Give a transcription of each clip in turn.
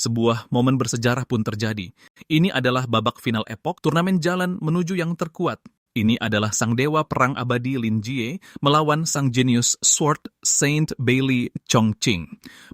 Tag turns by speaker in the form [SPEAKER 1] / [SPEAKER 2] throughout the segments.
[SPEAKER 1] Sebuah momen bersejarah pun terjadi. Ini adalah babak final epok turnamen jalan menuju yang terkuat. Ini adalah sang dewa perang abadi Lin Jie melawan sang jenius Sword Saint Bailey Chongqing.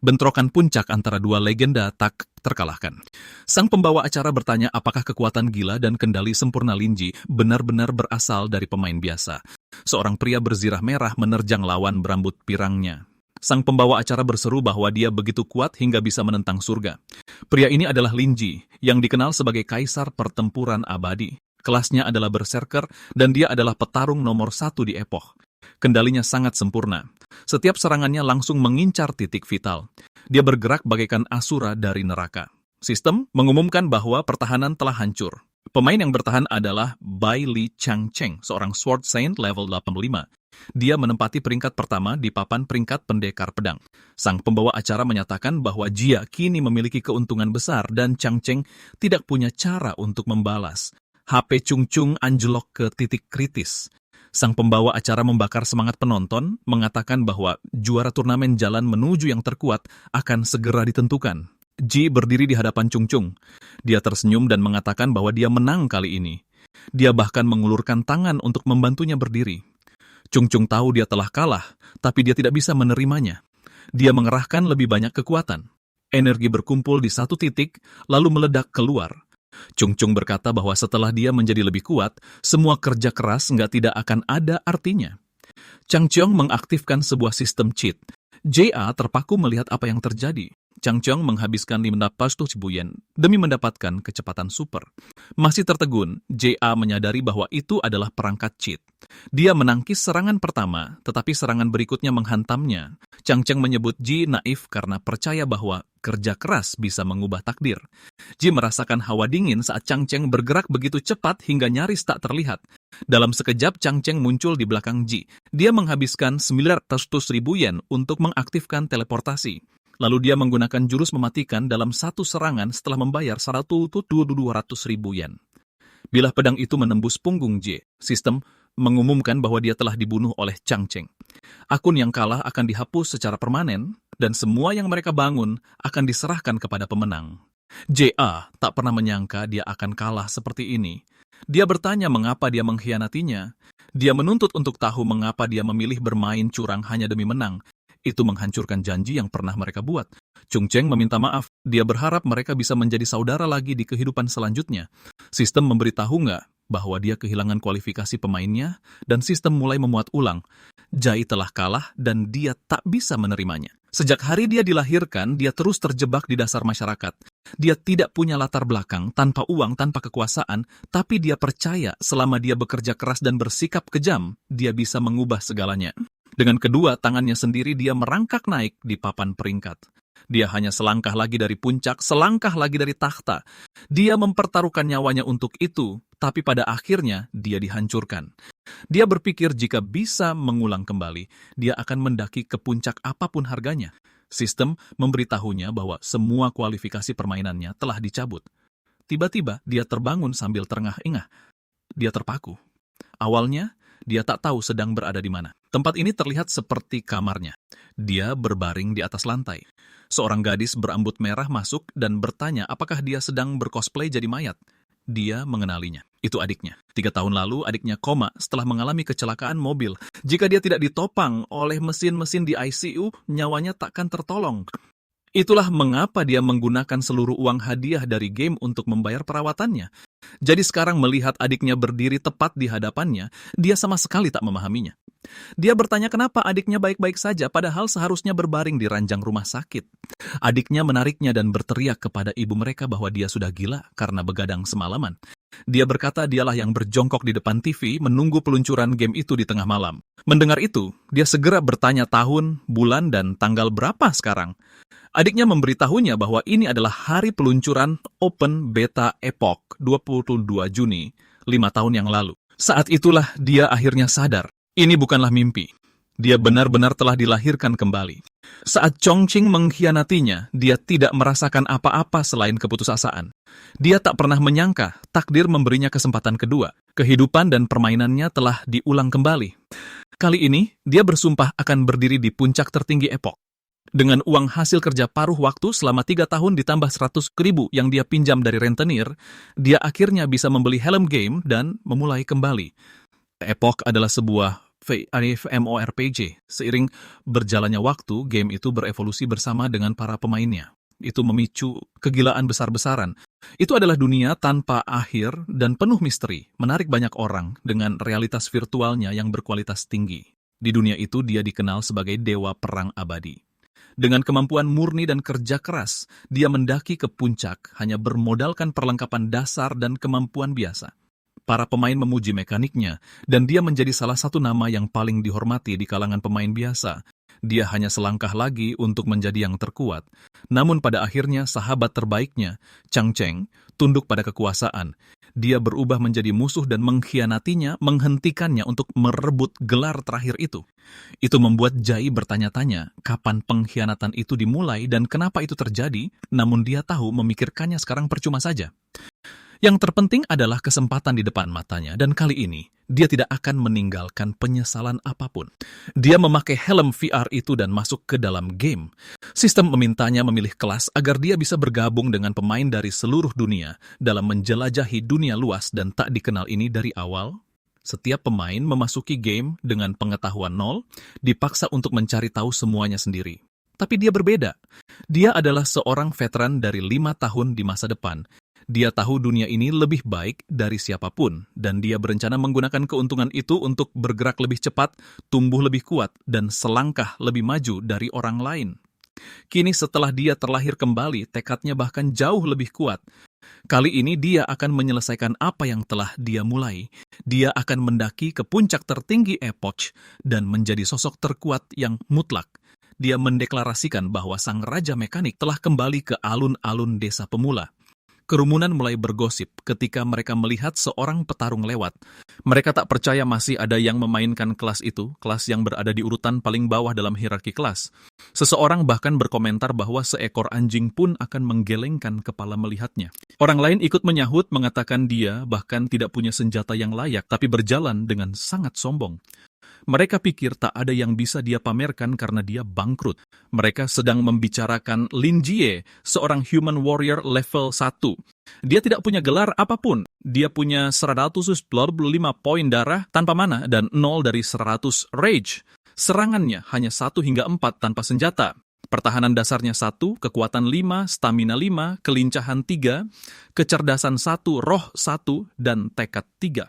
[SPEAKER 1] Bentrokan puncak antara dua legenda tak terkalahkan. Sang pembawa acara bertanya apakah kekuatan gila dan kendali sempurna Lin Jie benar-benar berasal dari pemain biasa. Seorang pria berzirah merah menerjang lawan berambut pirangnya. Sang pembawa acara berseru bahwa dia begitu kuat hingga bisa menentang surga. Pria ini adalah Lin Jie, yang dikenal sebagai kaisar pertempuran abadi. Kelasnya adalah berserker, dan dia adalah petarung nomor 1 di epoch. Kendalinya sangat sempurna. Setiap serangannya langsung mengincar titik vital. Dia bergerak bagaikan asura dari neraka. Sistem mengumumkan bahwa pertahanan telah hancur. Pemain yang bertahan adalah Bai Li Changcheng, seorang Sword Saint level 85. Dia menempati peringkat pertama di papan peringkat pendekar pedang. Sang pembawa acara menyatakan bahwa Jia kini memiliki keuntungan besar dan Changcheng tidak punya cara untuk membalas. HP Chung Chung anjlok ke titik kritis. Sang pembawa acara membakar semangat penonton, mengatakan bahwa juara turnamen jalan menuju yang terkuat akan segera ditentukan. Ji berdiri di hadapan Chung Chung. Dia tersenyum dan mengatakan bahwa dia menang kali ini. Dia bahkan mengulurkan tangan untuk membantunya berdiri. Chung Chung tahu dia telah kalah, tapi dia tidak bisa menerimanya. Dia mengerahkan lebih banyak kekuatan. Energi berkumpul di satu titik, lalu meledak keluar. Chung Chung berkata bahwa setelah dia menjadi lebih kuat, semua kerja keras tidak akan ada artinya. Chang Chong mengaktifkan sebuah sistem cheat. JA terpaku melihat apa yang terjadi. Chang Chong menghabiskan 500 yen demi mendapatkan kecepatan super. Masih tertegun, JA menyadari bahwa itu adalah perangkat cheat. Dia menangkis serangan pertama, tetapi serangan berikutnya menghantamnya. Chang Chong menyebut Ji naif karena percaya bahwa kerja keras bisa mengubah takdir. Ji merasakan hawa dingin saat Chang Chong bergerak begitu cepat hingga nyaris tak terlihat. Dalam sekejap, Chang Chong muncul di belakang Ji. Dia menghabiskan 900.000 yen untuk mengaktifkan teleportasi. Lalu dia menggunakan jurus mematikan dalam satu serangan setelah membayar 200.000 yen. Bilah pedang itu menembus punggung Ji. Sistem mengumumkan bahwa dia telah dibunuh oleh Chang Chong. Akun yang kalah akan dihapus secara permanen, dan semua yang mereka bangun akan diserahkan kepada pemenang. JA tak pernah menyangka dia akan kalah seperti ini. Dia bertanya mengapa dia mengkhianatinya. Dia menuntut untuk tahu mengapa dia memilih bermain curang hanya demi menang. Itu menghancurkan janji yang pernah mereka buat. Chung Cheng meminta maaf. Dia berharap mereka bisa menjadi saudara lagi di kehidupan selanjutnya. Sistem memberitahu nggak bahwa dia kehilangan kualifikasi pemainnya, dan sistem mulai memuat ulang. Jai telah kalah dan dia tak bisa menerimanya. Sejak hari dia dilahirkan, dia terus terjebak di dasar masyarakat. Dia tidak punya latar belakang, tanpa uang, tanpa kekuasaan, tapi dia percaya selama dia bekerja keras dan bersikap kejam, dia bisa mengubah segalanya. Dengan kedua tangannya sendiri dia merangkak naik di papan peringkat. Dia hanya selangkah lagi dari puncak, selangkah lagi dari takhta. Dia mempertaruhkan nyawanya untuk itu, tapi pada akhirnya dia dihancurkan. Dia berpikir jika bisa mengulang kembali, dia akan mendaki ke puncak apapun harganya. Sistem memberitahunya bahwa semua kualifikasi permainannya telah dicabut. Tiba-tiba dia terbangun sambil terengah-engah. Dia terpaku. Awalnya, dia tak tahu sedang berada di mana. Tempat ini terlihat seperti kamarnya. Dia berbaring di atas lantai. Seorang gadis berambut merah masuk dan bertanya apakah dia sedang bercosplay jadi mayat. Dia mengenalinya. Itu adiknya. 3 tahun lalu adiknya koma setelah mengalami kecelakaan mobil. Jika dia tidak ditopang oleh mesin-mesin di ICU, nyawanya takkan tertolong. Itulah mengapa dia menggunakan seluruh uang hadiah dari game untuk membayar perawatannya. Jadi sekarang melihat adiknya berdiri tepat di hadapannya, dia sama sekali tak memahaminya. Dia bertanya kenapa adiknya baik-baik saja padahal seharusnya berbaring di ranjang rumah sakit. Adiknya menariknya dan berteriak kepada ibu mereka bahwa dia sudah gila karena begadang semalaman. Dia berkata dialah yang berjongkok di depan TV menunggu peluncuran game itu di tengah malam. Mendengar itu, dia segera bertanya tahun, bulan, dan tanggal berapa sekarang. Adiknya memberitahunya bahwa ini adalah hari peluncuran Open Beta Epoch 22 Juni, 5 tahun yang lalu. Saat itulah dia akhirnya sadar. Ini bukanlah mimpi. Dia benar-benar telah dilahirkan kembali. Saat Chongqing mengkhianatinya, dia tidak merasakan apa-apa selain keputusasaan. Dia tak pernah menyangka takdir memberinya kesempatan kedua. Kehidupan dan permainannya telah diulang kembali. Kali ini, dia bersumpah akan berdiri di puncak tertinggi Epoch. Dengan uang hasil kerja paruh waktu selama 3 tahun ditambah 100.000 yang dia pinjam dari rentenir, dia akhirnya bisa membeli helm game dan memulai kembali. Epoch adalah sebuah MMORPG. Seiring berjalannya waktu, game itu berevolusi bersama dengan para pemainnya. Itu memicu kegilaan besar-besaran. Itu adalah dunia tanpa akhir dan penuh misteri, menarik banyak orang dengan realitas virtualnya yang berkualitas tinggi. Di dunia itu dia dikenal sebagai dewa perang abadi. Dengan kemampuan murni dan kerja keras, dia mendaki ke puncak hanya bermodalkan perlengkapan dasar dan kemampuan biasa. Para pemain memuji mekaniknya, dan dia menjadi salah satu nama yang paling dihormati di kalangan pemain biasa. Dia hanya selangkah lagi untuk menjadi yang terkuat. Namun pada akhirnya sahabat terbaiknya, Chang Cheng, tunduk pada kekuasaan. Dia berubah menjadi musuh dan mengkhianatinya, menghentikannya untuk merebut gelar terakhir itu. Itu membuat Jai bertanya-tanya kapan pengkhianatan itu dimulai dan kenapa itu terjadi, namun dia tahu memikirkannya sekarang percuma saja. Yang terpenting adalah kesempatan di depan matanya, dan kali ini dia tidak akan meninggalkan penyesalan apapun. Dia memakai helm VR itu dan masuk ke dalam game. Sistem memintanya memilih kelas agar dia bisa bergabung dengan pemain dari seluruh dunia dalam menjelajahi dunia luas dan tak dikenal ini dari awal. Setiap pemain memasuki game dengan pengetahuan nol, dipaksa untuk mencari tahu semuanya sendiri. Tapi dia berbeda. Dia adalah seorang veteran dari 5 tahun di masa depan. Dia tahu dunia ini lebih baik dari siapapun, dan dia berencana menggunakan keuntungan itu untuk bergerak lebih cepat, tumbuh lebih kuat, dan selangkah lebih maju dari orang lain. Kini setelah dia terlahir kembali, tekadnya bahkan jauh lebih kuat. Kali ini dia akan menyelesaikan apa yang telah dia mulai. Dia akan mendaki ke puncak tertinggi Epoch dan menjadi sosok terkuat yang mutlak. Dia mendeklarasikan bahwa sang raja mekanik telah kembali ke alun-alun desa pemula. Kerumunan mulai bergosip ketika mereka melihat seorang petarung lewat. Mereka tak percaya masih ada yang memainkan kelas itu, kelas yang berada di urutan paling bawah dalam hierarki kelas. Seseorang bahkan berkomentar bahwa seekor anjing pun akan menggelengkan kepala melihatnya. Orang lain ikut menyahut, mengatakan dia bahkan tidak punya senjata yang layak, tapi berjalan dengan sangat sombong. Mereka pikir tak ada yang bisa dia pamerkan karena dia bangkrut. Mereka sedang membicarakan Lin Jie, seorang human warrior level 1. Dia tidak punya gelar apapun. Dia punya 125 poin darah tanpa mana dan 0 dari 100 rage. Serangannya hanya 1 hingga 4 tanpa senjata. Pertahanan dasarnya 1, kekuatan 5, stamina 5, kelincahan 3, kecerdasan 1, roh 1, dan tekad 3.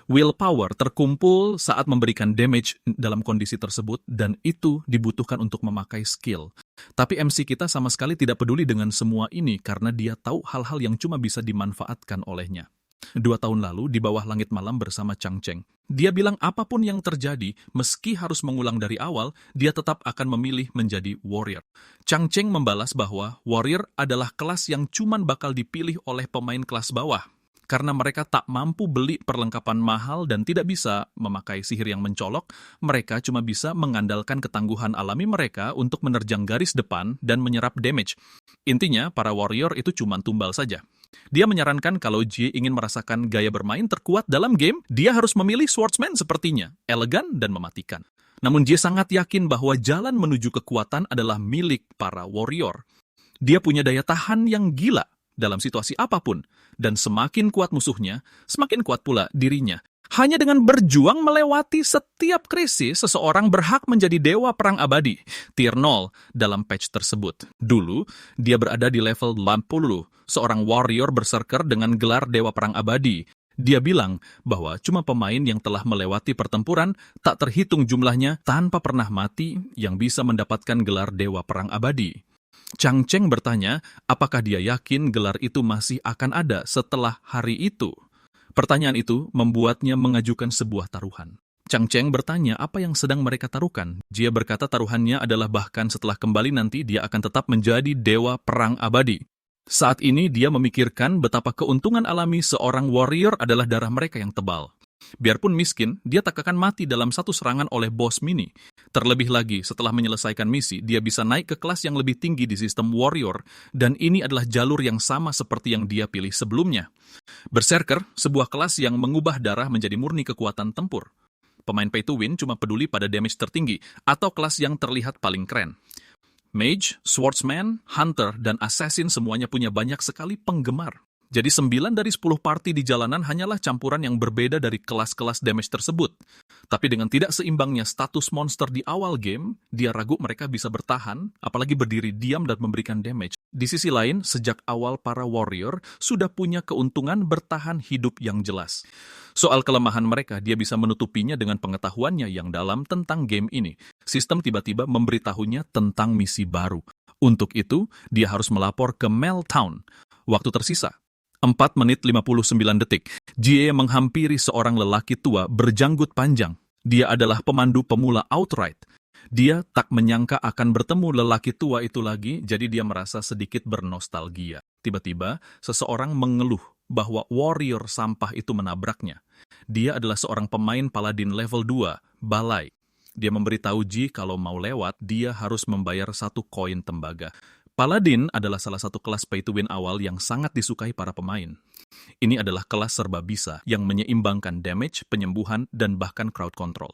[SPEAKER 1] Willpower terkumpul saat memberikan damage dalam kondisi tersebut, dan itu dibutuhkan untuk memakai skill. Tapi MC kita sama sekali tidak peduli dengan semua ini karena dia tahu hal-hal yang cuma bisa dimanfaatkan olehnya. 2 tahun lalu, di bawah langit malam bersama Chang Cheng, dia bilang apapun yang terjadi, meski harus mengulang dari awal, dia tetap akan memilih menjadi warrior. Chang Cheng membalas bahwa warrior adalah kelas yang cuman bakal dipilih oleh pemain kelas bawah, karena mereka tak mampu beli perlengkapan mahal dan tidak bisa memakai sihir yang mencolok. Mereka cuma bisa mengandalkan ketangguhan alami mereka untuk menerjang garis depan dan menyerap damage. Intinya, para warrior itu cuma tumbal saja. Dia menyarankan kalau Jie ingin merasakan gaya bermain terkuat dalam game, dia harus memilih swordsman sepertinya, elegan dan mematikan. Namun Jie sangat yakin bahwa jalan menuju kekuatan adalah milik para warrior. Dia punya daya tahan yang gila dalam situasi apapun, dan semakin kuat musuhnya, semakin kuat pula dirinya. Hanya dengan berjuang melewati setiap krisis, seseorang berhak menjadi dewa perang abadi, tier 0 dalam patch tersebut. Dulu, dia berada di level 80, seorang warrior berserker dengan gelar dewa perang abadi. Dia bilang bahwa cuma pemain yang telah melewati pertempuran, tak terhitung jumlahnya, tanpa pernah mati, yang bisa mendapatkan gelar dewa perang abadi. Chang Cheng bertanya, apakah dia yakin gelar itu masih akan ada setelah hari itu? Pertanyaan itu membuatnya mengajukan sebuah taruhan. Chang Cheng bertanya apa yang sedang mereka taruhkan. Jie berkata taruhannya adalah bahkan setelah kembali nanti dia akan tetap menjadi dewa perang abadi. Saat ini dia memikirkan betapa keuntungan alami seorang warrior adalah darah mereka yang tebal. Biarpun miskin, dia tak akan mati dalam satu serangan oleh bos mini. Terlebih lagi, setelah menyelesaikan misi, dia bisa naik ke kelas yang lebih tinggi di sistem warrior, dan ini adalah jalur yang sama seperti yang dia pilih sebelumnya. Berserker, sebuah kelas yang mengubah darah menjadi murni kekuatan tempur. Pemain pay to win cuma peduli pada damage tertinggi, atau kelas yang terlihat paling keren. Mage, Swordsman, Hunter, dan Assassin semuanya punya banyak sekali penggemar. Jadi 9 dari 10 party di jalanan hanyalah campuran yang berbeda dari kelas-kelas damage tersebut. Tapi dengan tidak seimbangnya status monster di awal game, dia ragu mereka bisa bertahan, apalagi berdiri diam dan memberikan damage. Di sisi lain, sejak awal para warrior sudah punya keuntungan bertahan hidup yang jelas. Soal kelemahan mereka, dia bisa menutupinya dengan pengetahuannya yang dalam tentang game ini. Sistem tiba-tiba memberitahunya tentang misi baru. Untuk itu, dia harus melapor ke Meltdown. Waktu tersisa 4 menit 59 detik. Jie menghampiri seorang lelaki tua berjanggut panjang. Dia adalah pemandu pemula Outright. Dia tak menyangka akan bertemu lelaki tua itu lagi, jadi dia merasa sedikit bernostalgia. Tiba-tiba, seseorang mengeluh bahwa warrior sampah itu menabraknya. Dia adalah seorang pemain paladin level 2, Balai. Dia memberitahu Ji kalau mau lewat, dia harus membayar 1 koin tembaga. Paladin adalah salah satu kelas pay to win awal yang sangat disukai para pemain. Ini adalah kelas serba bisa yang menyeimbangkan damage, penyembuhan, dan bahkan crowd control.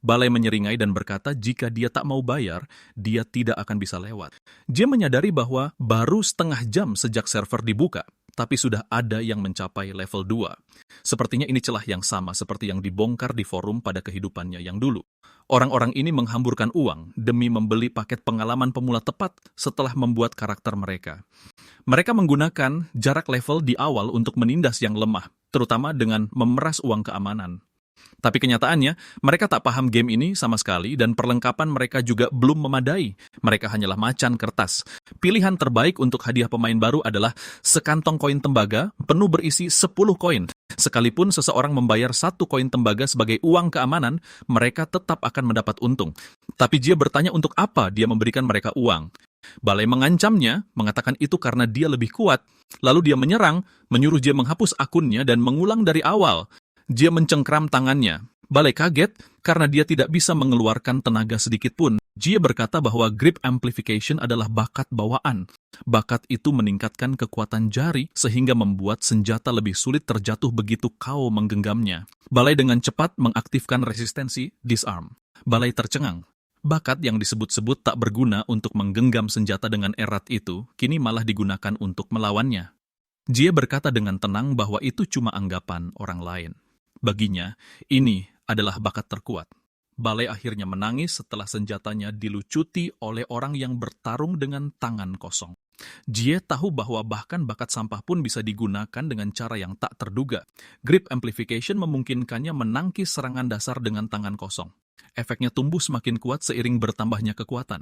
[SPEAKER 1] Balai menyeringai dan berkata jika dia tak mau bayar, dia tidak akan bisa lewat. Dia menyadari bahwa baru setengah jam sejak server dibuka, tapi sudah ada yang mencapai level 2. Sepertinya ini celah yang sama seperti yang dibongkar di forum pada kehidupannya yang dulu. Orang-orang ini menghamburkan uang demi membeli paket pengalaman pemula tepat setelah membuat karakter mereka. Mereka menggunakan jarak level di awal untuk menindas yang lemah, terutama dengan memeras uang keamanan. Tapi kenyataannya, mereka tak paham game ini sama sekali dan perlengkapan mereka juga belum memadai. Mereka hanyalah macan kertas. Pilihan terbaik untuk hadiah pemain baru adalah sekantong koin tembaga penuh berisi 10 koin. Sekalipun seseorang membayar 1 koin tembaga sebagai uang keamanan, mereka tetap akan mendapat untung. Tapi dia bertanya untuk apa dia memberikan mereka uang. Balai mengancamnya, mengatakan itu karena dia lebih kuat. Lalu dia menyerang, menyuruh dia menghapus akunnya dan mengulang dari awal. Dia mencengkram tangannya. Balai kaget karena dia tidak bisa mengeluarkan tenaga sedikit pun. Jie berkata bahwa grip amplification adalah bakat bawaan. Bakat itu meningkatkan kekuatan jari sehingga membuat senjata lebih sulit terjatuh begitu kau menggenggamnya. Balai dengan cepat mengaktifkan resistensi disarm. Balai tercengang. Bakat yang disebut-sebut tak berguna untuk menggenggam senjata dengan erat itu, kini malah digunakan untuk melawannya. Jie berkata dengan tenang bahwa itu cuma anggapan orang lain. Baginya, ini adalah bakat terkuat. Balai akhirnya menangis setelah senjatanya dilucuti oleh orang yang bertarung dengan tangan kosong. Jie tahu bahwa bahkan bakat sampah pun bisa digunakan dengan cara yang tak terduga. Grip amplification memungkinkannya menangkis serangan dasar dengan tangan kosong. Efeknya tumbuh semakin kuat seiring bertambahnya kekuatan.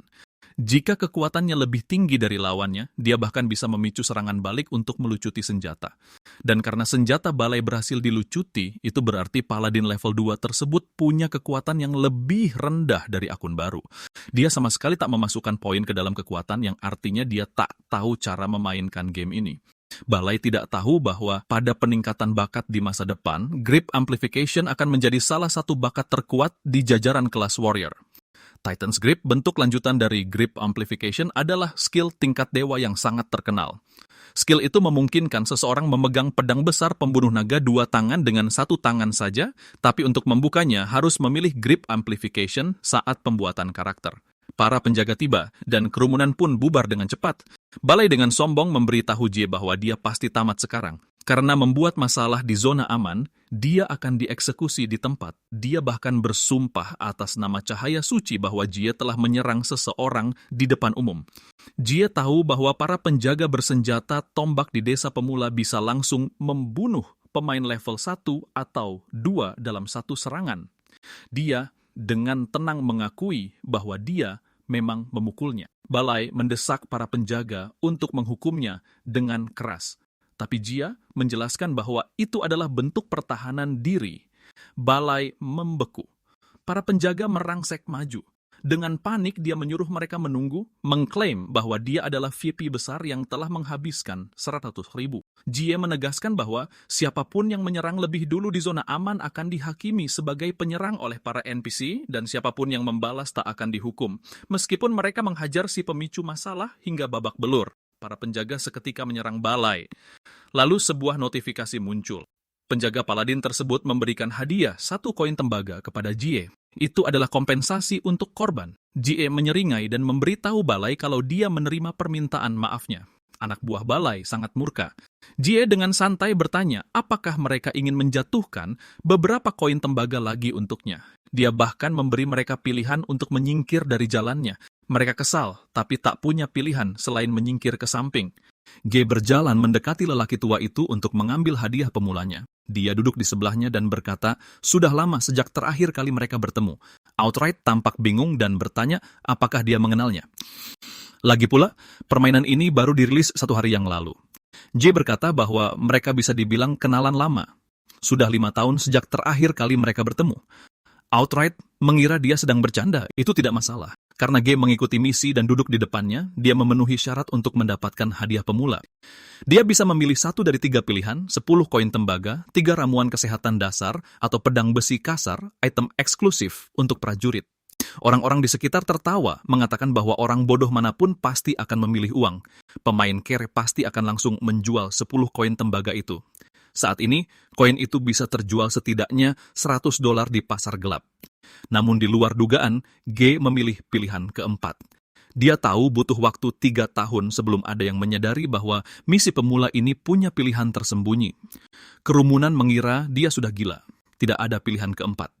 [SPEAKER 1] Jika kekuatannya lebih tinggi dari lawannya, dia bahkan bisa memicu serangan balik untuk melucuti senjata. Dan karena senjata Balai berhasil dilucuti, itu berarti Paladin level 2 tersebut punya kekuatan yang lebih rendah dari akun baru. Dia sama sekali tak memasukkan poin ke dalam kekuatan yang artinya dia tak tahu cara memainkan game ini. Balai tidak tahu bahwa pada peningkatan bakat di masa depan, grip amplification akan menjadi salah satu bakat terkuat di jajaran kelas warrior. Titan's Grip, bentuk lanjutan dari Grip Amplification, adalah skill tingkat dewa yang sangat terkenal. Skill itu memungkinkan seseorang memegang pedang besar pembunuh naga 2 tangan dengan 1 tangan saja, tapi untuk membukanya harus memilih Grip Amplification saat pembuatan karakter. Para penjaga tiba, dan kerumunan pun bubar dengan cepat. Balai dengan sombong memberitahu Jie bahwa dia pasti tamat sekarang. Karena membuat masalah di zona aman, dia akan dieksekusi di tempat. Dia bahkan bersumpah atas nama cahaya suci bahwa Jie telah menyerang seseorang di depan umum. Jie tahu bahwa para penjaga bersenjata tombak di desa pemula bisa langsung membunuh pemain level 1 atau 2 dalam satu serangan. Dia dengan tenang mengakui bahwa dia memang memukulnya. Balai mendesak para penjaga untuk menghukumnya dengan keras. Tapi Jia menjelaskan bahwa itu adalah bentuk pertahanan diri. Balai membeku. Para penjaga merangsek maju. Dengan panik, dia menyuruh mereka menunggu, mengklaim bahwa dia adalah VIP besar yang telah menghabiskan 100.000. Jie menegaskan bahwa siapapun yang menyerang lebih dulu di zona aman akan dihakimi sebagai penyerang oleh para NPC, dan siapapun yang membalas tak akan dihukum, meskipun mereka menghajar si pemicu masalah hingga babak belur. Para penjaga seketika menyerang Balai. Lalu sebuah notifikasi muncul. Penjaga Paladin tersebut memberikan hadiah 1 koin tembaga kepada Jie. Itu adalah kompensasi untuk korban. GA menyeringai dan memberitahu Balai kalau dia menerima permintaan maafnya. Anak buah Balai sangat murka. GA dengan santai bertanya apakah mereka ingin menjatuhkan beberapa koin tembaga lagi untuknya. Dia bahkan memberi mereka pilihan untuk menyingkir dari jalannya. Mereka kesal, tapi tak punya pilihan selain menyingkir ke samping. G berjalan mendekati lelaki tua itu untuk mengambil hadiah pemulanya. Dia duduk di sebelahnya dan berkata, sudah lama sejak terakhir kali mereka bertemu. Outright tampak bingung dan bertanya apakah dia mengenalnya. Lagi pula, permainan ini baru dirilis 1 hari yang lalu. J berkata bahwa mereka bisa dibilang kenalan lama. Sudah 5 tahun sejak terakhir kali mereka bertemu. Outright mengira dia sedang bercanda, itu tidak masalah. Karena G mengikuti misi dan duduk di depannya, dia memenuhi syarat untuk mendapatkan hadiah pemula. Dia bisa memilih 1 dari 3 pilihan, 10 koin tembaga, 3 ramuan kesehatan dasar, atau pedang besi kasar, item eksklusif untuk prajurit. Orang-orang di sekitar tertawa, mengatakan bahwa orang bodoh manapun pasti akan memilih uang. Pemain kere pasti akan langsung menjual 10 koin tembaga itu. Saat ini, koin itu bisa terjual setidaknya $100 di pasar gelap. Namun di luar dugaan, G memilih pilihan keempat. Dia tahu butuh waktu 3 tahun sebelum ada yang menyadari bahwa misi pemula ini punya pilihan tersembunyi. Kerumunan mengira dia sudah gila. Tidak ada pilihan keempat.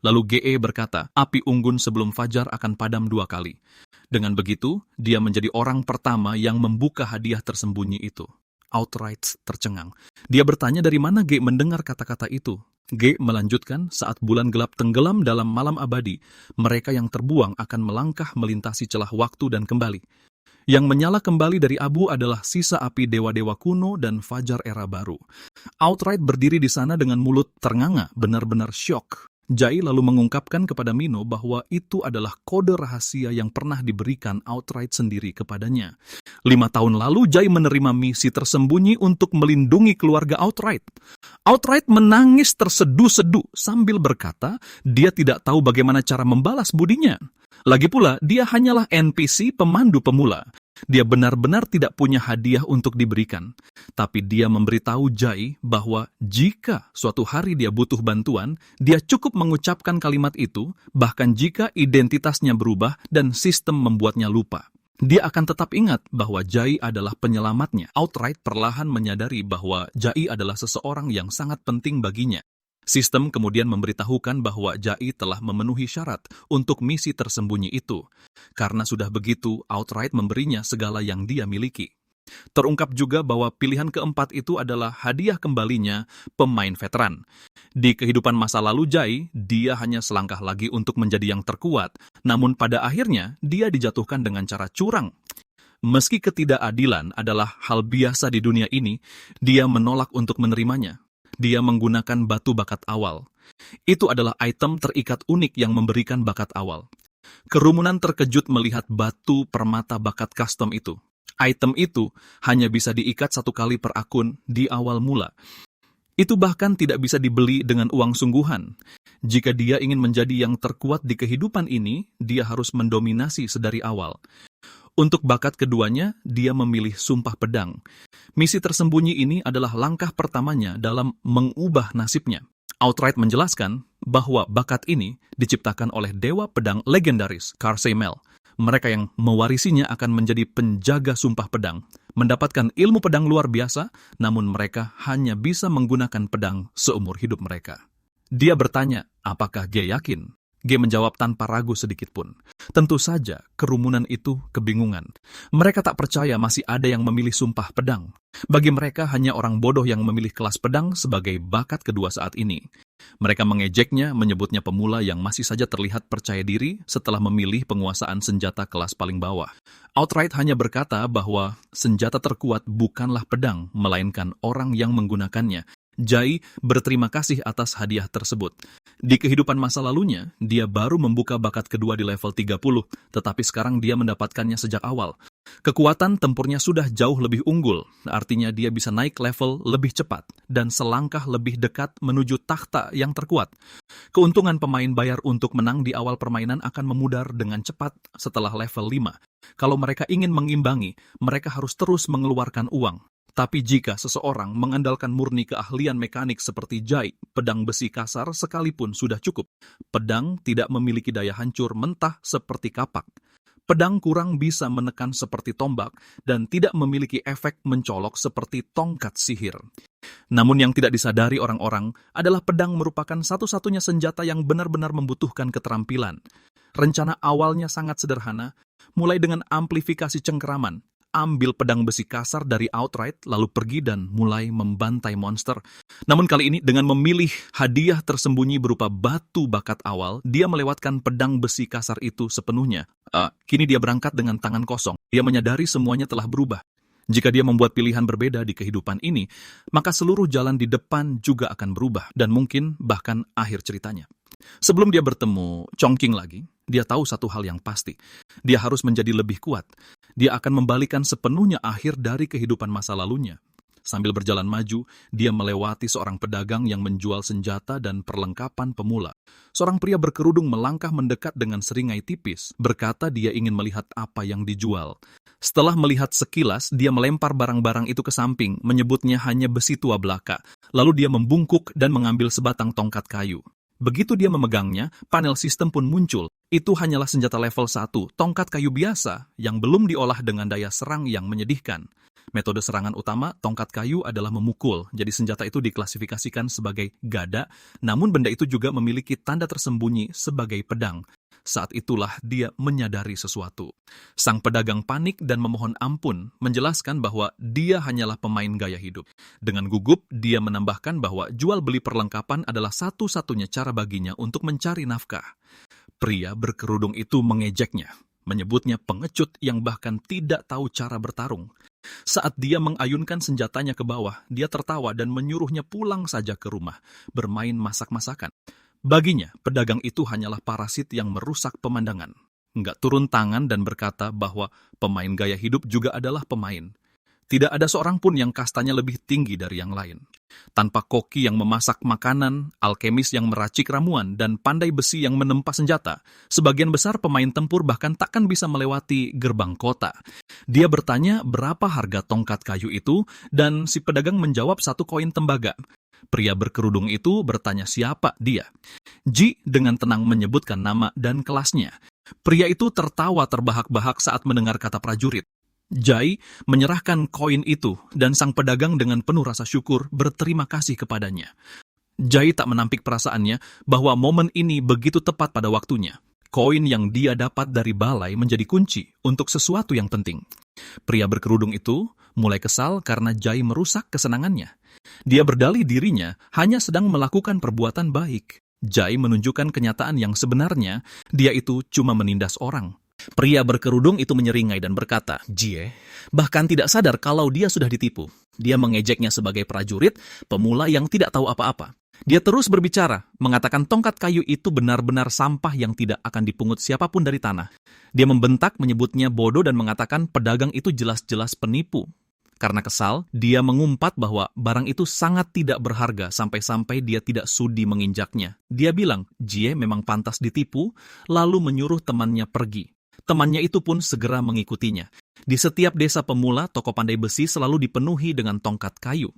[SPEAKER 1] Lalu GE berkata, api unggun sebelum fajar akan padam 2 kali. Dengan begitu, dia menjadi orang pertama yang membuka hadiah tersembunyi itu. Outright tercengang. Dia bertanya dari mana G mendengar kata-kata itu. G melanjutkan, saat bulan gelap tenggelam dalam malam abadi, mereka yang terbuang akan melangkah melintasi celah waktu dan kembali. Yang menyala kembali dari abu adalah sisa api dewa-dewa kuno dan fajar era baru. Outright berdiri di sana dengan mulut ternganga, benar-benar syok. Jai lalu mengungkapkan kepada Mino bahwa itu adalah kode rahasia yang pernah diberikan Outright sendiri kepadanya. 5 tahun lalu Jai menerima misi tersembunyi untuk melindungi keluarga Outright. Outright menangis terseduh-seduh sambil berkata dia tidak tahu bagaimana cara membalas budinya. Lagi pula, dia hanyalah NPC pemandu pemula. Dia benar-benar tidak punya hadiah untuk diberikan. Tapi dia memberitahu Jai bahwa jika suatu hari dia butuh bantuan, dia cukup mengucapkan kalimat itu, bahkan jika identitasnya berubah dan sistem membuatnya lupa. Dia akan tetap ingat bahwa Jai adalah penyelamatnya. Outright perlahan menyadari bahwa Jai adalah seseorang yang sangat penting baginya. Sistem kemudian memberitahukan bahwa Jai telah memenuhi syarat untuk misi tersembunyi itu. Karena sudah begitu, Outright memberinya segala yang dia miliki. Terungkap juga bahwa pilihan keempat itu adalah hadiah kembalinya pemain veteran. Di kehidupan masa lalu Jai, dia hanya selangkah lagi untuk menjadi yang terkuat, namun pada akhirnya dia dijatuhkan dengan cara curang. Meski ketidakadilan adalah hal biasa di dunia ini, dia menolak untuk menerimanya. Dia menggunakan batu bakat awal. Itu adalah item terikat unik yang memberikan bakat awal. Kerumunan terkejut melihat batu permata bakat custom itu. Item itu hanya bisa diikat 1 kali per akun di awal mula. Itu bahkan tidak bisa dibeli dengan uang sungguhan. Jika dia ingin menjadi yang terkuat di kehidupan ini, dia harus mendominasi sedari awal. Untuk bakat keduanya, dia memilih sumpah pedang. Misi tersembunyi ini adalah langkah pertamanya dalam mengubah nasibnya. Outright menjelaskan bahwa bakat ini diciptakan oleh dewa pedang legendaris Karsemel. Mereka yang mewarisinya akan menjadi penjaga sumpah pedang, mendapatkan ilmu pedang luar biasa, namun mereka hanya bisa menggunakan pedang seumur hidup mereka. Dia bertanya, apakah G yakin? G menjawab tanpa ragu sedikit pun. Tentu saja, kerumunan itu kebingungan. Mereka tak percaya masih ada yang memilih sumpah pedang. Bagi mereka, hanya orang bodoh yang memilih kelas pedang sebagai bakat kedua saat ini. Mereka mengejeknya, menyebutnya pemula yang masih saja terlihat percaya diri setelah memilih penguasaan senjata kelas paling bawah. Outright hanya berkata bahwa senjata terkuat bukanlah pedang, melainkan orang yang menggunakannya. Jai berterima kasih atas hadiah tersebut. Di kehidupan masa lalunya, dia baru membuka bakat kedua di level 30, tetapi sekarang dia mendapatkannya sejak awal. Kekuatan tempurnya sudah jauh lebih unggul, artinya dia bisa naik level lebih cepat dan selangkah lebih dekat menuju takhta yang terkuat. Keuntungan pemain bayar untuk menang di awal permainan akan memudar dengan cepat setelah level 5. Kalau mereka ingin mengimbangi, mereka harus terus mengeluarkan uang. Tapi jika seseorang mengandalkan murni keahlian mekanik seperti jahit, pedang besi kasar sekalipun sudah cukup. Pedang tidak memiliki daya hancur mentah seperti kapak. Pedang kurang bisa menekan seperti tombak dan tidak memiliki efek mencolok seperti tongkat sihir. Namun yang tidak disadari orang-orang adalah pedang merupakan satu-satunya senjata yang benar-benar membutuhkan keterampilan. Rencana awalnya sangat sederhana, mulai dengan amplifikasi cengkeraman. Ambil pedang besi kasar dari Outright, lalu pergi dan mulai membantai monster. Namun kali ini dengan memilih hadiah tersembunyi berupa batu bakat awal, dia melewatkan pedang besi kasar itu sepenuhnya. Kini dia berangkat dengan tangan kosong. Dia menyadari semuanya telah berubah. Jika dia membuat pilihan berbeda di kehidupan ini, maka seluruh jalan di depan juga akan berubah, dan mungkin bahkan akhir ceritanya. Sebelum dia bertemu Chongqing lagi, dia tahu satu hal yang pasti. Dia harus menjadi lebih kuat. Dia akan membalikan sepenuhnya akhir dari kehidupan masa lalunya. Sambil berjalan maju, dia melewati seorang pedagang yang menjual senjata dan perlengkapan pemula. Seorang pria berkerudung melangkah mendekat dengan seringai tipis, berkata dia ingin melihat apa yang dijual. Setelah melihat sekilas, dia melempar barang-barang itu ke samping, menyebutnya hanya besi tua belaka. Lalu dia membungkuk dan mengambil sebatang tongkat kayu. Begitu dia memegangnya, panel sistem pun muncul. Itu hanyalah senjata level 1, tongkat kayu biasa yang belum diolah dengan daya serang yang menyedihkan. Metode serangan utama, tongkat kayu adalah memukul, jadi senjata itu diklasifikasikan sebagai gada, namun benda itu juga memiliki tanda tersembunyi sebagai pedang. Saat itulah dia menyadari sesuatu. Sang pedagang panik dan memohon ampun, menjelaskan bahwa dia hanyalah pemain gaya hidup. Dengan gugup, dia menambahkan bahwa jual beli perlengkapan adalah satu-satunya cara baginya untuk mencari nafkah. Pria berkerudung itu mengejeknya, menyebutnya pengecut yang bahkan tidak tahu cara bertarung. Saat dia mengayunkan senjatanya ke bawah, dia tertawa dan menyuruhnya pulang saja ke rumah, bermain masak-masakan. Baginya, pedagang itu hanyalah parasit yang merusak pemandangan. Enggak turun tangan dan berkata bahwa pemain gaya hidup juga adalah pemain. Tidak ada seorang pun yang kastanya lebih tinggi dari yang lain. Tanpa koki yang memasak makanan, alkemis yang meracik ramuan, dan pandai besi yang menempa senjata, sebagian besar pemain tempur bahkan takkan bisa melewati gerbang kota. Dia bertanya berapa harga tongkat kayu itu, dan si pedagang menjawab 1 koin tembaga. Pria berkerudung itu bertanya siapa dia. Ji dengan tenang menyebutkan nama dan kelasnya. Pria itu tertawa terbahak-bahak saat mendengar kata prajurit. Jai menyerahkan koin itu dan sang pedagang dengan penuh rasa syukur berterima kasih kepadanya. Jai tak menampik perasaannya bahwa momen ini begitu tepat pada waktunya. Koin yang dia dapat dari balai menjadi kunci untuk sesuatu yang penting. Pria berkerudung itu mulai kesal karena Jai merusak kesenangannya. Dia berdalih dirinya hanya sedang melakukan perbuatan baik. Jai menunjukkan kenyataan yang sebenarnya, dia itu cuma menindas orang. Pria berkerudung itu menyeringai dan berkata, Jie bahkan tidak sadar kalau dia sudah ditipu. Dia mengejeknya sebagai prajurit, pemula yang tidak tahu apa-apa. Dia terus berbicara, mengatakan tongkat kayu itu benar-benar sampah yang tidak akan dipungut siapapun dari tanah. Dia membentak, menyebutnya bodoh dan mengatakan pedagang itu jelas-jelas penipu. Karena kesal, dia mengumpat bahwa barang itu sangat tidak berharga sampai-sampai dia tidak sudi menginjaknya. Dia bilang, Jie memang pantas ditipu, lalu menyuruh temannya pergi. Temannya itu pun segera mengikutinya. Di setiap desa pemula, toko pandai besi selalu dipenuhi dengan tongkat kayu.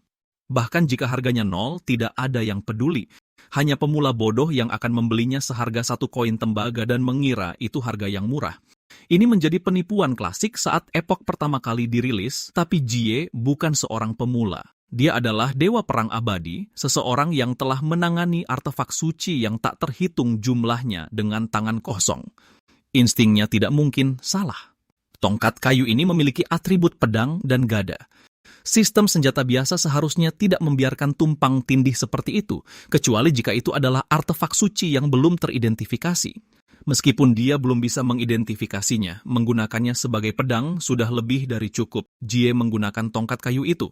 [SPEAKER 1] Bahkan jika harganya 0, tidak ada yang peduli. Hanya pemula bodoh yang akan membelinya seharga 1 koin tembaga dan mengira itu harga yang murah. Ini menjadi penipuan klasik saat epok pertama kali dirilis, tapi Jie bukan seorang pemula. Dia adalah dewa perang abadi, seseorang yang telah menangani artefak suci yang tak terhitung jumlahnya dengan tangan kosong. Instingnya tidak mungkin salah. Tongkat kayu ini memiliki atribut pedang dan gada. Sistem senjata biasa seharusnya tidak membiarkan tumpang tindih seperti itu, kecuali jika itu adalah artefak suci yang belum teridentifikasi. Meskipun dia belum bisa mengidentifikasinya, menggunakannya sebagai pedang sudah lebih dari cukup. Jie menggunakan tongkat kayu itu.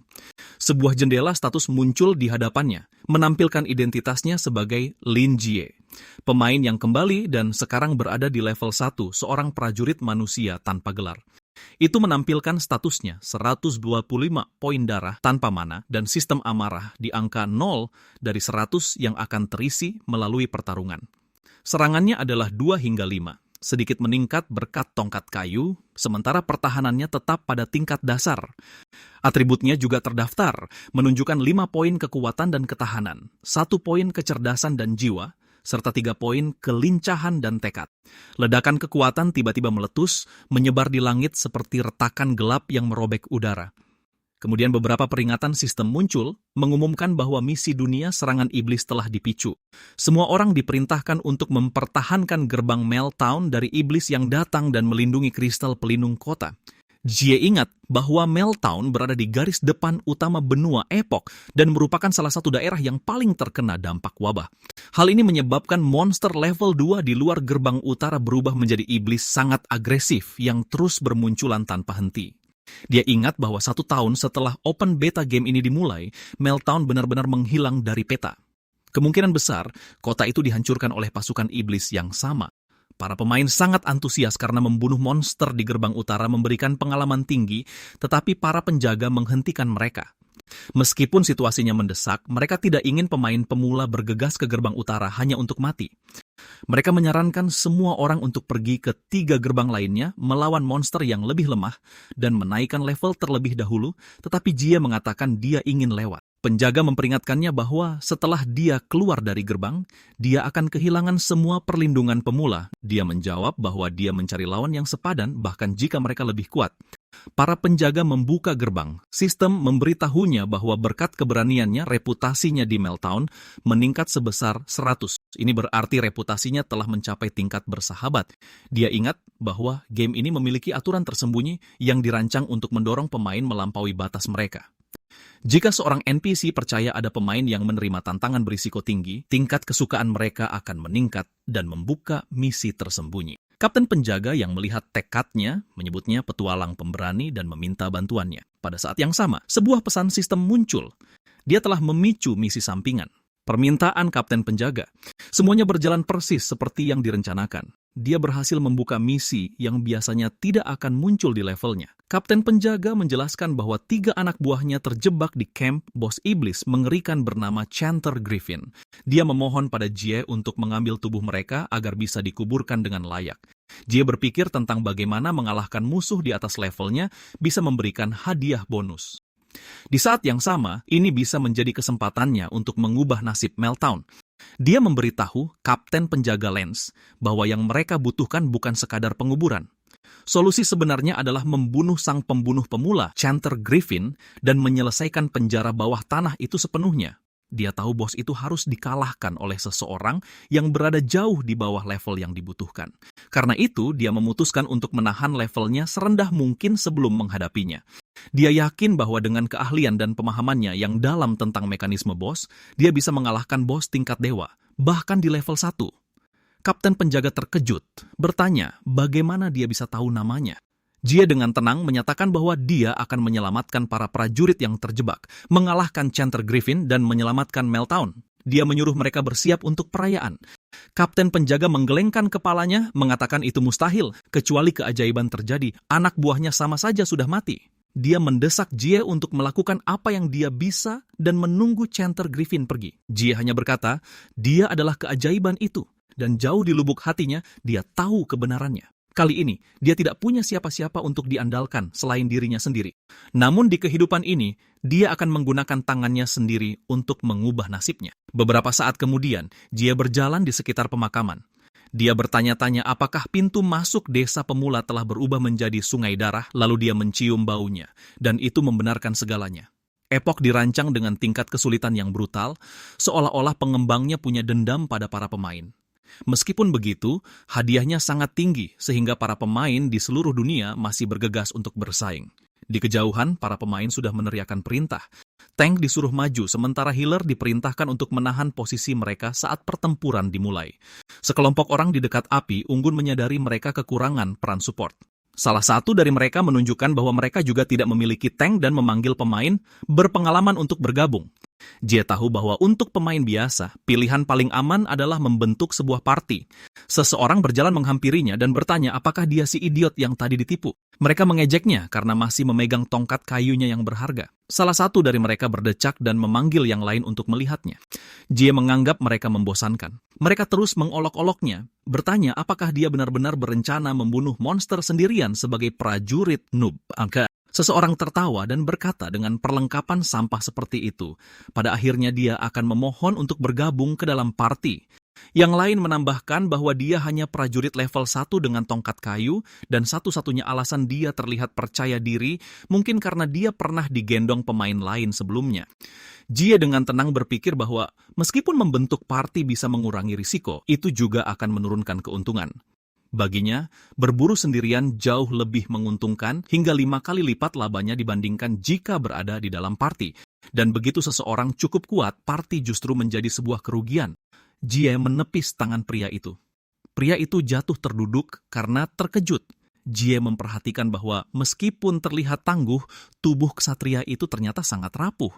[SPEAKER 1] Sebuah jendela status muncul di hadapannya, menampilkan identitasnya sebagai Lin Jie. Pemain yang kembali dan sekarang berada di level 1, seorang prajurit manusia tanpa gelar. Itu menampilkan statusnya 125 poin darah tanpa mana dan sistem amarah di angka 0 dari 100 yang akan terisi melalui pertarungan. Serangannya adalah 2 hingga 5. sedikit meningkat berkat tongkat kayu, sementara pertahanannya tetap pada tingkat dasar. Atributnya juga terdaftar, menunjukkan 5 poin kekuatan dan ketahanan, 1 poin kecerdasan dan jiwa, serta 3 poin kelincahan dan tekad. Ledakan kekuatan tiba-tiba meletus, menyebar di langit seperti retakan gelap yang merobek udara. Kemudian beberapa peringatan sistem muncul, mengumumkan bahwa misi dunia serangan iblis telah dipicu. Semua orang diperintahkan untuk mempertahankan gerbang Meltdown dari iblis yang datang dan melindungi kristal pelindung kota. Jie ingat bahwa Meltdown berada di garis depan utama benua Epoch dan merupakan salah satu daerah yang paling terkena dampak wabah. Hal ini menyebabkan monster level 2 di luar gerbang utara berubah menjadi iblis sangat agresif yang terus bermunculan tanpa henti. Dia ingat bahwa 1 tahun setelah open beta game ini dimulai, Meltdown benar-benar menghilang dari peta. Kemungkinan besar, kota itu dihancurkan oleh pasukan iblis yang sama. Para pemain sangat antusias karena membunuh monster di gerbang utara memberikan pengalaman tinggi, tetapi para penjaga menghentikan mereka. Meskipun situasinya mendesak, mereka tidak ingin pemain pemula bergegas ke gerbang utara hanya untuk mati. Mereka menyarankan semua orang untuk pergi ke 3 gerbang lainnya melawan monster yang lebih lemah dan menaikkan level terlebih dahulu, tetapi Jie mengatakan dia ingin lewat. Penjaga memperingatkannya bahwa setelah dia keluar dari gerbang, dia akan kehilangan semua perlindungan pemula. Dia menjawab bahwa dia mencari lawan yang sepadan bahkan jika mereka lebih kuat. Para penjaga membuka gerbang. Sistem memberitahunya bahwa berkat keberaniannya, reputasinya di Meltdown meningkat sebesar 100. Ini berarti reputasinya telah mencapai tingkat bersahabat. Dia ingat bahwa game ini memiliki aturan tersembunyi yang dirancang untuk mendorong pemain melampaui batas mereka. Jika seorang NPC percaya ada pemain yang menerima tantangan berisiko tinggi, tingkat kesukaan mereka akan meningkat dan membuka misi tersembunyi. Kapten penjaga yang melihat tekadnya menyebutnya petualang pemberani dan meminta bantuannya. Pada saat yang sama, sebuah pesan sistem muncul. Dia telah memicu misi sampingan. Permintaan kapten penjaga. Semuanya berjalan persis seperti yang direncanakan. Dia berhasil membuka misi yang biasanya tidak akan muncul di levelnya. Kapten penjaga menjelaskan bahwa 3 anak buahnya terjebak di camp bos iblis mengerikan bernama Chanter Griffin. Dia memohon pada Jie untuk mengambil tubuh mereka agar bisa dikuburkan dengan layak. Jie berpikir tentang bagaimana mengalahkan musuh di atas levelnya bisa memberikan hadiah bonus. Di saat yang sama, ini bisa menjadi kesempatannya untuk mengubah nasib Meltdown. Dia memberitahu kapten penjaga Lance bahwa yang mereka butuhkan bukan sekadar penguburan. Solusi sebenarnya adalah membunuh sang pembunuh pemula, Chanter Griffin, dan menyelesaikan penjara bawah tanah itu sepenuhnya. Dia tahu bos itu harus dikalahkan oleh seseorang yang berada jauh di bawah level yang dibutuhkan. Karena itu, dia memutuskan untuk menahan levelnya serendah mungkin sebelum menghadapinya. Dia yakin bahwa dengan keahlian dan pemahamannya yang dalam tentang mekanisme bos, dia bisa mengalahkan bos tingkat dewa, bahkan di level 1. Kapten penjaga terkejut, bertanya bagaimana dia bisa tahu namanya. Jie dengan tenang menyatakan bahwa dia akan menyelamatkan para prajurit yang terjebak, mengalahkan Chanter Griffin dan menyelamatkan Meltdown. Dia menyuruh mereka bersiap untuk perayaan. Kapten penjaga menggelengkan kepalanya, mengatakan itu mustahil, kecuali keajaiban terjadi, anak buahnya sama saja sudah mati. Dia mendesak Jie untuk melakukan apa yang dia bisa dan menunggu Chanter Griffin pergi. Jie hanya berkata, dia adalah keajaiban itu, dan jauh di lubuk hatinya, dia tahu kebenarannya. Kali ini, dia tidak punya siapa-siapa untuk diandalkan selain dirinya sendiri. Namun di kehidupan ini, dia akan menggunakan tangannya sendiri untuk mengubah nasibnya. Beberapa saat kemudian, Jie berjalan di sekitar pemakaman. Dia bertanya-tanya apakah pintu masuk desa pemula telah berubah menjadi sungai darah, lalu dia mencium baunya, dan itu membenarkan segalanya. Epoch dirancang dengan tingkat kesulitan yang brutal, seolah-olah pengembangnya punya dendam pada para pemain. Meskipun begitu, hadiahnya sangat tinggi sehingga para pemain di seluruh dunia masih bergegas untuk bersaing. Di kejauhan, para pemain sudah meneriakkan perintah. Tank disuruh maju, sementara healer diperintahkan untuk menahan posisi mereka saat pertempuran dimulai. Sekelompok orang di dekat api, Unggun menyadari mereka kekurangan peran support. Salah satu dari mereka menunjukkan bahwa mereka juga tidak memiliki tank dan memanggil pemain berpengalaman untuk bergabung. Jie tahu bahwa untuk pemain biasa, pilihan paling aman adalah membentuk sebuah party. Seseorang berjalan menghampirinya dan bertanya apakah dia si idiot yang tadi ditipu. Mereka mengejeknya karena masih memegang tongkat kayunya yang berharga. Salah satu dari mereka berdecak dan memanggil yang lain untuk melihatnya. Jie menganggap mereka membosankan. Mereka terus mengolok-oloknya, bertanya apakah dia benar-benar berencana membunuh monster sendirian sebagai prajurit noob. Seseorang tertawa dan berkata dengan perlengkapan sampah seperti itu. Pada akhirnya dia akan memohon untuk bergabung ke dalam party. Yang lain menambahkan bahwa dia hanya prajurit level 1 dengan tongkat kayu dan satu-satunya alasan dia terlihat percaya diri mungkin karena dia pernah digendong pemain lain sebelumnya. Jie dengan tenang berpikir bahwa meskipun membentuk party bisa mengurangi risiko, itu juga akan menurunkan keuntungan. Baginya, berburu sendirian jauh lebih menguntungkan hingga 5 kali lipat labanya dibandingkan jika berada di dalam party. Dan begitu seseorang cukup kuat, party justru menjadi sebuah kerugian. Jie menepis tangan pria itu. Pria itu jatuh terduduk karena terkejut. Jie memperhatikan bahwa meskipun terlihat tangguh, tubuh ksatria itu ternyata sangat rapuh.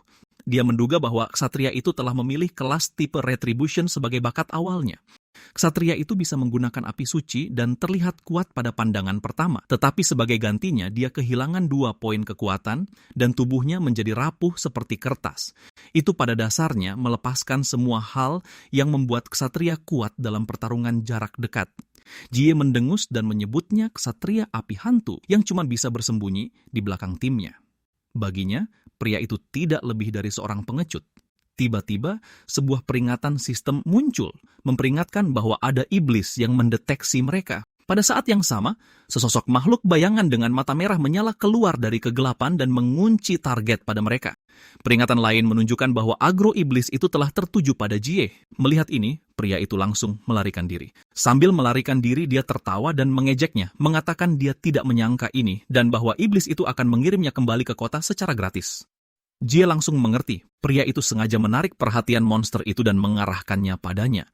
[SPEAKER 1] Dia menduga bahwa ksatria itu telah memilih kelas tipe Retribution sebagai bakat awalnya. Ksatria itu bisa menggunakan api suci dan terlihat kuat pada pandangan pertama. Tetapi sebagai gantinya, dia kehilangan 2 poin kekuatan dan tubuhnya menjadi rapuh seperti kertas. Itu pada dasarnya melepaskan semua hal yang membuat ksatria kuat dalam pertarungan jarak dekat. Jie mendengus dan menyebutnya ksatria api hantu yang cuma bisa bersembunyi di belakang timnya. Baginya, pria itu tidak lebih dari seorang pengecut. Tiba-tiba, sebuah peringatan sistem muncul, memperingatkan bahwa ada iblis yang mendeteksi mereka. Pada saat yang sama, sesosok makhluk bayangan dengan mata merah menyala keluar dari kegelapan dan mengunci target pada mereka. Peringatan lain menunjukkan bahwa agro iblis itu telah tertuju pada Jie. Melihat ini, pria itu langsung melarikan diri. Sambil melarikan diri, dia tertawa dan mengejeknya, mengatakan dia tidak menyangka ini dan bahwa iblis itu akan mengirimnya kembali ke kota secara gratis. Jie langsung mengerti, pria itu sengaja menarik perhatian monster itu dan mengarahkannya padanya.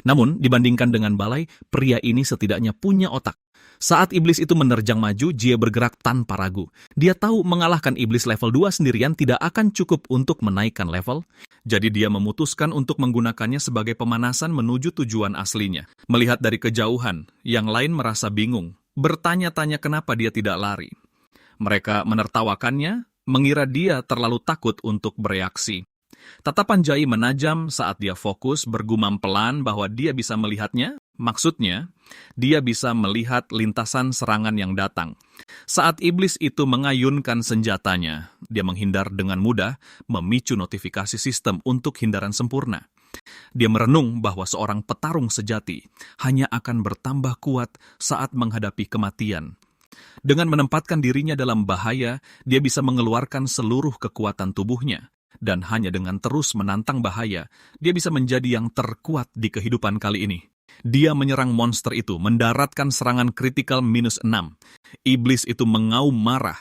[SPEAKER 1] Namun, dibandingkan dengan balai, pria ini setidaknya punya otak. Saat iblis itu menerjang maju, Jie bergerak tanpa ragu. Dia tahu mengalahkan iblis level 2 sendirian tidak akan cukup untuk menaikkan level. Jadi dia memutuskan untuk menggunakannya sebagai pemanasan menuju tujuan aslinya. Melihat dari kejauhan, yang lain merasa bingung, bertanya-tanya kenapa dia tidak lari. Mereka menertawakannya, mengira dia terlalu takut untuk bereaksi. Tatapan Jai menajam saat dia fokus bergumam pelan bahwa dia bisa melihatnya. Maksudnya, dia bisa melihat lintasan serangan yang datang. Saat iblis itu mengayunkan senjatanya, dia menghindar dengan mudah, memicu notifikasi sistem untuk hindaran sempurna. Dia merenung bahwa seorang petarung sejati hanya akan bertambah kuat saat menghadapi kematian. Dengan menempatkan dirinya dalam bahaya, dia bisa mengeluarkan seluruh kekuatan tubuhnya. Dan hanya dengan terus menantang bahaya, dia bisa menjadi yang terkuat di kehidupan kali ini. Dia menyerang monster itu, mendaratkan serangan kritikal -6. Iblis itu mengaum marah.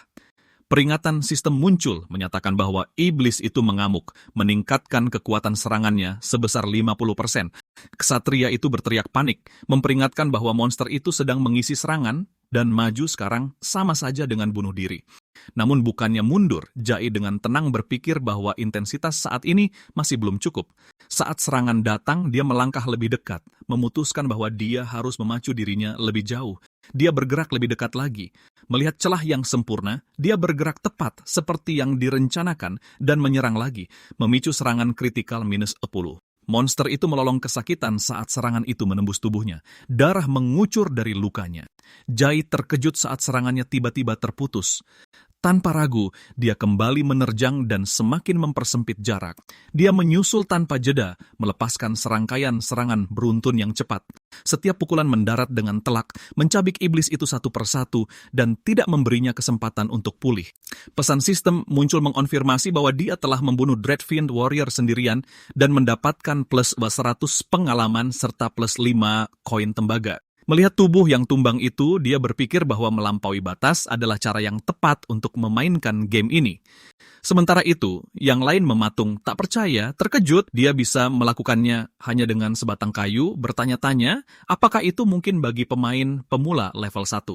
[SPEAKER 1] Peringatan sistem muncul menyatakan bahwa iblis itu mengamuk, meningkatkan kekuatan serangannya sebesar 50%. Ksatria itu berteriak panik, memperingatkan bahwa monster itu sedang mengisi serangan dan maju sekarang sama saja dengan bunuh diri. Namun bukannya mundur, Jai dengan tenang berpikir bahwa intensitas saat ini masih belum cukup. Saat serangan datang, dia melangkah lebih dekat, memutuskan bahwa dia harus memacu dirinya lebih jauh. Dia bergerak lebih dekat lagi. Melihat celah yang sempurna, dia bergerak tepat seperti yang direncanakan dan menyerang lagi, memicu serangan kritikal -10. Monster itu melolong kesakitan saat serangan itu menembus tubuhnya. Darah mengucur dari lukanya. Jai terkejut saat serangannya tiba-tiba terputus. Tanpa ragu, dia kembali menerjang dan semakin mempersempit jarak. Dia menyusul tanpa jeda, melepaskan serangkaian serangan beruntun yang cepat. Setiap pukulan mendarat dengan telak, mencabik iblis itu satu persatu, dan tidak memberinya kesempatan untuk pulih. Pesan sistem muncul mengonfirmasi bahwa dia telah membunuh Dreadfiend Warrior sendirian dan mendapatkan plus 100 pengalaman serta plus 5 koin tembaga. Melihat tubuh yang tumbang itu, dia berpikir bahwa melampaui batas adalah cara yang tepat untuk memainkan game ini. Sementara itu, yang lain mematung, tak percaya, terkejut, dia bisa melakukannya hanya dengan sebatang kayu, bertanya-tanya, apakah itu mungkin bagi pemain pemula level 1?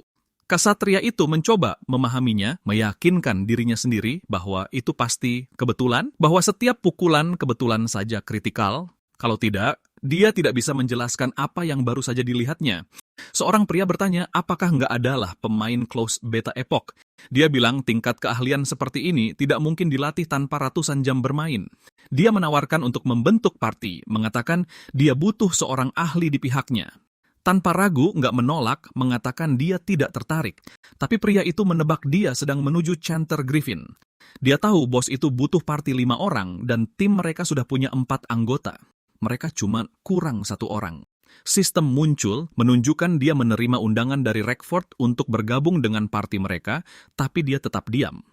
[SPEAKER 1] Kasatria itu mencoba memahaminya, meyakinkan dirinya sendiri bahwa itu pasti kebetulan, bahwa setiap pukulan kebetulan saja kritikal. Kalau tidak, dia tidak bisa menjelaskan apa yang baru saja dilihatnya. Seorang pria bertanya, apakah nggak adalah pemain close beta epoch? Dia bilang tingkat keahlian seperti ini tidak mungkin dilatih tanpa ratusan jam bermain. Dia menawarkan untuk membentuk party, mengatakan dia butuh seorang ahli di pihaknya. Tanpa ragu, nggak menolak, mengatakan dia tidak tertarik. Tapi pria itu menebak dia sedang menuju Chanter Griffin. Dia tahu bos itu butuh party 5 orang dan tim mereka sudah punya 4 anggota. Mereka cuma kurang 1 orang. Sistem muncul menunjukkan dia menerima undangan dari Rackford untuk bergabung dengan party mereka, tapi dia tetap diam.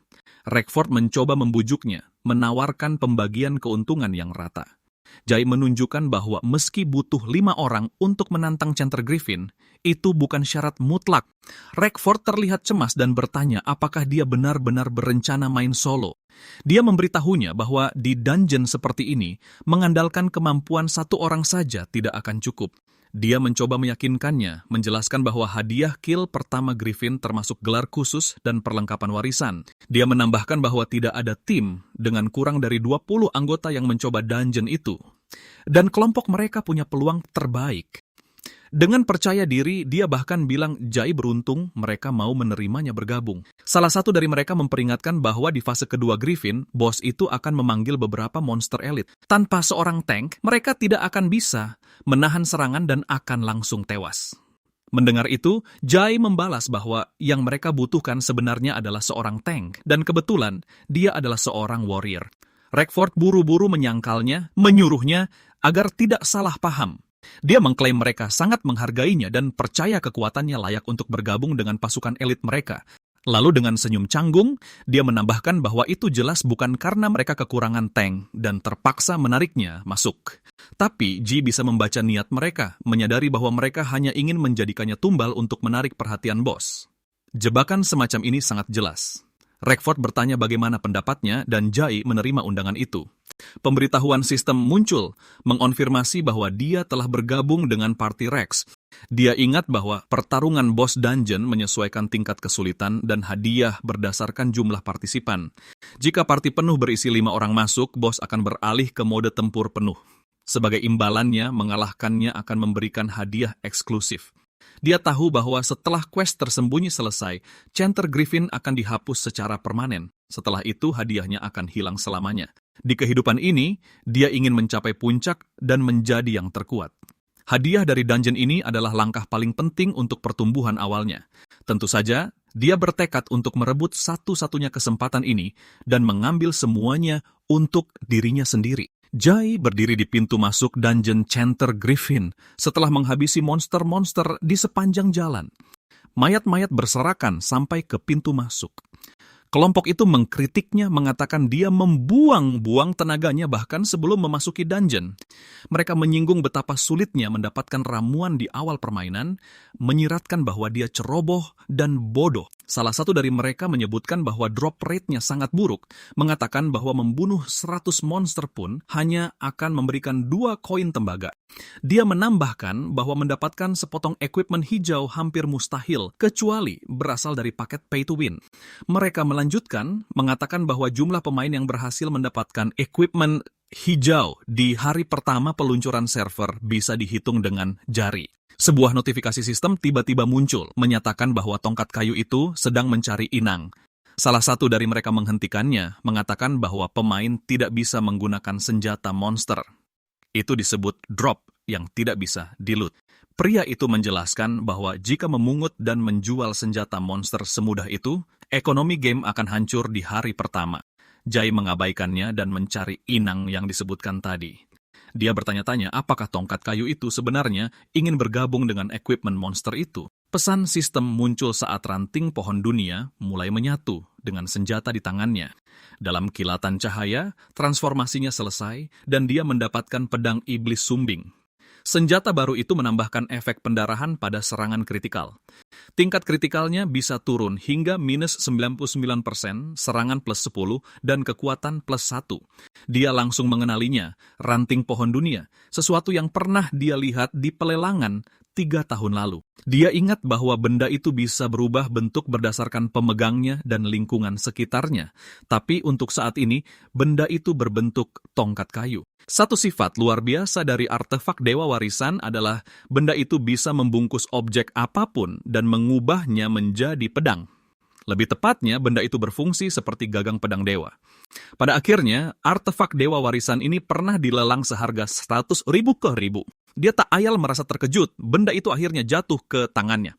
[SPEAKER 1] Rackford mencoba membujuknya, menawarkan pembagian keuntungan yang rata. Jay menunjukkan bahwa meski butuh 5 orang untuk menantang Chanter Griffin, itu bukan syarat mutlak. Rackford terlihat cemas dan bertanya apakah dia benar-benar berencana main solo. Dia memberitahunya bahwa di dungeon seperti ini, mengandalkan kemampuan 1 orang saja tidak akan cukup. Dia mencoba meyakinkannya, menjelaskan bahwa hadiah kill pertama Griffin termasuk gelar khusus dan perlengkapan warisan. Dia menambahkan bahwa tidak ada tim dengan kurang dari 20 anggota yang mencoba dungeon itu. Dan kelompok mereka punya peluang terbaik. Dengan percaya diri, dia bahkan bilang Jay beruntung mereka mau menerimanya bergabung. Salah satu dari mereka memperingatkan bahwa di fase kedua Griffin, bos itu akan memanggil beberapa monster elit. Tanpa seorang tank, mereka tidak akan bisa menahan serangan dan akan langsung tewas. Mendengar itu, Jay membalas bahwa yang mereka butuhkan sebenarnya adalah seorang tank, dan kebetulan dia adalah seorang warrior. Rackford buru-buru menyangkalnya, menyuruhnya agar tidak salah paham. Dia mengklaim mereka sangat menghargainya dan percaya kekuatannya layak untuk bergabung dengan pasukan elit mereka. Lalu dengan senyum canggung, dia menambahkan bahwa itu jelas bukan karena mereka kekurangan tank dan terpaksa menariknya masuk. Tapi Ji bisa membaca niat mereka, menyadari bahwa mereka hanya ingin menjadikannya tumbal untuk menarik perhatian bos. Jebakan semacam ini sangat jelas. Rackford bertanya bagaimana pendapatnya dan Jay menerima undangan itu. Pemberitahuan sistem muncul, mengonfirmasi bahwa dia telah bergabung dengan Party Rex. Dia ingat bahwa pertarungan bos dungeon menyesuaikan tingkat kesulitan dan hadiah berdasarkan jumlah partisipan. Jika party penuh berisi 5 orang masuk, bos akan beralih ke mode tempur penuh. Sebagai imbalannya, mengalahkannya akan memberikan hadiah eksklusif. Dia tahu bahwa setelah quest tersembunyi selesai, Chanter Griffin akan dihapus secara permanen. Setelah itu, hadiahnya akan hilang selamanya. Di kehidupan ini, dia ingin mencapai puncak dan menjadi yang terkuat. Hadiah dari dungeon ini adalah langkah paling penting untuk pertumbuhan awalnya. Tentu saja, dia bertekad untuk merebut satu-satunya kesempatan ini dan mengambil semuanya untuk dirinya sendiri. Jay berdiri di pintu masuk dungeon Chanter Griffin setelah menghabisi monster-monster di sepanjang jalan. Mayat-mayat berserakan sampai ke pintu masuk. Kelompok itu mengkritiknya, mengatakan dia membuang-buang tenaganya bahkan sebelum memasuki dungeon. Mereka menyinggung betapa sulitnya mendapatkan ramuan di awal permainan, menyiratkan bahwa dia ceroboh dan bodoh. Salah satu dari mereka menyebutkan bahwa drop rate-nya sangat buruk, mengatakan bahwa membunuh 100 monster pun hanya akan memberikan 2 koin tembaga. Dia menambahkan bahwa mendapatkan sepotong equipment hijau hampir mustahil, kecuali berasal dari paket pay to win. Mereka melanjutkan, mengatakan bahwa jumlah pemain yang berhasil mendapatkan equipment hijau di hari pertama peluncuran server bisa dihitung dengan jari. Sebuah notifikasi sistem tiba-tiba muncul, menyatakan bahwa tongkat kayu itu sedang mencari inang. Salah satu dari mereka menghentikannya, mengatakan bahwa pemain tidak bisa menggunakan senjata monster. Itu disebut drop yang tidak bisa di-loot. Pria itu menjelaskan bahwa jika memungut dan menjual senjata monster semudah itu, ekonomi game akan hancur di hari pertama. Jay mengabaikannya dan mencari inang yang disebutkan tadi. Dia bertanya-tanya apakah tongkat kayu itu sebenarnya ingin bergabung dengan equipment monster itu. Pesan sistem muncul saat ranting pohon dunia mulai menyatu dengan senjata di tangannya. Dalam kilatan cahaya, transformasinya selesai dan dia mendapatkan pedang iblis sumbing. Senjata baru itu menambahkan efek pendarahan pada serangan kritikal. Tingkat kritikalnya bisa turun hingga minus 99%, serangan plus 10, dan kekuatan plus 1. Dia langsung mengenalinya, ranting pohon dunia, sesuatu yang pernah dia lihat di pelelangan 3 tahun lalu. Dia ingat bahwa benda itu bisa berubah bentuk berdasarkan pemegangnya dan lingkungan sekitarnya. Tapi untuk saat ini, benda itu berbentuk tongkat kayu. Satu sifat luar biasa dari artefak Dewa Warisan adalah benda itu bisa membungkus objek apapun dan mengubahnya menjadi pedang. Lebih tepatnya, benda itu berfungsi seperti gagang pedang dewa. Pada akhirnya, artefak Dewa Warisan ini pernah dilelang seharga 100.000 ke ribu. Dia tak ayal merasa terkejut, benda itu akhirnya jatuh ke tangannya.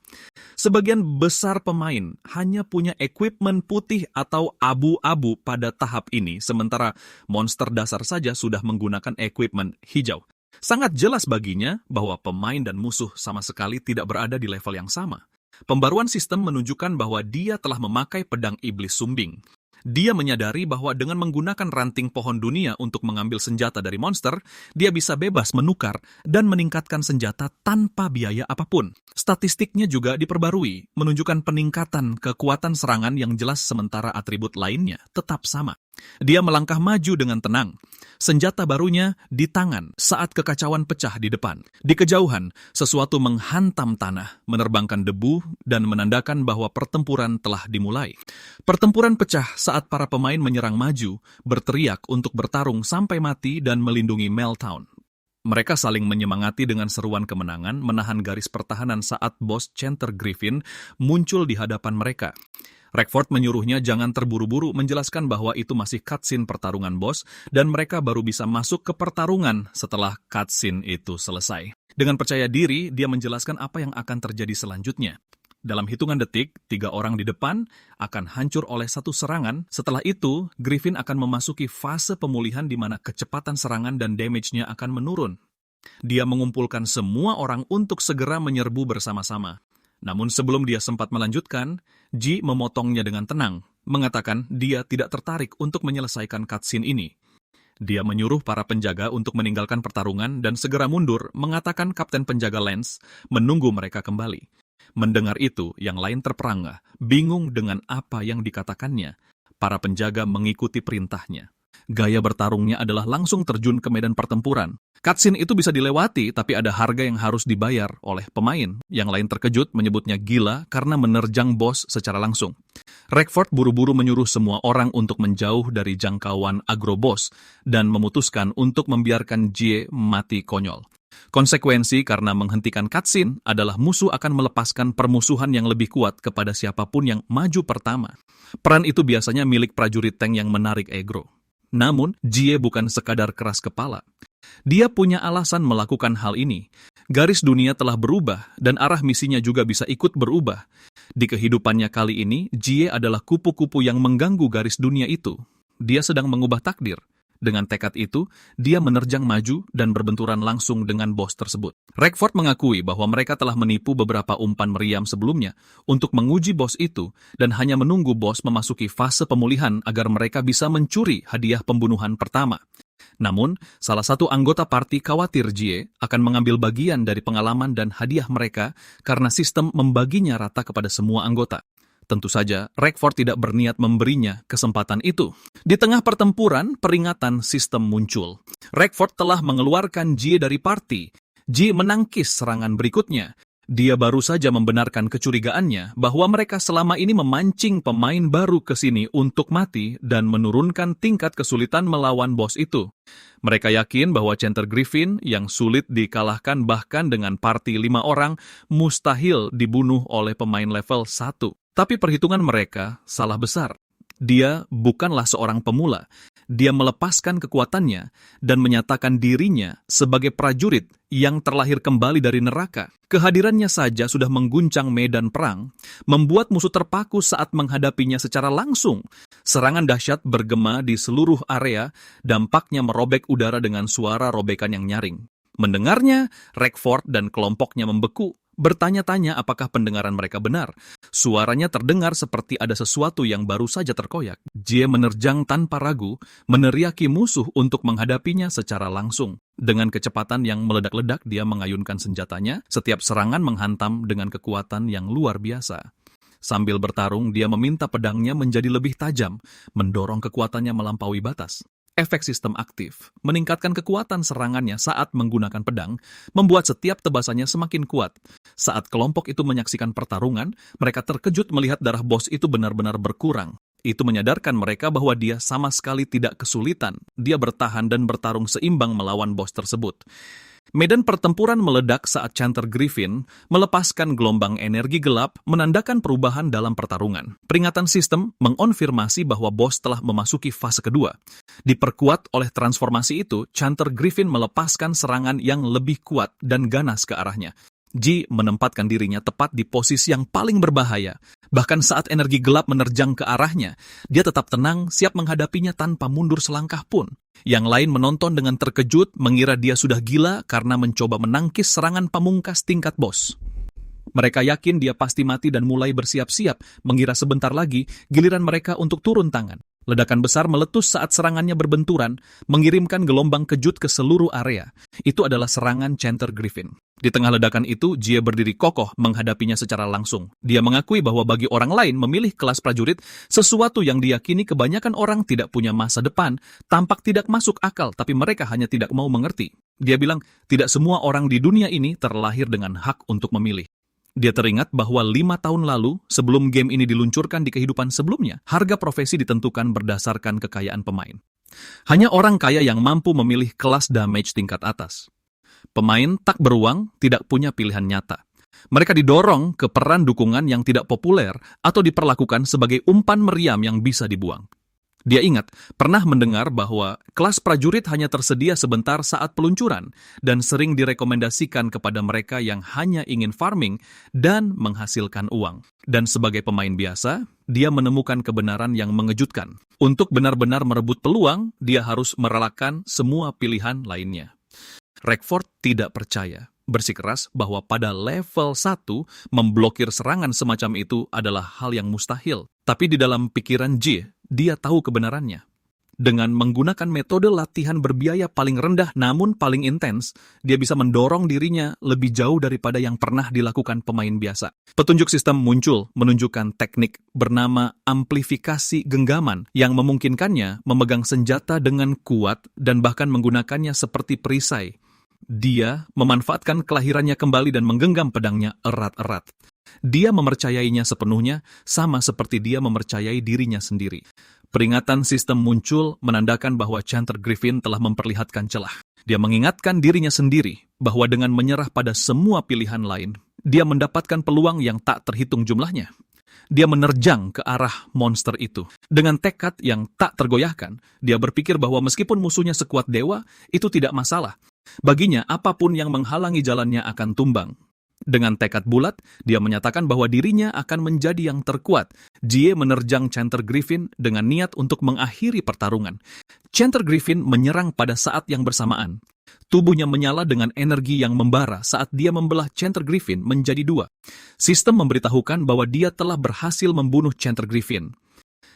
[SPEAKER 1] Sebagian besar pemain hanya punya equipment putih atau abu-abu pada tahap ini, sementara monster dasar saja sudah menggunakan equipment hijau. Sangat jelas baginya bahwa pemain dan musuh sama sekali tidak berada di level yang sama. Pembaruan sistem menunjukkan bahwa dia telah memakai pedang iblis sumbing. Dia menyadari bahwa dengan menggunakan ranting pohon dunia untuk mengambil senjata dari monster, dia bisa bebas menukar dan meningkatkan senjata tanpa biaya apapun. Statistiknya juga diperbarui, menunjukkan peningkatan kekuatan serangan yang jelas sementara atribut lainnya tetap sama. Dia melangkah maju dengan tenang. Senjata barunya di tangan saat kekacauan pecah di depan. Di kejauhan, sesuatu menghantam tanah, menerbangkan debu, dan menandakan bahwa pertempuran telah dimulai. Pertempuran pecah saat para pemain menyerang maju, berteriak untuk bertarung sampai mati dan melindungi Meltdown. Mereka saling menyemangati dengan seruan kemenangan, menahan garis pertahanan saat bos Chanter Griffin muncul di hadapan mereka. Rackford menyuruhnya jangan terburu-buru menjelaskan bahwa itu masih cutscene pertarungan bos dan mereka baru bisa masuk ke pertarungan setelah cutscene itu selesai. Dengan percaya diri, dia menjelaskan apa yang akan terjadi selanjutnya. Dalam hitungan detik, 3 orang di depan akan hancur oleh satu serangan. Setelah itu, Griffin akan memasuki fase pemulihan di mana kecepatan serangan dan damage-nya akan menurun. Dia mengumpulkan semua orang untuk segera menyerbu bersama-sama. Namun sebelum dia sempat melanjutkan, Ji memotongnya dengan tenang, mengatakan dia tidak tertarik untuk menyelesaikan cutscene ini. Dia menyuruh para penjaga untuk meninggalkan pertarungan dan segera mundur, mengatakan Kapten Penjaga Lance menunggu mereka kembali. Mendengar itu, yang lain terperangah, bingung dengan apa yang dikatakannya. Para penjaga mengikuti perintahnya. Gaya bertarungnya adalah langsung terjun ke medan pertempuran. Cutscene itu bisa dilewati, tapi ada harga yang harus dibayar oleh pemain. Yang lain terkejut menyebutnya gila karena menerjang bos secara langsung. Rackford buru-buru menyuruh semua orang untuk menjauh dari jangkauan agrobos dan memutuskan untuk membiarkan Jie mati konyol. Konsekuensi karena menghentikan cutscene adalah musuh akan melepaskan permusuhan yang lebih kuat kepada siapapun yang maju pertama. Peran itu biasanya milik prajurit tank yang menarik aggro. Namun, Jie bukan sekadar keras kepala. Dia punya alasan melakukan hal ini. Garis dunia telah berubah dan arah misinya juga bisa ikut berubah. Di kehidupannya kali ini, Jie adalah kupu-kupu yang mengganggu garis dunia itu. Dia sedang mengubah takdir. Dengan tekad itu, dia menerjang maju dan berbenturan langsung dengan bos tersebut. Rackford mengakui bahwa mereka telah menipu beberapa umpan meriam sebelumnya untuk menguji bos itu dan hanya menunggu bos memasuki fase pemulihan agar mereka bisa mencuri hadiah pembunuhan pertama. Namun, salah satu anggota parti khawatir Jie akan mengambil bagian dari pengalaman dan hadiah mereka karena sistem membaginya rata kepada semua anggota. Tentu saja, Rackford tidak berniat memberinya kesempatan itu. Di tengah pertempuran, peringatan sistem muncul. Rackford telah mengeluarkan Jie dari party. Jie menangkis serangan berikutnya. Dia baru saja membenarkan kecurigaannya bahwa mereka selama ini memancing pemain baru ke sini untuk mati dan menurunkan tingkat kesulitan melawan bos itu. Mereka yakin bahwa Chanter Griffin yang sulit dikalahkan bahkan dengan party 5 orang mustahil dibunuh oleh pemain level 1. Tapi perhitungan mereka salah besar. Dia bukanlah seorang pemula. Dia melepaskan kekuatannya dan menyatakan dirinya sebagai prajurit yang terlahir kembali dari neraka. Kehadirannya saja sudah mengguncang medan perang, membuat musuh terpaku saat menghadapinya secara langsung. Serangan dahsyat bergema di seluruh area, dampaknya merobek udara dengan suara robekan yang nyaring. Mendengarnya, Rackford dan kelompoknya membeku. bertanya-tanya apakah pendengaran mereka benar. Suaranya terdengar seperti ada sesuatu yang baru saja terkoyak. Jie menerjang tanpa ragu, meneriaki musuh untuk menghadapinya secara langsung. Dengan kecepatan yang meledak-ledak, dia mengayunkan senjatanya. Setiap serangan menghantam dengan kekuatan yang luar biasa. Sambil bertarung, dia meminta pedangnya menjadi lebih tajam, mendorong kekuatannya melampaui batas. Efek sistem aktif, meningkatkan kekuatan serangannya saat menggunakan pedang, membuat setiap tebasannya semakin kuat. Saat kelompok itu menyaksikan pertarungan, mereka terkejut melihat darah bos itu benar-benar berkurang. Itu menyadarkan mereka bahwa dia sama sekali tidak kesulitan. Dia bertahan dan bertarung seimbang melawan bos tersebut. Medan pertempuran meledak saat Chanter Griffin melepaskan gelombang energi gelap menandakan perubahan dalam pertarungan. Peringatan sistem mengonfirmasi bahwa bos telah memasuki fase kedua. Diperkuat oleh transformasi itu, Chanter Griffin melepaskan serangan yang lebih kuat dan ganas ke arahnya. Ji menempatkan dirinya tepat di posisi yang paling berbahaya. Bahkan saat energi gelap menerjang ke arahnya, dia tetap tenang, siap menghadapinya tanpa mundur selangkah pun. Yang lain menonton dengan terkejut, mengira dia sudah gila karena mencoba menangkis serangan pamungkas tingkat bos. Mereka yakin dia pasti mati dan mulai bersiap-siap, mengira sebentar lagi giliran mereka untuk turun tangan. Ledakan besar meletus saat serangannya berbenturan, mengirimkan gelombang kejut ke seluruh area. Itu adalah serangan Chanter Griffin. Di tengah ledakan itu, Jie berdiri kokoh menghadapinya secara langsung. Dia mengakui bahwa bagi orang lain memilih kelas prajurit, sesuatu yang diyakini kebanyakan orang tidak punya masa depan, tampak tidak masuk akal, tapi mereka hanya tidak mau mengerti. Dia bilang, tidak semua orang di dunia ini terlahir dengan hak untuk memilih. Dia teringat bahwa 5 tahun lalu, sebelum game ini diluncurkan di kehidupan sebelumnya, harga profesi ditentukan berdasarkan kekayaan pemain. Hanya orang kaya yang mampu memilih kelas damage tingkat atas. Pemain tak beruang tidak punya pilihan nyata. Mereka didorong ke peran dukungan yang tidak populer atau diperlakukan sebagai umpan meriam yang bisa dibuang. Dia ingat, pernah mendengar bahwa kelas prajurit hanya tersedia sebentar saat peluncuran dan sering direkomendasikan kepada mereka yang hanya ingin farming dan menghasilkan uang. Dan sebagai pemain biasa, dia menemukan kebenaran yang mengejutkan. Untuk benar-benar merebut peluang, dia harus merelakan semua pilihan lainnya. Rackford tidak percaya, bersikeras bahwa pada level 1, memblokir serangan semacam itu adalah hal yang mustahil. Tapi di dalam pikiran Jie, dia tahu kebenarannya. Dengan menggunakan metode latihan berbiaya paling rendah namun paling intens, dia bisa mendorong dirinya lebih jauh daripada yang pernah dilakukan pemain biasa. Petunjuk sistem muncul menunjukkan teknik bernama amplifikasi genggaman yang memungkinkannya memegang senjata dengan kuat dan bahkan menggunakannya seperti perisai. Dia memanfaatkan kelahirannya kembali dan menggenggam pedangnya erat-erat. Dia mempercayainya sepenuhnya, sama seperti dia mempercayai dirinya sendiri. Peringatan sistem muncul menandakan bahwa Chanter Griffin telah memperlihatkan celah. Dia mengingatkan dirinya sendiri bahwa dengan menyerah pada semua pilihan lain, dia mendapatkan peluang yang tak terhitung jumlahnya. Dia menerjang ke arah monster itu. Dengan tekad yang tak tergoyahkan, dia berpikir bahwa meskipun musuhnya sekuat dewa, itu tidak masalah. Baginya, apapun yang menghalangi jalannya akan tumbang. Dengan tekad bulat, dia menyatakan bahwa dirinya akan menjadi yang terkuat. Jie menerjang Chanter Griffin dengan niat untuk mengakhiri pertarungan. Chanter Griffin menyerang pada saat yang bersamaan. Tubuhnya menyala dengan energi yang membara saat dia membelah Chanter Griffin menjadi 2. Sistem memberitahukan bahwa dia telah berhasil membunuh Chanter Griffin.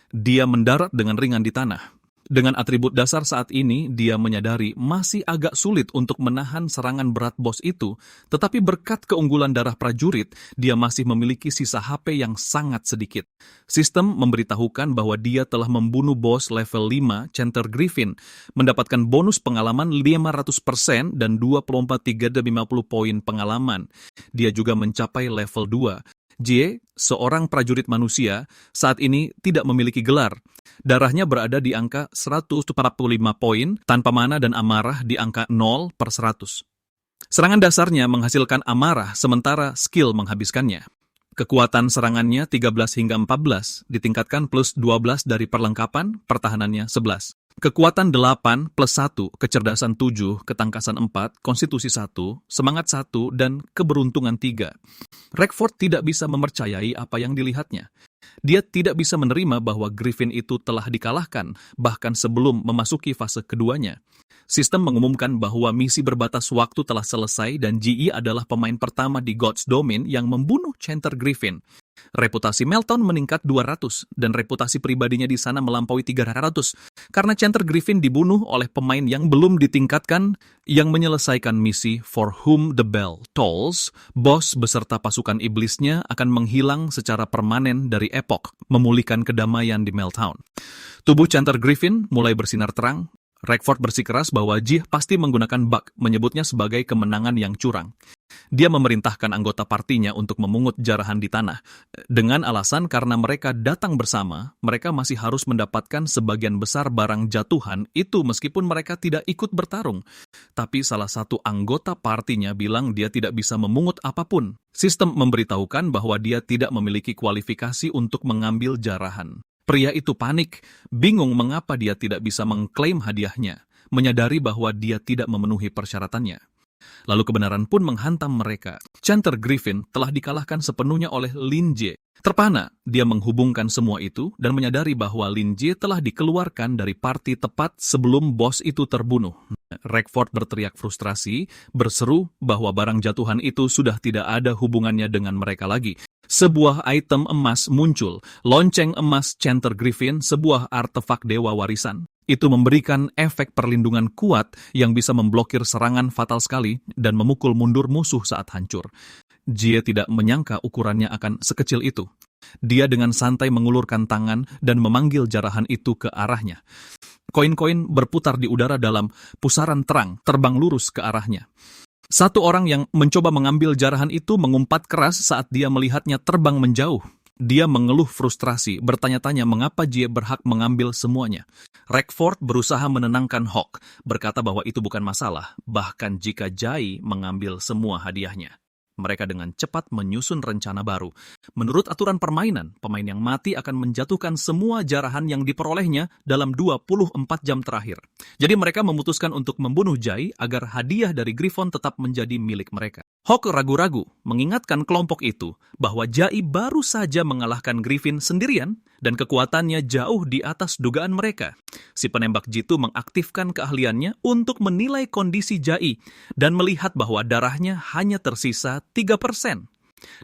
[SPEAKER 1] Dia mendarat dengan ringan di tanah. Dengan atribut dasar saat ini, dia menyadari masih agak sulit untuk menahan serangan berat bos itu, tetapi berkat keunggulan darah prajurit, dia masih memiliki sisa HP yang sangat sedikit. Sistem memberitahukan bahwa dia telah membunuh bos level 5, Chanter Griffin, mendapatkan bonus pengalaman 500% dan 24 350 poin pengalaman. Dia juga mencapai level 2. Jie, seorang prajurit manusia, saat ini tidak memiliki gelar. Darahnya berada di angka 145 poin, tanpa mana dan amarah di angka 0/100. Serangan dasarnya menghasilkan amarah, sementara skill menghabiskannya. Kekuatan serangannya 13 hingga 14, ditingkatkan plus 12 dari perlengkapan, pertahanannya 11. Kekuatan 8 plus 1, kecerdasan 7, ketangkasan 4, konstitusi 1, semangat 1, dan keberuntungan 3. Rackford tidak bisa mempercayai apa yang dilihatnya. Dia tidak bisa menerima bahwa Griffin itu telah dikalahkan, bahkan sebelum memasuki fase keduanya. Sistem mengumumkan bahwa misi berbatas waktu telah selesai dan GE adalah pemain pertama di God's Domain yang membunuh Chanter Griffin. Reputasi Meltdown meningkat 200 dan reputasi pribadinya di sana melampaui 300 karena Chanter Griffin dibunuh oleh pemain yang belum ditingkatkan yang menyelesaikan misi For Whom the Bell Tolls. Bos beserta pasukan iblisnya akan menghilang secara permanen dari Epoch, memulihkan kedamaian di Meltdown. Tubuh Chanter Griffin mulai bersinar terang. Rackford bersikeras bahwa Jih pasti menggunakan bug, menyebutnya sebagai kemenangan yang curang. Dia memerintahkan anggota partinya untuk memungut jarahan di tanah. Dengan alasan karena mereka datang bersama, mereka masih harus mendapatkan sebagian besar barang jatuhan itu meskipun mereka tidak ikut bertarung. Tapi salah satu anggota partinya bilang dia tidak bisa memungut apapun. Sistem memberitahukan bahwa dia tidak memiliki kualifikasi untuk mengambil jarahan. Pria itu panik, bingung mengapa dia tidak bisa mengklaim hadiahnya, menyadari bahwa dia tidak memenuhi persyaratannya. Lalu kebenaran pun menghantam mereka. Chanter Griffin telah dikalahkan sepenuhnya oleh Lin Jie. Terpana, dia menghubungkan semua itu dan menyadari bahwa Lin Jie telah dikeluarkan dari parti tepat sebelum bos itu terbunuh. Rackford berteriak frustrasi, berseru bahwa barang jatuhan itu sudah tidak ada hubungannya dengan mereka lagi. Sebuah item emas muncul, lonceng emas Chanter Griffin, sebuah artefak dewa warisan. Itu memberikan efek perlindungan kuat yang bisa memblokir serangan fatal sekali dan memukul mundur musuh saat hancur. Jie tidak menyangka ukurannya akan sekecil itu. Dia dengan santai mengulurkan tangan dan memanggil jarahan itu ke arahnya. Koin-koin berputar di udara dalam pusaran terang, terbang lurus ke arahnya. Satu orang yang mencoba mengambil jarahan itu mengumpat keras saat dia melihatnya terbang menjauh. Dia mengeluh frustrasi, bertanya-tanya mengapa Jie berhak mengambil semuanya. Rackford berusaha menenangkan Hawk, berkata bahwa itu bukan masalah, bahkan jika Jai mengambil semua hadiahnya. Mereka dengan cepat menyusun rencana baru. Menurut aturan permainan, pemain yang mati akan menjatuhkan semua jarahan yang diperolehnya dalam 24 jam terakhir. Jadi mereka memutuskan untuk membunuh Jai agar hadiah dari Griffon tetap menjadi milik mereka. Hawk ragu-ragu mengingatkan kelompok itu bahwa Jai baru saja mengalahkan Griffin sendirian dan kekuatannya jauh di atas dugaan mereka. Si penembak jitu mengaktifkan keahliannya untuk menilai kondisi Jai dan melihat bahwa darahnya hanya tersisa 3%.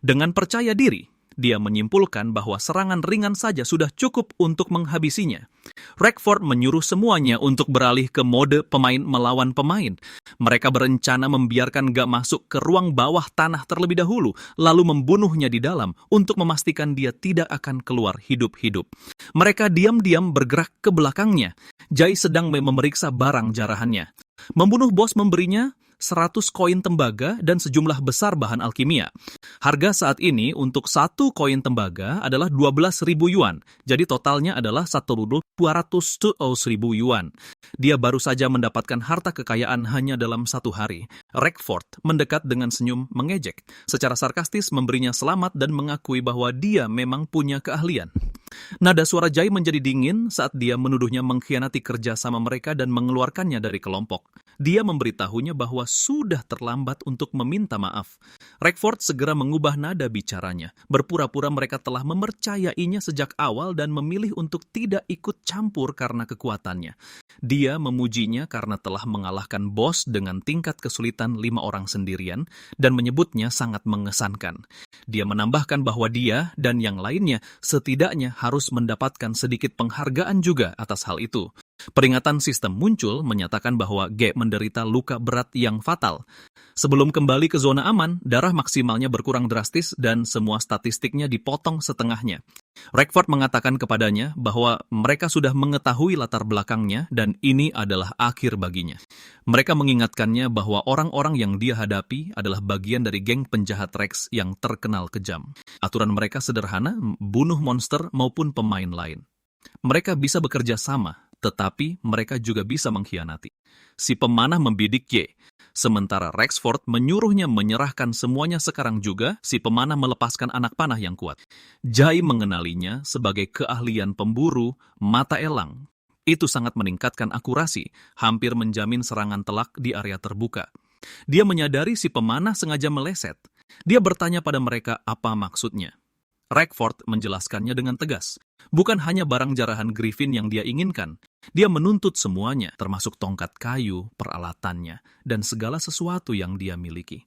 [SPEAKER 1] Dengan percaya diri, dia menyimpulkan bahwa serangan ringan saja sudah cukup untuk menghabisinya. Rackford menyuruh semuanya untuk beralih ke mode pemain melawan pemain. Mereka berencana membiarkan Ga masuk ke ruang bawah tanah terlebih dahulu, lalu membunuhnya di dalam untuk memastikan dia tidak akan keluar hidup-hidup. Mereka diam-diam bergerak ke belakangnya. Jai sedang memeriksa barang jarahannya. Membunuh bos memberinya 100 koin tembaga dan sejumlah besar bahan alkimia. Harga saat ini untuk satu koin tembaga adalah 12.000 yuan, jadi totalnya adalah 1.200.000 yuan. Dia baru saja mendapatkan harta kekayaan hanya dalam satu hari. Rackford mendekat dengan senyum mengejek, secara sarkastis memberinya selamat dan mengakui bahwa dia memang punya keahlian. Nada suara Jai menjadi dingin saat dia menuduhnya mengkhianati kerja sama mereka dan mengeluarkannya dari kelompok. Dia memberitahunya bahwa sudah terlambat untuk meminta maaf. Rackford segera mengubah nada bicaranya, berpura-pura mereka telah mempercayainya sejak awal dan memilih untuk tidak ikut campur karena kekuatannya. Dia memujinya karena telah mengalahkan bos dengan tingkat kesulitan 5 orang sendirian dan menyebutnya sangat mengesankan. Dia menambahkan bahwa dia dan yang lainnya setidaknya harus mendapatkan sedikit penghargaan juga atas hal itu. Peringatan sistem muncul menyatakan bahwa Ge menderita luka berat yang fatal. Sebelum kembali ke zona aman, darah maksimalnya berkurang drastis dan semua statistiknya dipotong setengahnya. Rackford mengatakan kepadanya bahwa mereka sudah mengetahui latar belakangnya dan ini adalah akhir baginya. Mereka mengingatkannya bahwa orang-orang yang dia hadapi adalah bagian dari geng penjahat Rex yang terkenal kejam. Aturan mereka sederhana, bunuh monster maupun pemain lain. Mereka bisa bekerja sama, tetapi mereka juga bisa mengkhianati. Si pemanah membidik Ye, sementara Rackford menyuruhnya menyerahkan semuanya sekarang juga. Si pemanah melepaskan anak panah yang kuat. Jai mengenalinya sebagai keahlian pemburu mata elang. Itu sangat meningkatkan akurasi, hampir menjamin serangan telak di area terbuka. Dia menyadari si pemanah sengaja meleset. Dia bertanya pada mereka apa maksudnya. Rackford menjelaskannya dengan tegas. Bukan hanya barang jarahan Griffin yang dia inginkan. Dia menuntut semuanya, termasuk tongkat kayu, peralatannya, dan segala sesuatu yang dia miliki.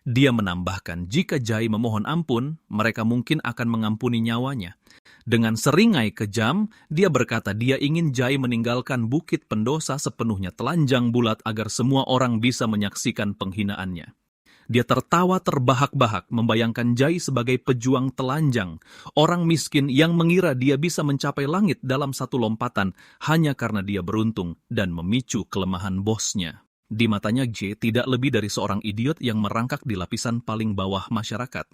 [SPEAKER 1] Dia menambahkan, jika Jai memohon ampun, mereka mungkin akan mengampuni nyawanya. Dengan seringai kejam, dia berkata dia ingin Jai meninggalkan bukit pendosa sepenuhnya telanjang bulat agar semua orang bisa menyaksikan penghinaannya. Dia tertawa terbahak-bahak membayangkan Jai sebagai pejuang telanjang, orang miskin yang mengira dia bisa mencapai langit dalam satu lompatan hanya karena dia beruntung dan memicu kelemahan bosnya. Di matanya Jai tidak lebih dari seorang idiot yang merangkak di lapisan paling bawah masyarakat.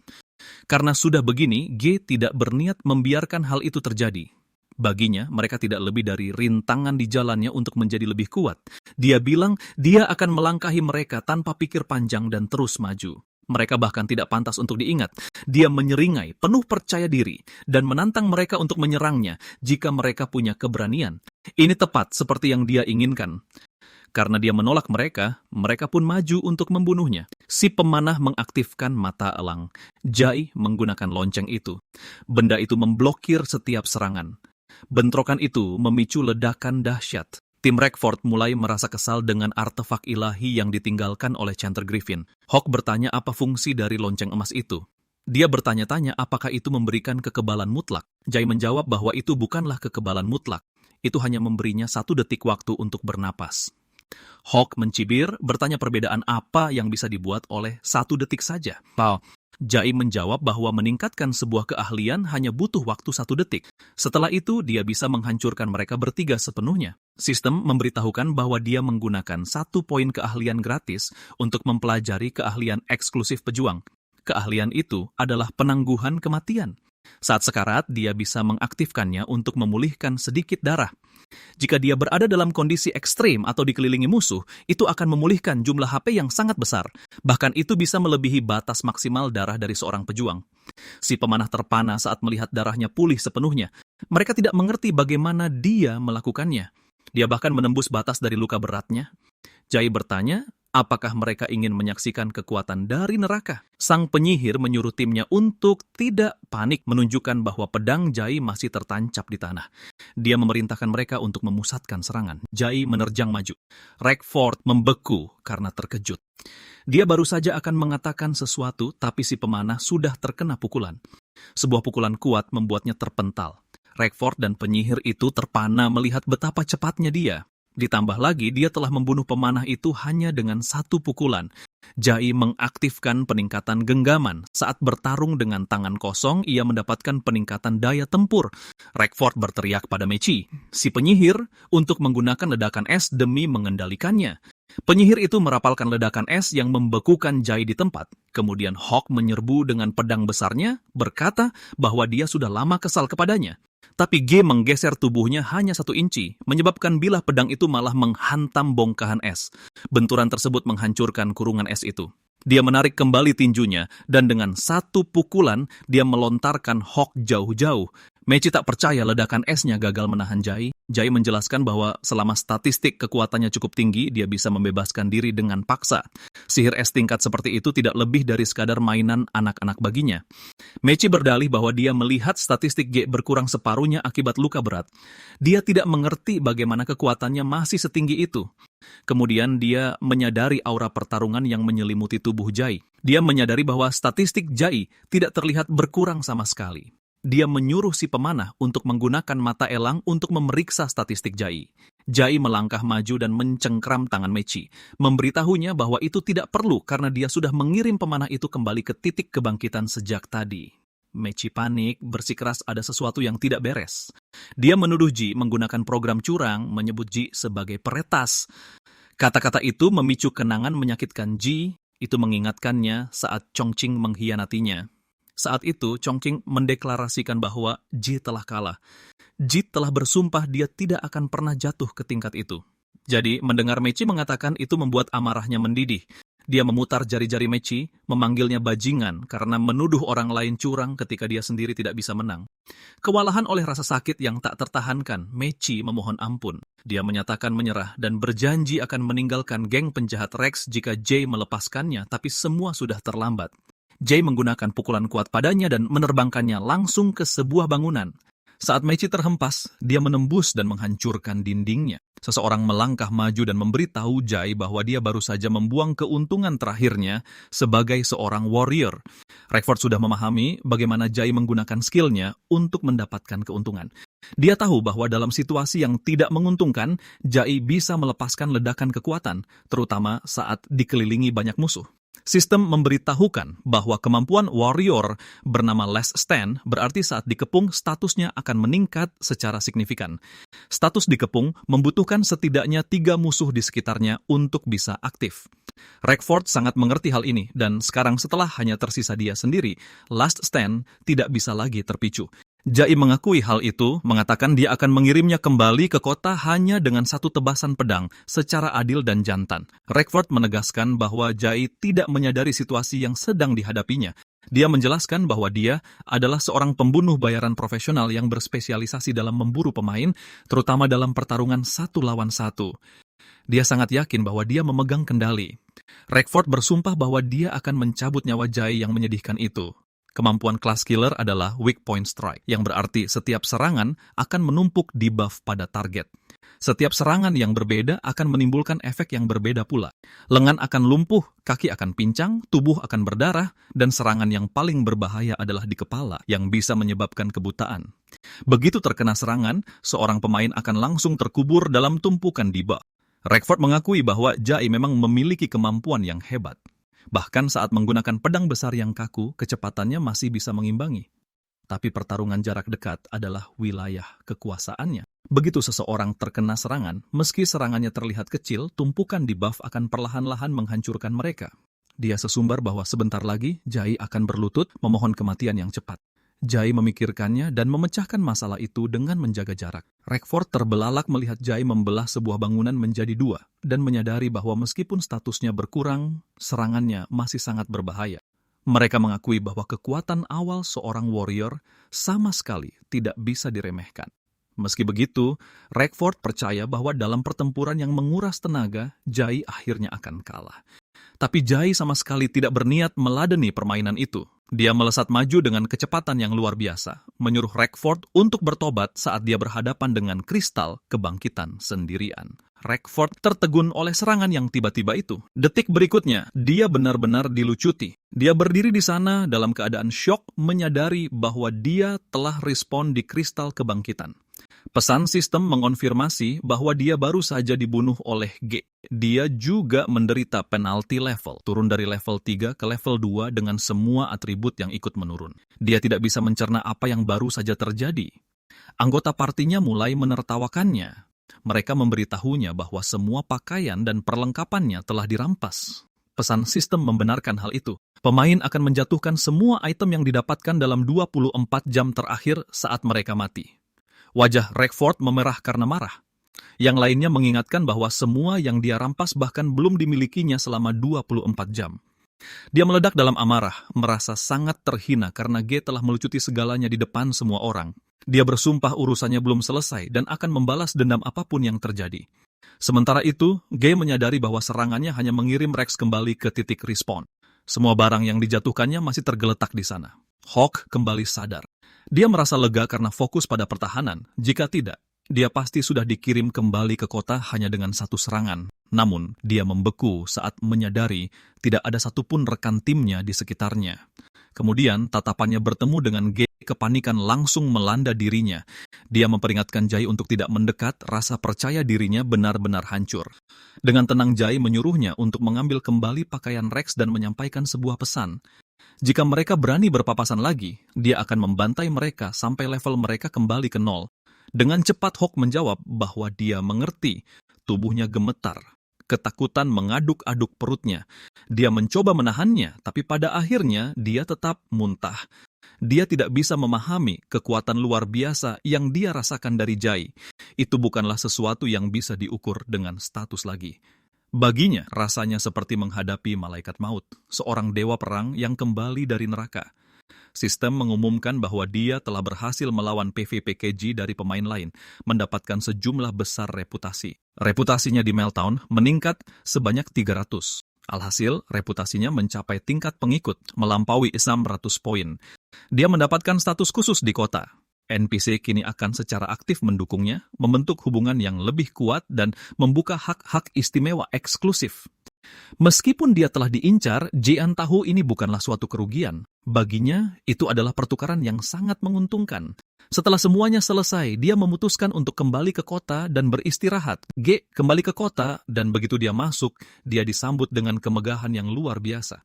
[SPEAKER 1] Karena sudah begini, G tidak berniat membiarkan hal itu terjadi. Baginya, mereka tidak lebih dari rintangan di jalannya untuk menjadi lebih kuat. Dia bilang dia akan melangkahi mereka tanpa pikir panjang dan terus maju. Mereka bahkan tidak pantas untuk diingat. Dia menyeringai, penuh percaya diri, dan menantang mereka untuk menyerangnya jika mereka punya keberanian. Ini tepat seperti yang dia inginkan. Karena dia menolak mereka, mereka pun maju untuk membunuhnya. Si pemanah mengaktifkan mata elang. Jai menggunakan lonceng itu. Benda itu memblokir setiap serangan. Bentrokan itu memicu ledakan dahsyat. Tim Rackford mulai merasa kesal dengan artefak ilahi yang ditinggalkan oleh Chanter Griffin. Hawk bertanya apa fungsi dari lonceng emas itu. Dia bertanya-tanya apakah itu memberikan kekebalan mutlak. Jai menjawab bahwa itu bukanlah kekebalan mutlak. Itu hanya memberinya 1 detik waktu untuk bernapas. Hawk mencibir, bertanya perbedaan apa yang bisa dibuat oleh 1 detik saja. Jai menjawab bahwa meningkatkan sebuah keahlian hanya butuh waktu 1 detik. Setelah itu, dia bisa menghancurkan mereka bertiga sepenuhnya. Sistem memberitahukan bahwa dia menggunakan 1 poin keahlian gratis untuk mempelajari keahlian eksklusif pejuang. Keahlian itu adalah penangguhan kematian. Saat sekarat, dia bisa mengaktifkannya untuk memulihkan sedikit darah. Jika dia berada dalam kondisi ekstrim atau dikelilingi musuh, itu akan memulihkan jumlah HP yang sangat besar. Bahkan itu bisa melebihi batas maksimal darah dari seorang pejuang. Si pemanah terpana saat melihat darahnya pulih sepenuhnya. Mereka tidak mengerti bagaimana dia melakukannya. Dia bahkan menembus batas dari luka beratnya. Jai bertanya, apakah mereka ingin menyaksikan kekuatan dari neraka? Sang penyihir menyuruh timnya untuk tidak panik, menunjukkan bahwa pedang Jai masih tertancap di tanah. Dia memerintahkan mereka untuk memusatkan serangan. Jai menerjang maju. Rackford membeku karena terkejut. Dia baru saja akan mengatakan sesuatu, tapi si pemanah sudah terkena pukulan. Sebuah pukulan kuat membuatnya terpental. Rackford dan penyihir itu terpana melihat betapa cepatnya dia. Ditambah lagi, dia telah membunuh pemanah itu hanya dengan 1 pukulan. Jai mengaktifkan peningkatan genggaman. Saat bertarung dengan tangan kosong, ia mendapatkan peningkatan daya tempur. Rackford berteriak pada Mechi, si penyihir, untuk menggunakan ledakan es demi mengendalikannya. Penyihir itu merapalkan ledakan es yang membekukan Jai di tempat. Kemudian Hawk menyerbu dengan pedang besarnya, berkata bahwa dia sudah lama kesal kepadanya. Tapi G menggeser tubuhnya hanya 1 inci, menyebabkan bilah pedang itu malah menghantam bongkahan es. Benturan tersebut menghancurkan kurungan es itu. Dia menarik kembali tinjunya, dan dengan 1 pukulan, dia melontarkan Hawk jauh-jauh. Mechi tak percaya ledakan esnya gagal menahan Jai. Jai menjelaskan bahwa selama statistik kekuatannya cukup tinggi, dia bisa membebaskan diri dengan paksa. Sihir es tingkat seperti itu tidak lebih dari sekadar mainan anak-anak baginya. Mechi berdalih bahwa dia melihat statistik G berkurang separuhnya akibat luka berat. Dia tidak mengerti bagaimana kekuatannya masih setinggi itu. Kemudian dia menyadari aura pertarungan yang menyelimuti tubuh Jai. Dia menyadari bahwa statistik Jai tidak terlihat berkurang sama sekali. Dia menyuruh si pemanah untuk menggunakan mata elang untuk memeriksa statistik Jai. Jai melangkah maju dan mencengkram tangan Mechi, memberitahunya bahwa itu tidak perlu karena dia sudah mengirim pemanah itu kembali ke titik kebangkitan sejak tadi. Mechi panik, bersikeras ada sesuatu yang tidak beres. Dia menuduh Ji menggunakan program curang, menyebut Ji sebagai peretas. Kata-kata itu memicu kenangan menyakitkan Ji, itu mengingatkannya saat Chongqing mengkhianatinya. Saat itu, Chongqing mendeklarasikan bahwa Ji telah kalah. Ji telah bersumpah dia tidak akan pernah jatuh ke tingkat itu. Jadi, mendengar Mechi mengatakan itu membuat amarahnya mendidih. Dia memutar jari-jari Mechi, memanggilnya bajingan karena menuduh orang lain curang ketika dia sendiri tidak bisa menang. Kewalahan oleh rasa sakit yang tak tertahankan, Mechi memohon ampun. Dia menyatakan menyerah dan berjanji akan meninggalkan geng penjahat Rex jika Jay melepaskannya, tapi semua sudah terlambat. Jay menggunakan pukulan kuat padanya dan menerbangkannya langsung ke sebuah bangunan. Saat Meichi terhempas, dia menembus dan menghancurkan dindingnya. Seseorang melangkah maju dan memberitahu Jay bahwa dia baru saja membuang keuntungan terakhirnya sebagai seorang warrior. Rackford sudah memahami bagaimana Jay menggunakan skillnya untuk mendapatkan keuntungan. Dia tahu bahwa dalam situasi yang tidak menguntungkan, Jay bisa melepaskan ledakan kekuatan, terutama saat dikelilingi banyak musuh. Sistem memberitahukan bahwa kemampuan warrior bernama Last Stand berarti saat dikepung statusnya akan meningkat secara signifikan. Status dikepung membutuhkan setidaknya 3 musuh di sekitarnya untuk bisa aktif. Rackford sangat mengerti hal ini dan sekarang setelah hanya tersisa dia sendiri, Last Stand tidak bisa lagi terpicu. Jay mengakui hal itu, mengatakan dia akan mengirimnya kembali ke kota hanya dengan 1 tebasan pedang, secara adil dan jantan. Rackford menegaskan bahwa Jay tidak menyadari situasi yang sedang dihadapinya. Dia menjelaskan bahwa dia adalah seorang pembunuh bayaran profesional yang berspesialisasi dalam memburu pemain, terutama dalam pertarungan 1 lawan 1. Dia sangat yakin bahwa dia memegang kendali. Rackford bersumpah bahwa dia akan mencabut nyawa Jay yang menyedihkan itu. Kemampuan Class Killer adalah Weak Point Strike, yang berarti setiap serangan akan menumpuk debuff pada target. Setiap serangan yang berbeda akan menimbulkan efek yang berbeda pula. Lengan akan lumpuh, kaki akan pincang, tubuh akan berdarah, dan serangan yang paling berbahaya adalah di kepala, yang bisa menyebabkan kebutaan. Begitu terkena serangan, seorang pemain akan langsung terkubur dalam tumpukan debuff. Rackford mengakui bahwa Jay memang memiliki kemampuan yang hebat. Bahkan saat menggunakan pedang besar yang kaku, kecepatannya masih bisa mengimbangi. Tapi pertarungan jarak dekat adalah wilayah kekuasaannya. Begitu seseorang terkena serangan, meski serangannya terlihat kecil, tumpukan debuff akan perlahan-lahan menghancurkan mereka. Dia sesumbar bahwa sebentar lagi, Jay akan berlutut memohon kematian yang cepat. Jay memikirkannya dan memecahkan masalah itu dengan menjaga jarak. Rackford terbelalak melihat Jay membelah sebuah bangunan menjadi 2 dan menyadari bahwa meskipun statusnya berkurang, serangannya masih sangat berbahaya. Mereka mengakui bahwa kekuatan awal seorang warrior sama sekali tidak bisa diremehkan. Meski begitu, Rackford percaya bahwa dalam pertempuran yang menguras tenaga, Jay akhirnya akan kalah. Tapi Jay sama sekali tidak berniat meladeni permainan itu. Dia melesat maju dengan kecepatan yang luar biasa, menyuruh Rackford untuk bertobat saat dia berhadapan dengan kristal kebangkitan sendirian. Rackford tertegun oleh serangan yang tiba-tiba itu. Detik berikutnya, dia benar-benar dilucuti. Dia berdiri di sana dalam keadaan syok, menyadari bahwa dia telah respon di kristal kebangkitan. Pesan sistem mengonfirmasi bahwa dia baru saja dibunuh oleh G. Dia juga menderita penalti level, turun dari level 3 ke level 2 dengan semua atribut yang ikut menurun. Dia tidak bisa mencerna apa yang baru saja terjadi. Anggota partinya mulai menertawakannya. Mereka memberitahunya bahwa semua pakaian dan perlengkapannya telah dirampas. Pesan sistem membenarkan hal itu. Pemain akan menjatuhkan semua item yang didapatkan dalam 24 jam terakhir saat mereka mati. Wajah Rackford memerah karena marah. Yang lainnya mengingatkan bahwa semua yang dia rampas bahkan belum dimilikinya selama 24 jam. Dia meledak dalam amarah, merasa sangat terhina karena G telah melucuti segalanya di depan semua orang. Dia bersumpah urusannya belum selesai dan akan membalas dendam apapun yang terjadi. Sementara itu, G menyadari bahwa serangannya hanya mengirim Rex kembali ke titik respawn. Semua barang yang dijatuhkannya masih tergeletak di sana. Hawk kembali sadar. Dia merasa lega karena fokus pada pertahanan. Jika tidak, dia pasti sudah dikirim kembali ke kota hanya dengan 1 serangan. Namun, dia membeku saat menyadari tidak ada satupun rekan timnya di sekitarnya. Kemudian, tatapannya bertemu dengan G, kepanikan langsung melanda dirinya. Dia memperingatkan Jay untuk tidak mendekat, rasa percaya dirinya benar-benar hancur. Dengan tenang Jay menyuruhnya untuk mengambil kembali pakaian Rex dan menyampaikan sebuah pesan. Jika mereka berani berpapasan lagi, dia akan membantai mereka sampai level mereka kembali ke 0. Dengan cepat Hawk menjawab bahwa dia mengerti. Tubuhnya gemetar. Ketakutan mengaduk-aduk perutnya. Dia mencoba menahannya, tapi pada akhirnya dia tetap muntah. Dia tidak bisa memahami kekuatan luar biasa yang dia rasakan dari Jay. Itu bukanlah sesuatu yang bisa diukur dengan status lagi. Baginya, rasanya seperti menghadapi malaikat maut, seorang dewa perang yang kembali dari neraka. Sistem mengumumkan bahwa dia telah berhasil melawan PvP-KG dari pemain lain, mendapatkan sejumlah besar reputasi. Reputasinya di Meltdown meningkat sebanyak 300. Alhasil, reputasinya mencapai tingkat pengikut, melampaui 600 poin. Dia mendapatkan status khusus di kota. NPC kini akan secara aktif mendukungnya, membentuk hubungan yang lebih kuat dan membuka hak-hak istimewa eksklusif. Meskipun dia telah diincar, Jian tahu ini bukanlah suatu kerugian. Baginya, itu adalah pertukaran yang sangat menguntungkan. Setelah semuanya selesai, dia memutuskan untuk kembali ke kota dan beristirahat. G kembali ke kota, dan begitu dia masuk, dia disambut dengan kemegahan yang luar biasa.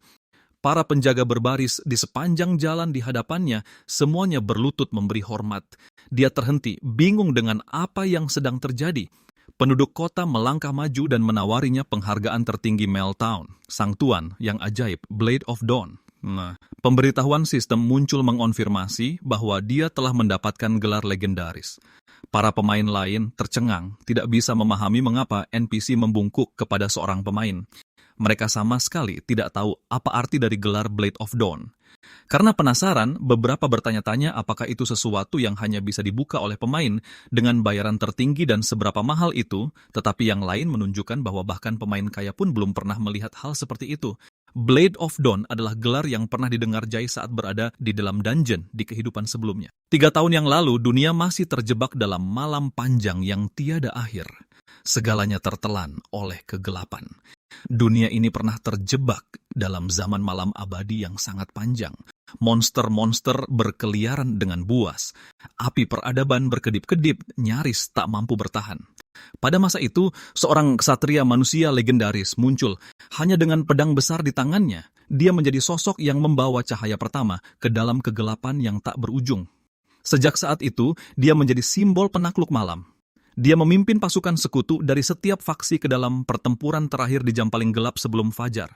[SPEAKER 1] Para penjaga berbaris di sepanjang jalan di hadapannya, semuanya berlutut memberi hormat. Dia terhenti, bingung dengan apa yang sedang terjadi. Penduduk kota melangkah maju dan menawarinya penghargaan tertinggi Meltdown, sang tuan yang ajaib, Blade of Dawn. Pemberitahuan sistem muncul mengonfirmasi bahwa dia telah mendapatkan gelar legendaris. Para pemain lain tercengang, tidak bisa memahami mengapa NPC membungkuk kepada seorang pemain. Mereka sama sekali tidak tahu apa arti dari gelar Blade of Dawn. Karena penasaran, beberapa bertanya-tanya apakah itu sesuatu yang hanya bisa dibuka oleh pemain dengan bayaran tertinggi dan seberapa mahal itu, tetapi yang lain menunjukkan bahwa bahkan pemain kaya pun belum pernah melihat hal seperti itu. Blade of Dawn adalah gelar yang pernah didengar Jai saat berada di dalam dungeon di kehidupan sebelumnya. 3 tahun yang lalu, dunia masih terjebak dalam malam panjang yang tiada akhir. Segalanya tertelan oleh kegelapan. Dunia ini pernah terjebak dalam zaman malam abadi yang sangat panjang. Monster-monster berkeliaran dengan buas. Api peradaban berkedip-kedip, nyaris tak mampu bertahan. Pada masa itu, seorang ksatria manusia legendaris muncul. Hanya dengan pedang besar di tangannya, dia menjadi sosok yang membawa cahaya pertama ke dalam kegelapan yang tak berujung. Sejak saat itu, dia menjadi simbol penakluk malam. Dia memimpin pasukan sekutu dari setiap faksi ke dalam pertempuran terakhir di jam paling gelap sebelum fajar.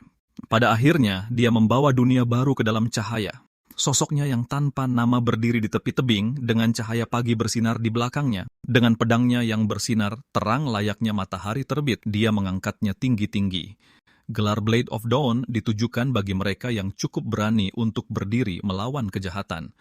[SPEAKER 1] Pada akhirnya, dia membawa dunia baru ke dalam cahaya. Sosoknya yang tanpa nama berdiri di tepi tebing dengan cahaya pagi bersinar di belakangnya. Dengan pedangnya yang bersinar terang layaknya matahari terbit, dia mengangkatnya tinggi-tinggi. Gelar Blade of Dawn ditujukan bagi mereka yang cukup berani untuk berdiri melawan kejahatan.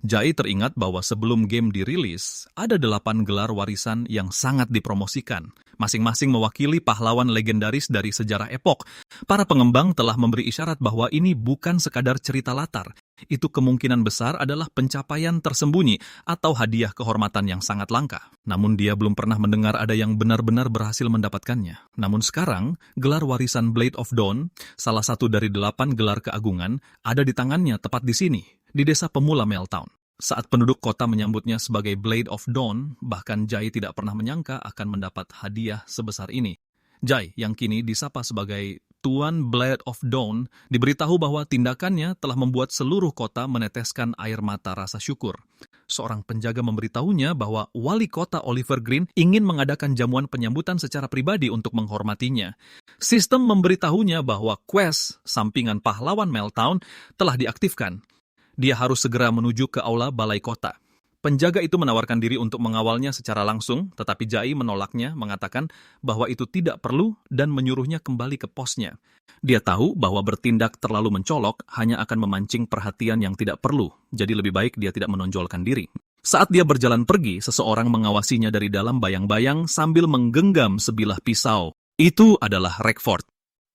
[SPEAKER 1] Jai teringat bahwa sebelum game dirilis, ada 8 gelar warisan yang sangat dipromosikan. Masing-masing mewakili pahlawan legendaris dari sejarah epok. Para pengembang telah memberi isyarat bahwa ini bukan sekadar cerita latar. Itu kemungkinan besar adalah pencapaian tersembunyi atau hadiah kehormatan yang sangat langka. Namun dia belum pernah mendengar ada yang benar-benar berhasil mendapatkannya. Namun sekarang, gelar warisan Blade of Dawn, salah satu dari 8 gelar keagungan, ada di tangannya tepat di sini, di desa pemula Meltdown. Saat penduduk kota menyambutnya sebagai Blade of Dawn, bahkan Jai tidak pernah menyangka akan mendapat hadiah sebesar ini. Jai, yang kini disapa sebagai Tuan Blade of Dawn, diberitahu bahwa tindakannya telah membuat seluruh kota meneteskan air mata rasa syukur. Seorang penjaga memberitahunya bahwa wali kota Oliver Green ingin mengadakan jamuan penyambutan secara pribadi untuk menghormatinya. Sistem memberitahunya bahwa quest sampingan pahlawan Meltdown telah diaktifkan. Dia harus segera menuju ke aula balai kota. Penjaga itu menawarkan diri untuk mengawalnya secara langsung, tetapi Jai menolaknya, mengatakan bahwa itu tidak perlu dan menyuruhnya kembali ke posnya. Dia tahu bahwa bertindak terlalu mencolok hanya akan memancing perhatian yang tidak perlu, jadi lebih baik dia tidak menonjolkan diri. Saat dia berjalan pergi, seseorang mengawasinya dari dalam bayang-bayang sambil menggenggam sebilah pisau. Itu adalah Rekford.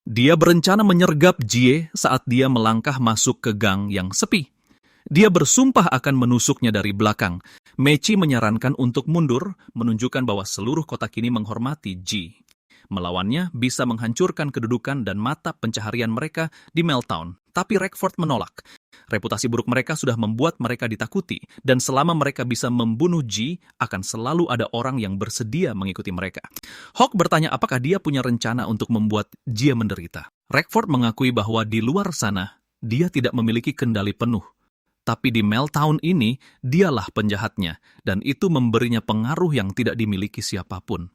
[SPEAKER 1] Dia berencana menyergap Jie saat dia melangkah masuk ke gang yang sepi. Dia bersumpah akan menusuknya dari belakang. Mechi menyarankan untuk mundur, menunjukkan bahwa seluruh kota kini menghormati Ji. Melawannya bisa menghancurkan kedudukan dan mata pencaharian mereka di Meltdown. Tapi Rekford menolak. Reputasi buruk mereka sudah membuat mereka ditakuti, dan selama mereka bisa membunuh Ji, akan selalu ada orang yang bersedia mengikuti mereka. Hawk bertanya apakah dia punya rencana untuk membuat Ji menderita. Rekford mengakui bahwa di luar sana, dia tidak memiliki kendali penuh. Tapi di Meltdown ini, dialah penjahatnya, dan itu memberinya pengaruh yang tidak dimiliki siapapun.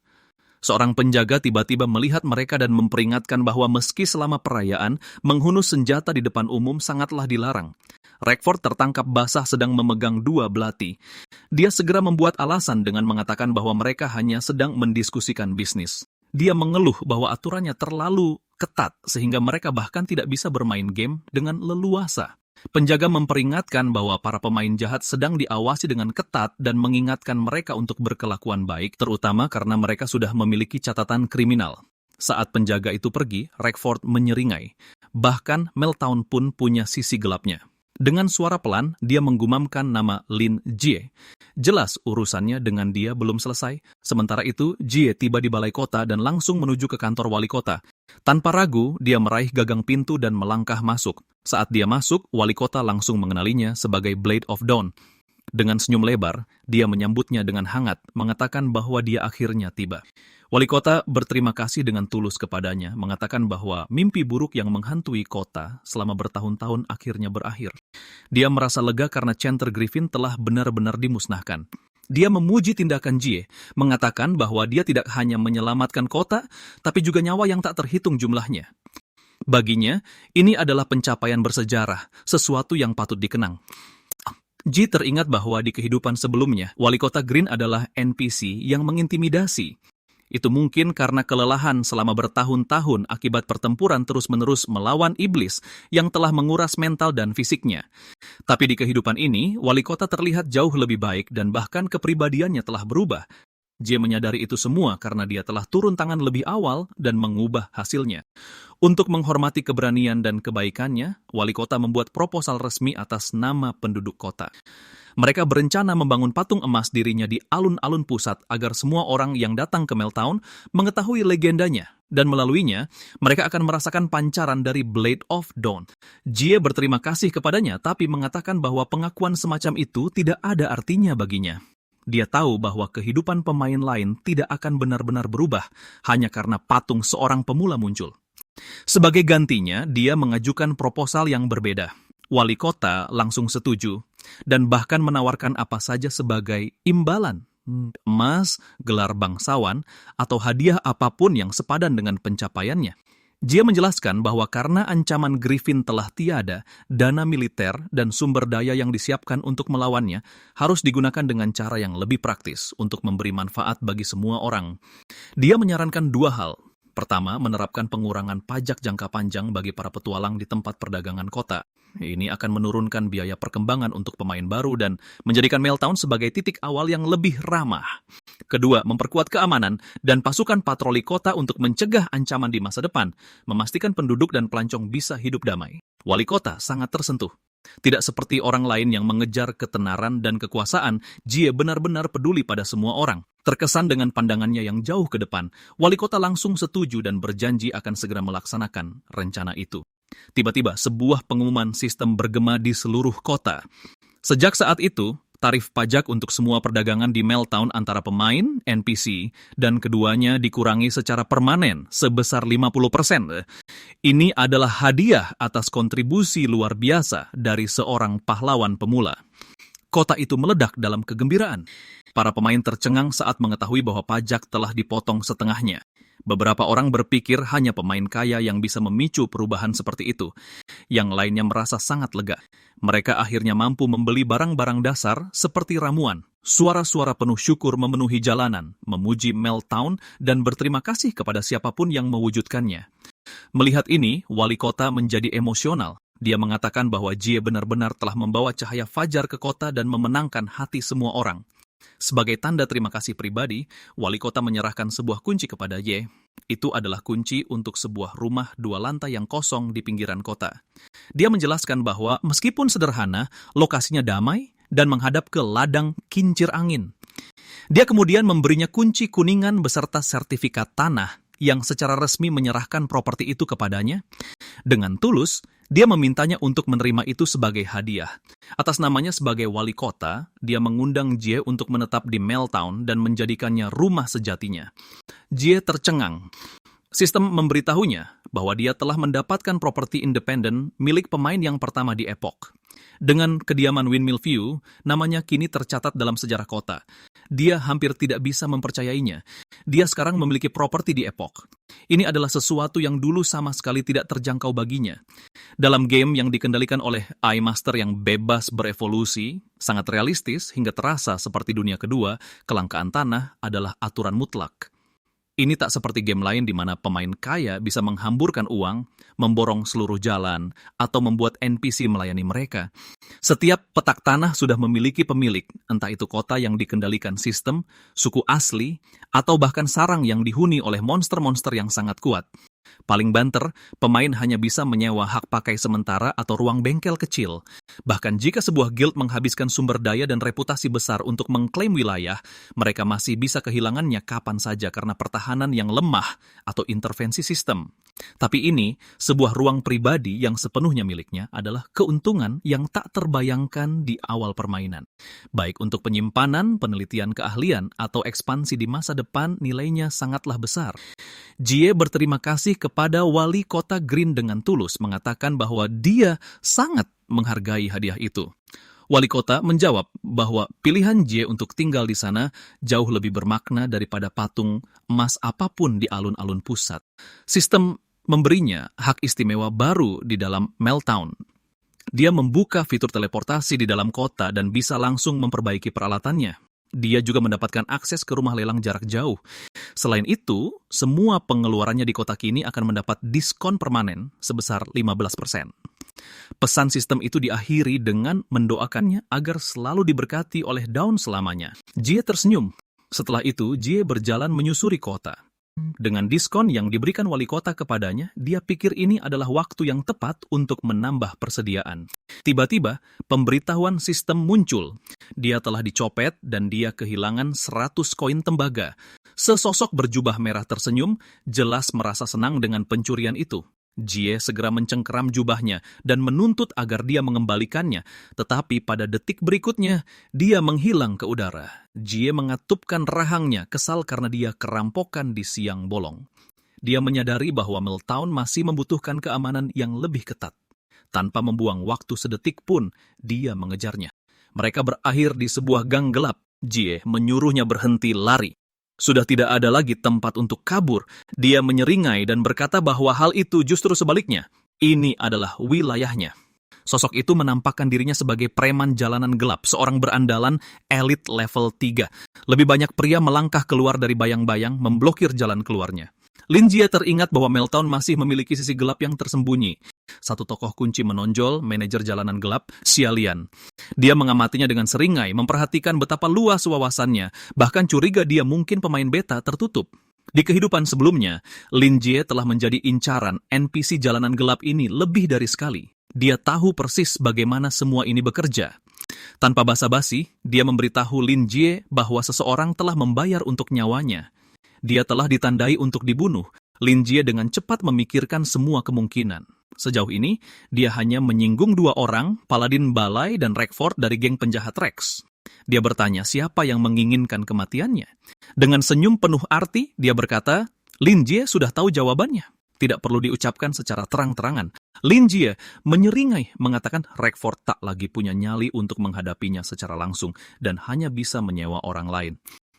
[SPEAKER 1] Seorang penjaga tiba-tiba melihat mereka dan memperingatkan bahwa meski selama perayaan, menghunus senjata di depan umum sangatlah dilarang. Rekford tertangkap basah sedang memegang 2 belati. Dia segera membuat alasan dengan mengatakan bahwa mereka hanya sedang mendiskusikan bisnis. Dia mengeluh bahwa aturannya terlalu ketat, sehingga mereka bahkan tidak bisa bermain game dengan leluasa. Penjaga memperingatkan bahwa para pemain jahat sedang diawasi dengan ketat dan mengingatkan mereka untuk berkelakuan baik, terutama karena mereka sudah memiliki catatan kriminal. Saat penjaga itu pergi, Rackford menyeringai. Bahkan Meltdown pun punya sisi gelapnya. Dengan suara pelan, dia menggumamkan nama Lin Jie. Jelas urusannya dengan dia belum selesai. Sementara itu, Jie tiba di balai kota dan langsung menuju ke kantor wali kota. Tanpa ragu, dia meraih gagang pintu dan melangkah masuk. Saat dia masuk, wali kota langsung mengenalinya sebagai Blade of Dawn. Dengan senyum lebar, dia menyambutnya dengan hangat, mengatakan bahwa dia akhirnya tiba. Wali kota berterima kasih dengan tulus kepadanya, mengatakan bahwa mimpi buruk yang menghantui kota selama bertahun-tahun akhirnya berakhir. Dia merasa lega karena Chanter Griffin telah benar-benar dimusnahkan. Dia memuji tindakan Jie, mengatakan bahwa dia tidak hanya menyelamatkan kota, tapi juga nyawa yang tak terhitung jumlahnya. Baginya, ini adalah pencapaian bersejarah, sesuatu yang patut dikenang. Jie teringat bahwa di kehidupan sebelumnya, wali kota Green adalah NPC yang mengintimidasi. Itu mungkin karena kelelahan selama bertahun-tahun akibat pertempuran terus-menerus melawan iblis yang telah menguras mental dan fisiknya. Tapi di kehidupan ini, wali kota terlihat jauh lebih baik dan bahkan kepribadiannya telah berubah. Jie menyadari itu semua karena dia telah turun tangan lebih awal dan mengubah hasilnya. Untuk menghormati keberanian dan kebaikannya, wali kota membuat proposal resmi atas nama penduduk kota. Mereka berencana membangun patung emas dirinya di alun-alun pusat agar semua orang yang datang ke Meltdown mengetahui legendanya, dan melaluinya, mereka akan merasakan pancaran dari Blade of Dawn. Jie berterima kasih kepadanya, tapi mengatakan bahwa pengakuan semacam itu tidak ada artinya baginya. Dia tahu bahwa kehidupan pemain lain tidak akan benar-benar berubah hanya karena patung seorang pemula muncul. Sebagai gantinya, dia mengajukan proposal yang berbeda. Wali kota langsung setuju dan bahkan menawarkan apa saja sebagai imbalan, emas, gelar bangsawan, atau hadiah apapun yang sepadan dengan pencapaiannya. Jie menjelaskan bahwa karena ancaman Griffin telah tiada, dana militer dan sumber daya yang disiapkan untuk melawannya harus digunakan dengan cara yang lebih praktis untuk memberi manfaat bagi semua orang. Dia menyarankan dua hal. Pertama, menerapkan pengurangan pajak jangka panjang bagi para petualang di tempat perdagangan kota. Ini akan menurunkan biaya perkembangan untuk pemain baru dan menjadikan Meltdown sebagai titik awal yang lebih ramah. Kedua, memperkuat keamanan dan pasukan patroli kota untuk mencegah ancaman di masa depan, memastikan penduduk dan pelancong bisa hidup damai. Wali kota sangat tersentuh. Tidak seperti orang lain yang mengejar ketenaran dan kekuasaan, Jie benar-benar peduli pada semua orang. Terkesan dengan pandangannya yang jauh ke depan, wali kota langsung setuju dan berjanji akan segera melaksanakan rencana itu. Tiba-tiba, sebuah pengumuman sistem bergema di seluruh kota. Sejak saat itu, tarif pajak untuk semua perdagangan di Meltdown antara pemain, NPC, dan keduanya dikurangi secara permanen sebesar 50%. Ini adalah hadiah atas kontribusi luar biasa dari seorang pahlawan pemula. Kota itu meledak dalam kegembiraan. Para pemain tercengang saat mengetahui bahwa pajak telah dipotong setengahnya. Beberapa orang berpikir hanya pemain kaya yang bisa memicu perubahan seperti itu. Yang lainnya merasa sangat lega. Mereka akhirnya mampu membeli barang-barang dasar seperti ramuan. Suara-suara penuh syukur memenuhi jalanan, memuji Meltdown dan berterima kasih kepada siapapun yang mewujudkannya. Melihat ini, wali kota menjadi emosional. Dia mengatakan bahwa Jie benar-benar telah membawa cahaya fajar ke kota dan memenangkan hati semua orang. Sebagai tanda terima kasih pribadi, wali kota menyerahkan sebuah kunci kepada Jie. Itu adalah kunci untuk sebuah rumah 2 lantai yang kosong di pinggiran kota. Dia menjelaskan bahwa meskipun sederhana, lokasinya damai dan menghadap ke ladang kincir angin. Dia kemudian memberinya kunci kuningan beserta sertifikat tanah yang secara resmi menyerahkan properti itu kepadanya. Dengan tulus, dia memintanya untuk menerima itu sebagai hadiah. Atas namanya sebagai wali kota, dia mengundang Jie untuk menetap di Meltdown dan menjadikannya rumah sejatinya. Jie tercengang. Sistem memberitahunya bahwa dia telah mendapatkan properti independen milik pemain yang pertama di Epoch. Dengan kediaman Windmill View, namanya kini tercatat dalam sejarah kota. Dia hampir tidak bisa mempercayainya. Dia sekarang memiliki properti di Epoch. Ini adalah sesuatu yang dulu sama sekali tidak terjangkau baginya. Dalam game yang dikendalikan oleh iMaster yang bebas berevolusi, sangat realistis hingga terasa seperti dunia kedua, kelangkaan tanah adalah aturan mutlak. Ini tak seperti game lain di mana pemain kaya bisa menghamburkan uang, memborong seluruh jalan, atau membuat NPC melayani mereka. Setiap petak tanah sudah memiliki pemilik, entah itu kota yang dikendalikan sistem, suku asli, atau bahkan sarang yang dihuni oleh monster-monster yang sangat kuat. Paling banter, pemain hanya bisa menyewa hak pakai sementara atau ruang bengkel kecil. Bahkan jika sebuah guild menghabiskan sumber daya dan reputasi besar untuk mengklaim wilayah, mereka masih bisa kehilangannya kapan saja karena pertahanan yang lemah atau intervensi sistem. Tapi ini, sebuah ruang pribadi yang sepenuhnya miliknya adalah keuntungan yang tak terbayangkan di awal permainan. Baik untuk penyimpanan, penelitian keahlian, atau ekspansi di masa depan, nilainya sangatlah besar. Jie berterima kasih kepada wali kota Green dengan tulus, mengatakan bahwa dia sangat menghargai hadiah itu. Wali kota menjawab bahwa pilihan Jie untuk tinggal di sana jauh lebih bermakna daripada patung emas apapun di alun-alun pusat. Sistem memberinya hak istimewa baru di dalam Meltdown. Dia membuka fitur teleportasi di dalam kota dan bisa langsung memperbaiki peralatannya. Dia juga mendapatkan akses ke rumah lelang jarak jauh. Selain itu, semua pengeluarannya di kota kini akan mendapat diskon permanen sebesar 15%. Pesan sistem itu diakhiri dengan mendoakannya agar selalu diberkati oleh Dawn selamanya. Jie tersenyum. Setelah itu, Jie berjalan menyusuri kota. Dengan diskon yang diberikan wali kota kepadanya, dia pikir ini adalah waktu yang tepat untuk menambah persediaan. Tiba-tiba, pemberitahuan sistem muncul. Dia telah dicopet dan dia kehilangan 100 koin tembaga. Sesosok berjubah merah tersenyum, jelas merasa senang dengan pencurian itu. Jie segera mencengkeram jubahnya dan menuntut agar dia mengembalikannya, tetapi pada detik berikutnya, dia menghilang ke udara. Jie mengatupkan rahangnya, kesal karena dia kerampokan di siang bolong. Dia menyadari bahwa Meltdown masih membutuhkan keamanan yang lebih ketat. Tanpa membuang waktu sedetik pun, dia mengejarnya. Mereka berakhir di sebuah gang gelap. Jie menyuruhnya berhenti lari. Sudah tidak ada lagi tempat untuk kabur. Dia menyeringai dan berkata bahwa hal itu justru sebaliknya. Ini adalah wilayahnya. Sosok itu menampakkan dirinya sebagai preman jalanan gelap, seorang berandalan elit level 3. Lebih banyak pria melangkah keluar dari bayang-bayang, memblokir jalan keluarnya. Lin Jie teringat bahwa Meltdown masih memiliki sisi gelap yang tersembunyi. Satu tokoh kunci menonjol, manajer jalanan gelap, Xia Lian. Dia mengamatinya dengan seringai, memperhatikan betapa luas wawasannya, bahkan curiga dia mungkin pemain beta tertutup. Di kehidupan sebelumnya, Lin Jie telah menjadi incaran NPC jalanan gelap ini lebih dari sekali. Dia tahu persis bagaimana semua ini bekerja. Tanpa basa-basi, dia memberitahu Lin Jie bahwa seseorang telah membayar untuk nyawanya. Dia telah ditandai untuk dibunuh. Lin Jie dengan cepat memikirkan semua kemungkinan. Sejauh ini, dia hanya menyinggung 2 orang, Paladin Balai dan Rekford dari geng penjahat Rex. Dia bertanya siapa yang menginginkan kematiannya. Dengan senyum penuh arti, dia berkata, Lin Jie sudah tahu jawabannya. Tidak perlu diucapkan secara terang-terangan. Lin Jie menyeringai mengatakan Rekford tak lagi punya nyali untuk menghadapinya secara langsung dan hanya bisa menyewa orang lain.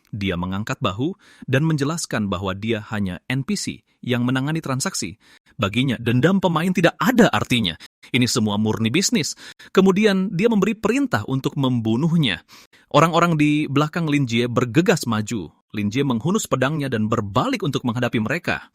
[SPEAKER 1] Dia mengangkat bahu dan menjelaskan bahwa dia hanya NPC yang menangani transaksi. Baginya, dendam pemain tidak ada artinya. Ini semua murni bisnis. Kemudian dia memberi perintah untuk membunuhnya. Orang-orang di belakang Lin Jie bergegas maju. Lin Jie menghunus pedangnya dan berbalik untuk menghadapi mereka.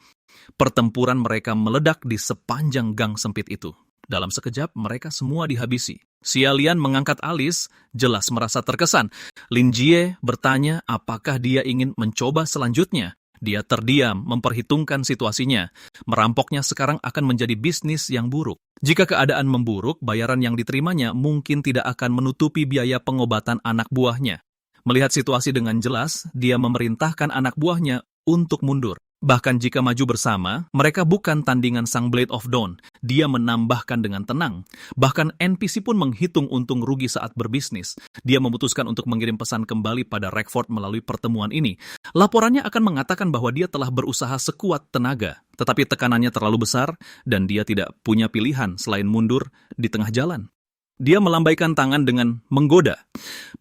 [SPEAKER 1] Pertempuran mereka meledak di sepanjang gang sempit itu. Dalam sekejap, mereka semua dihabisi. Xia Lian mengangkat alis, jelas merasa terkesan. Lin Jie bertanya apakah dia ingin mencoba selanjutnya. Dia terdiam, memperhitungkan situasinya. Merampoknya sekarang akan menjadi bisnis yang buruk. Jika keadaan memburuk, bayaran yang diterimanya mungkin tidak akan menutupi biaya pengobatan anak buahnya. Melihat situasi dengan jelas, dia memerintahkan anak buahnya untuk mundur. Bahkan jika maju bersama, mereka bukan tandingan sang Blade of Dawn. Dia menambahkan dengan tenang. Bahkan NPC pun menghitung untung rugi saat berbisnis. Dia memutuskan untuk mengirim pesan kembali pada Rekford melalui pertemuan ini. Laporannya akan mengatakan bahwa dia telah berusaha sekuat tenaga, tetapi tekanannya terlalu besar dan dia tidak punya pilihan selain mundur di tengah jalan. Dia melambaikan tangan dengan menggoda,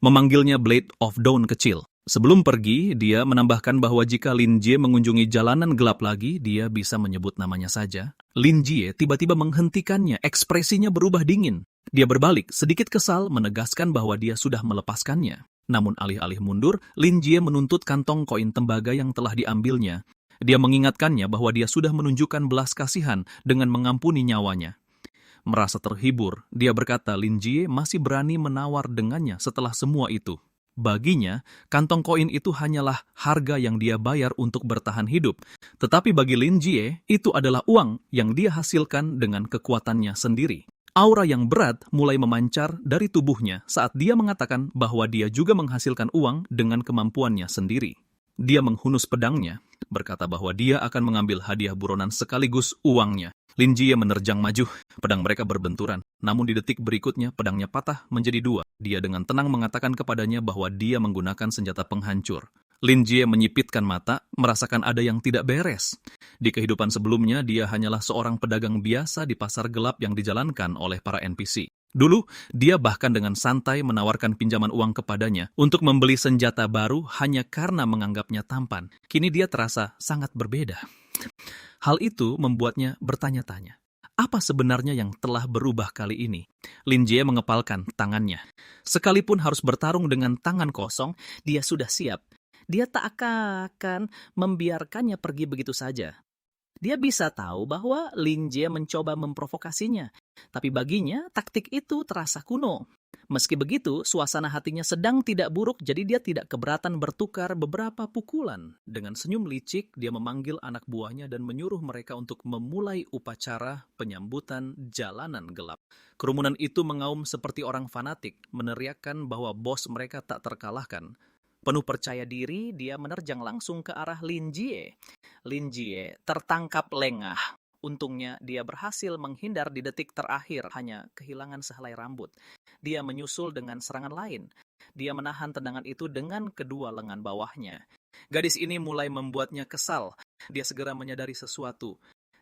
[SPEAKER 1] memanggilnya Blade of Dawn kecil. Sebelum pergi, dia menambahkan bahwa jika Lin Jie mengunjungi jalanan gelap lagi, dia bisa menyebut namanya saja. Lin Jie tiba-tiba menghentikannya, ekspresinya berubah dingin. Dia berbalik, sedikit kesal, menegaskan bahwa dia sudah melepaskannya. Namun alih-alih mundur, Lin Jie menuntut kantong koin tembaga yang telah diambilnya. Dia mengingatkannya bahwa dia sudah menunjukkan belas kasihan dengan mengampuni nyawanya. Merasa terhibur, dia berkata Lin Jie masih berani menawar dengannya setelah semua itu. Baginya, kantong koin itu hanyalah harga yang dia bayar untuk bertahan hidup. Tetapi bagi Lin Jie, itu adalah uang yang dia hasilkan dengan kekuatannya sendiri. Aura yang berat mulai memancar dari tubuhnya saat dia mengatakan bahwa dia juga menghasilkan uang dengan kemampuannya sendiri. Dia menghunus pedangnya, berkata bahwa dia akan mengambil hadiah buronan sekaligus uangnya. Lin Jie menerjang maju, pedang mereka berbenturan. Namun di detik berikutnya pedangnya patah menjadi dua. Dia dengan tenang mengatakan kepadanya bahwa dia menggunakan senjata penghancur. Lin Jie menyipitkan mata, merasakan ada yang tidak beres. Di kehidupan sebelumnya, dia hanyalah seorang pedagang biasa di pasar gelap yang dijalankan oleh para NPC. Dulu, dia bahkan dengan santai menawarkan pinjaman uang kepadanya untuk membeli senjata baru hanya karena menganggapnya tampan. Kini dia terasa sangat berbeda. Hal itu membuatnya bertanya-tanya, apa sebenarnya yang telah berubah kali ini? Lin Jie mengepalkan tangannya. Sekalipun harus bertarung dengan tangan kosong, dia sudah siap. Dia tak akan membiarkannya pergi begitu saja. Dia bisa tahu bahwa Lin Jie mencoba memprovokasinya, tapi baginya taktik itu terasa kuno. Meski begitu, suasana hatinya sedang tidak buruk, jadi dia tidak keberatan bertukar beberapa pukulan. Dengan senyum licik, dia memanggil anak buahnya dan menyuruh mereka untuk memulai upacara penyambutan jalanan gelap. Kerumunan itu mengaum seperti orang fanatik, meneriakkan bahwa bos mereka tak terkalahkan. Penuh percaya diri, dia menerjang langsung ke arah Lin Jie. Lin Jie tertangkap lengah. Untungnya, dia berhasil menghindar di detik terakhir, hanya kehilangan sehelai rambut. Dia menyusul dengan serangan lain. Dia menahan tendangan itu dengan kedua lengan bawahnya. Gadis ini mulai membuatnya kesal. Dia segera menyadari sesuatu.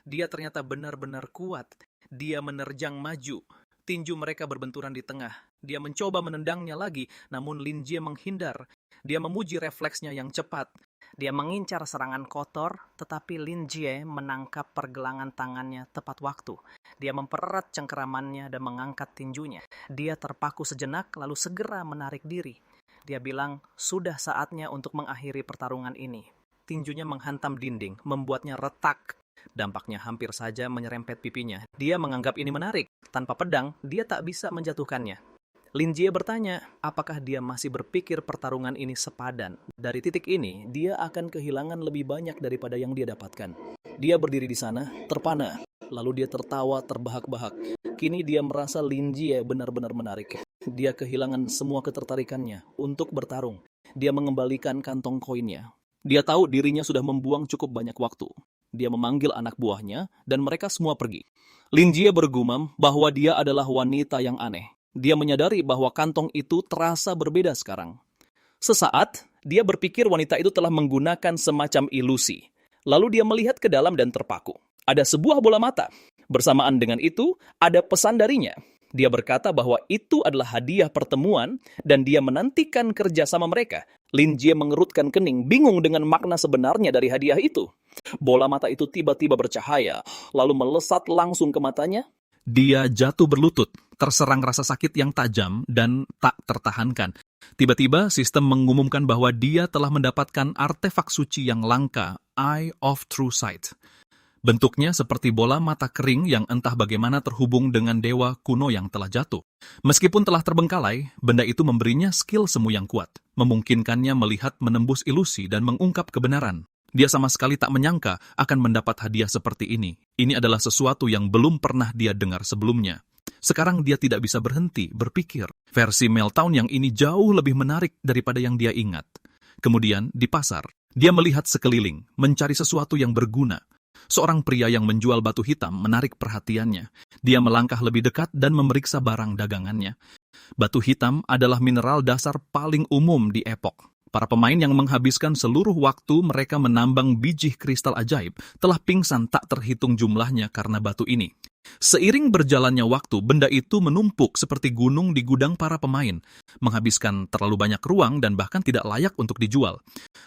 [SPEAKER 1] Dia ternyata benar-benar kuat. Dia menerjang maju. Tinju mereka berbenturan di tengah. Dia mencoba menendangnya lagi, namun Lin Jie menghindar. Dia memuji refleksnya yang cepat. Dia mengincar serangan kotor, tetapi Lin Jie menangkap pergelangan tangannya tepat waktu. Dia mempererat cengkeramannya dan mengangkat tinjunya. Dia terpaku sejenak lalu segera menarik diri. Dia bilang, sudah saatnya untuk mengakhiri pertarungan ini. Tinjunya menghantam dinding, membuatnya retak. Dampaknya hampir saja menyerempet pipinya. Dia menganggap ini menarik. Tanpa pedang, dia tak bisa menjatuhkannya. Lin Jie bertanya, apakah dia masih berpikir pertarungan ini sepadan? Dari titik ini, dia akan kehilangan lebih banyak daripada yang dia dapatkan. Dia berdiri di sana, terpana. Lalu dia tertawa terbahak-bahak. Kini dia merasa Lin Jie benar-benar menarik. Dia kehilangan semua ketertarikannya untuk bertarung. Dia mengembalikan kantong koinnya. Dia tahu dirinya sudah membuang cukup banyak waktu. Dia memanggil anak buahnya dan mereka semua pergi. Lin Jie bergumam bahwa dia adalah wanita yang aneh. Dia menyadari bahwa kantong itu terasa berbeda sekarang. Sesaat, dia berpikir wanita itu telah menggunakan semacam ilusi. Lalu dia melihat ke dalam dan terpaku. Ada sebuah bola mata. Bersamaan dengan itu, ada pesan darinya. Dia berkata bahwa itu adalah hadiah pertemuan dan dia menantikan kerjasama mereka. Lin Jie mengerutkan kening, bingung dengan makna sebenarnya dari hadiah itu. Bola mata itu tiba-tiba bercahaya, lalu melesat langsung ke matanya. Dia jatuh berlutut, terserang rasa sakit yang tajam dan tak tertahankan. Tiba-tiba sistem mengumumkan bahwa dia telah mendapatkan artefak suci yang langka, Eye of True Sight. Bentuknya seperti bola mata kering yang entah bagaimana terhubung dengan dewa kuno yang telah jatuh. Meskipun telah terbengkalai, benda itu memberinya skill semu yang kuat, memungkinkannya melihat menembus ilusi dan mengungkap kebenaran. Dia sama sekali tak menyangka akan mendapat hadiah seperti ini. Ini adalah sesuatu yang belum pernah dia dengar sebelumnya. Sekarang dia tidak bisa berhenti berpikir. Versi Meltdown yang ini jauh lebih menarik daripada yang dia ingat. Kemudian, di pasar, dia melihat sekeliling, mencari sesuatu yang berguna. Seorang pria yang menjual batu hitam menarik perhatiannya. Dia melangkah lebih dekat dan memeriksa barang dagangannya. Batu hitam adalah mineral dasar paling umum di Epok. Para pemain yang menghabiskan seluruh waktu mereka menambang biji kristal ajaib telah pingsan tak terhitung jumlahnya karena batu ini. Seiring berjalannya waktu, benda itu menumpuk seperti gunung di gudang para pemain, menghabiskan terlalu banyak ruang dan bahkan tidak layak untuk dijual.